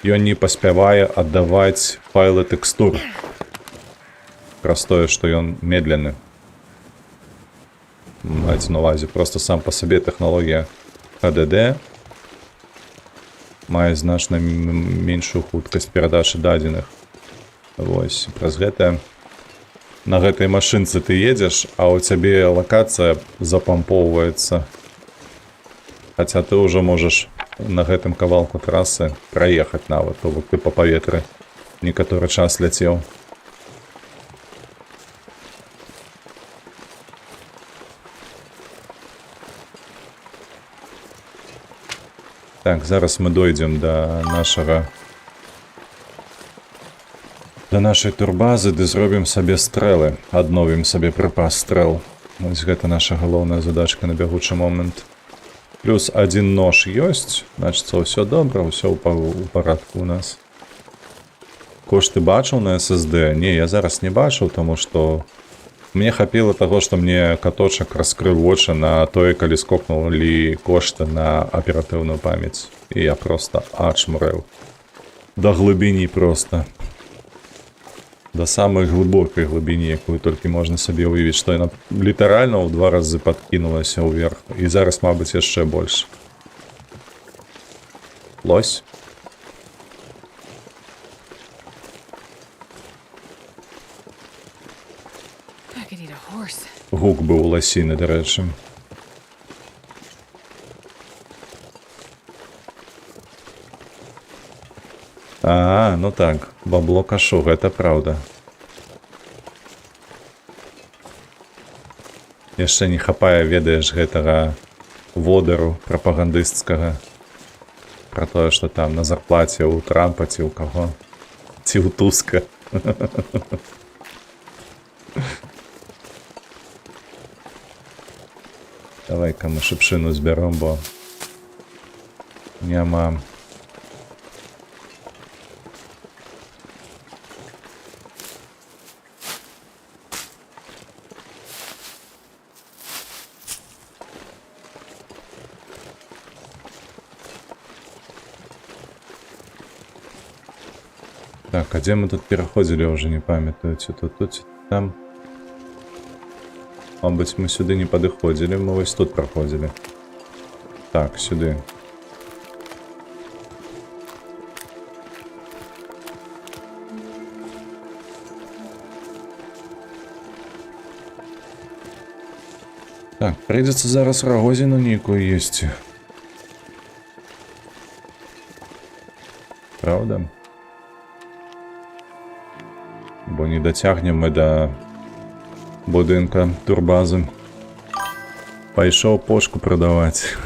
ён не паспявае аддаваць файлы тэкстур. Праз тое, што ён медленны. Маецца на ўвазе, проста сам па сабе тэхналогія HDD мае значна меншую хуткасць перадачы дадзеных. Вось, праз гэта на гэтай машынцы ты едзеш, а ў цябе лакацыя запампоўваецца. Хаця ты ўжо можаш на гэтым кавалку трасы праехаць нават, то бок ты па паветры некаторы час ляцеў. Так, зараз мы дойдзем да нашай турбазы, ды зробім сабе стрэлы, адновім сабе прыпас стрэл. Вось гэта наша галоўная задачка на бягучы момант. Плюс один нож ёсць, значыцца, ўсё добра, ўсё ў парадку у нас. Кошты бачыў на SSD? Не, я зараз не бачыў, таму што мне хапіла таго, што мне каточак раскрыў вочы на тое, калі скокнулі кошты на аператыўную памяць. І я проста ачмурэў. Да глыбіні проста. Да самай глыбокай глыбіні, якую толькі можна сабе ўявіць, што яна літаральна ў 2 разы падкінулася ўверх. І зараз, мабыць, яшчэ больш. Лось. Гук быў у ласіны, дарэчы. А, ну так, бабло кашу, гэта праўда. Яшчэ не хапае, ведаеш, гэтага водару прапагандысцкага. Пра тое, што там на зарплаце ў Трампа ці ў каго. Ці ў Туска. Давай-ка мы шыпшыну збяром, бо няма. Так, а дзе мы тут пераходзілі, ўжо не памятаю, ці тут, ці там. Мабыць, мы сюды не падыходзілі, мы вось тут праходзілі. Так, сюды. Так, придется зараз Рагозину нейкую есці. Правда? Бо не дацягнем мы да будынка турбазы. Пайшоў пошку прадаваць.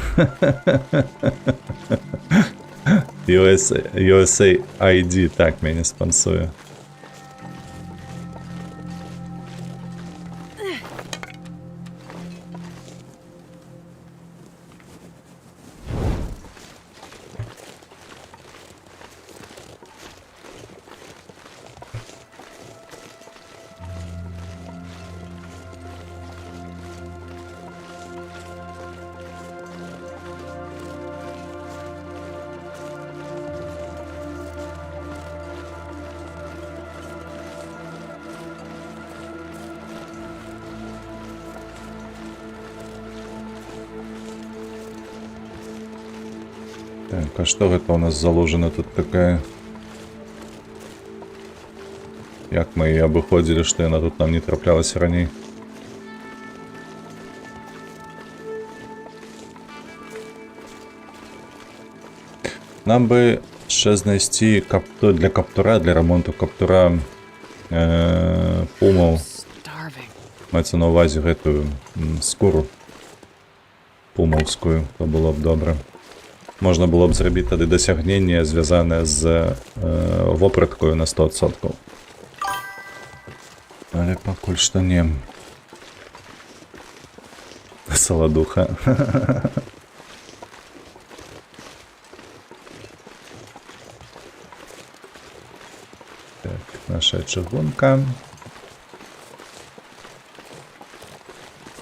USA ID, так, мяне спансуе. Так, а что это у нас заложено тут такая? Як мы ее обыходили, что она тут нам не траплялась ранее? Нам бы ще знайти для каптура, для ремонту каптура пумов. Мається на увазі гэтую скуру пумовскую, то было б добре. Можна було б зробити тоді досягнення, зв'язане з вопраткою на 100%. Але поки що не. Солодуха. Так, наша чыгунка.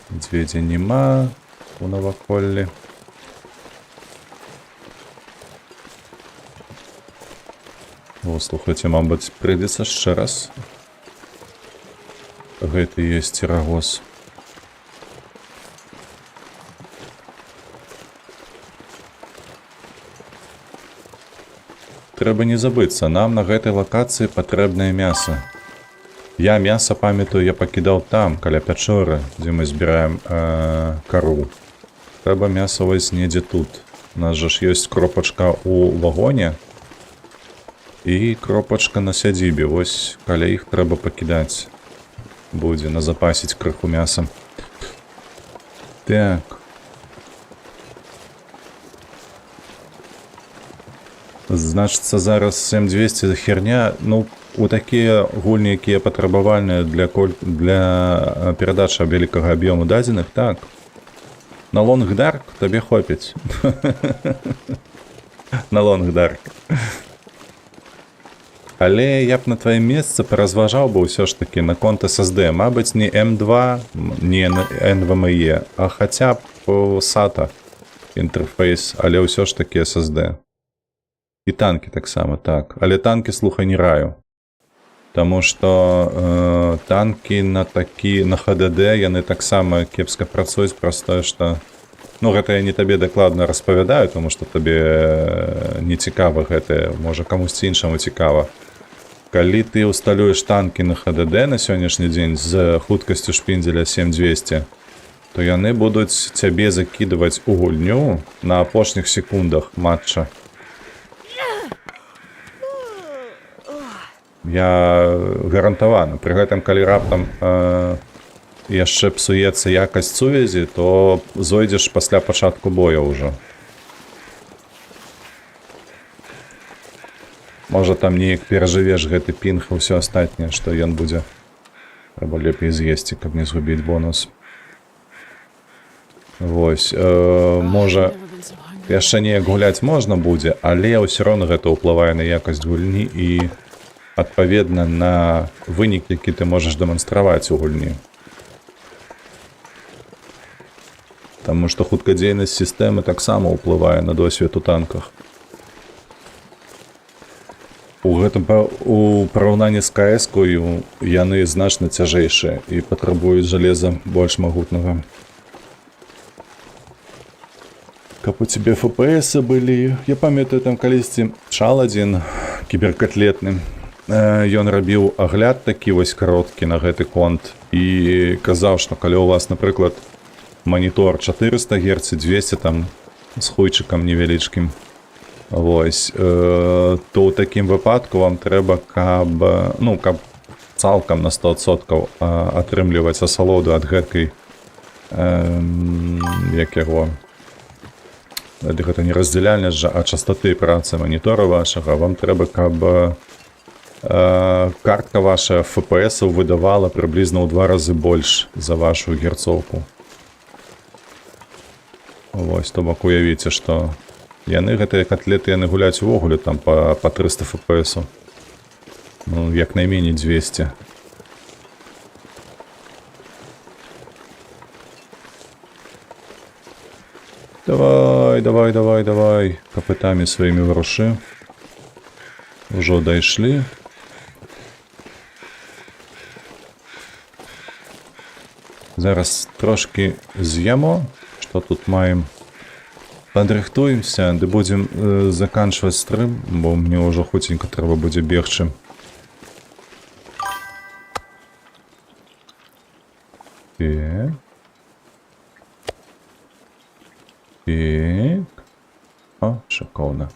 Медведя нема у наваколлі. О, слухайте, мабуть, прийдеться ще раз. Гэты есть Рагоз. Трэба не забыцца, нам на гэтай лакацыі патрэбнае мяса. Я мяса памятаю, я пакідаў там, каля пячоры, дзе мы збіраем кару. Трэба мяса вось недзе тут. У нас жа ж ёсць кропачка ў вагоне і кропачка на сядзібе. Вось каля іх трэба пакідаць. Будзе назапасіць крыху мяса. Так. Значыцца, зараз 7200 херня. Ну, у такія гульні, якія патрабавальныя для перадачы вялікага аб'ёму дадзеных, так. На Long Dark табе хопіць. На Long Dark. Але я б на твоем месцы паразважаў бы ўсё ж таки на конт SSD. Мабыць, не M2, не NVMe, а хаця б SATA інтэрфейс, але ўсё ж таки SSD. І танкі таксама, так. Але танкі, слухай, не раю. Таму што танкі на HDD, яны таксама кепска працуюць, праз тое, што... Ну, гэта я не табе дакладна распавядаю, таму што табе не цікава гэта, можа камусьці іншаму цікава. Калі ты ўсталюеш танкі на HDD на сённяшні дзень з хуткасцю шпіндзеля 7200, то яны будуць цябе закідваць у гульню на апошніх секундах матча. Я гарантавана. Пры гэтым, калі раптам яшчэ псуецца якасць сувязі, то зойдзеш пасля пачатку боя ўжо. Можа, там неяк перажывеш гэты пінг і ўсё астатняе, што ён будзе. Трэба лепей з'есці, каб не згубіць бонус. Вось. Можа, яшчэ неяк гуляць можна будзе, але ўсё роўна гэта ўплывае на якасць гульні і адпаведна на вынік, які ты можаш дэманстраваць у гульні. Таму што хуткадзейнасць сістэмы таксама ўплывае на досвед у танках. У параўнанні з КС-кою яны значна цяжэйшыя і патрабуюць жалеза больш магутнага. Каб у цябе FPS былі, я памятаю там калісьці чал адзін кіберкатлетны. Ён рабіў агляд такі вось кароткі на гэты конт і казаў, што калі у вас, напрыклад, манітор 400 Гц, 200 там з хуйчиком невялічкім. Вось, то ў такім выпадку вам трэба, каб цалкам на 100% атрымліваць асалоду ад гэткай, як яго, гэта не раздзяляльнасць жа, а частоты працы манітора вашага. Вам трэба, каб картка ваша FPS выдавала прыблізна ў 2 разы больш за вашу герцоўку. Вось, то бок уявіце, што яны, гэтыя котлеты, яны гуляюць увогуле там по 300 FPS. Ну, як найменей 200. Давай. Капытамі сваімі варушы. Ужо дайшлі. Зараз трошки з'ємо. Што тут маем? Падрыхтуемся, ды будзем заканчваць стрым, бо мне ўжо хуценька трэба будзе бегчы. Так. О, шикарно.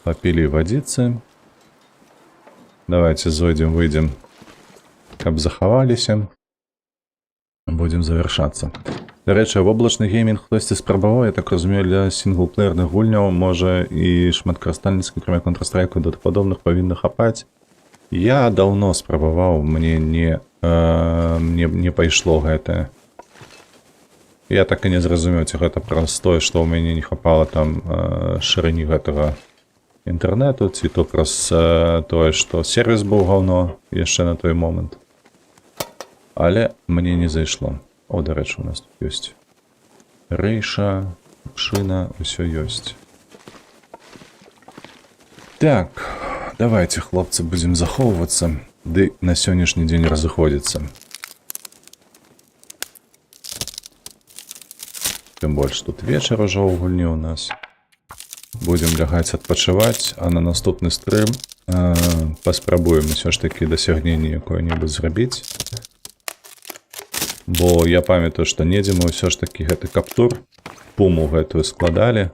Попили водицы. Давайте зойдем, выйдем, каб захаваліся. Будем завершаться. До речі, воблачны геймінг хтосьці спрабаваў, я так разумею, для сінглплеерных гульняў, можа і шматкарыстальніцкім, кроме Counter-Strike, да падобных павінна хапаць. Я даўно спрабаваў, мне не пайшло гэтае. Я так і не зразумеў, ці гэта праз тое, што ў мяне не хапала там шырыні гэтага інтэрнэту, ці то праз тое, што сервіс быў гаўно яшчэ на той момант. Але мне не зайшло. О, да рэчы, у нас тут ёсць рэйша, шына, усё ёсць. Так, давайте, хлопцы, будзем захоўвацца, ды на сённяшні дзень разыходзіцца. Тым больш тут вечар ужо ў гульні ў нас. Будзем лягаць адпачываць, а на наступны стрым паспрабуем усё ж такі дасягненне якое-небудзь зрабіць. Бо я памятаю, што недзе мы ўсё ж такі гэты каптур, пуму гэтую складалі.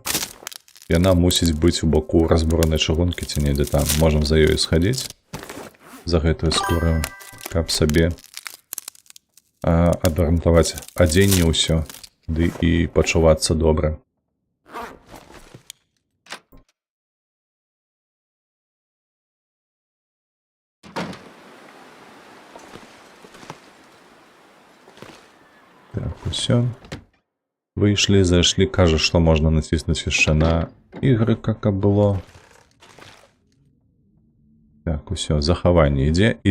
Яна мусіць быць у боку разбуранай чыгункі ці недзе там. Можам за ёй схадзіць, за гэтую скуру, каб сабе адарантаваць адзенне ўсё, ды і пачувацца добра. Так, усё. Выйшлі, зайшлі, кажа, што можна націснуць яшчэ на ігры, каб было. Так, усё, захаванне ідзе.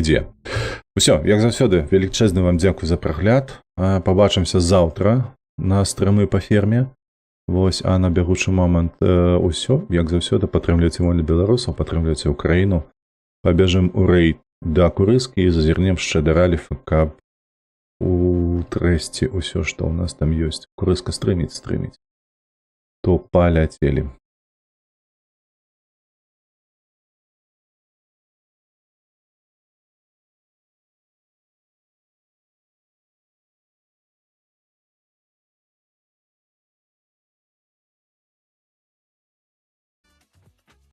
Усё, як заўсёды, велічэзны вам дзякуй за прагляд. Пабачымся заўтра на стрымы па ферме. Вось, а на бягучы момант усё, як заўсёды, падтрымлівайце вольных беларусаў, падтрымлівайце Украіну. Пабяжым у рэйд да Курыскі і зазірнем яшчэ да раліфа, каб утрэсці ўсё, што ў нас там ёсць. Курыска стрыміць. То паляцелі.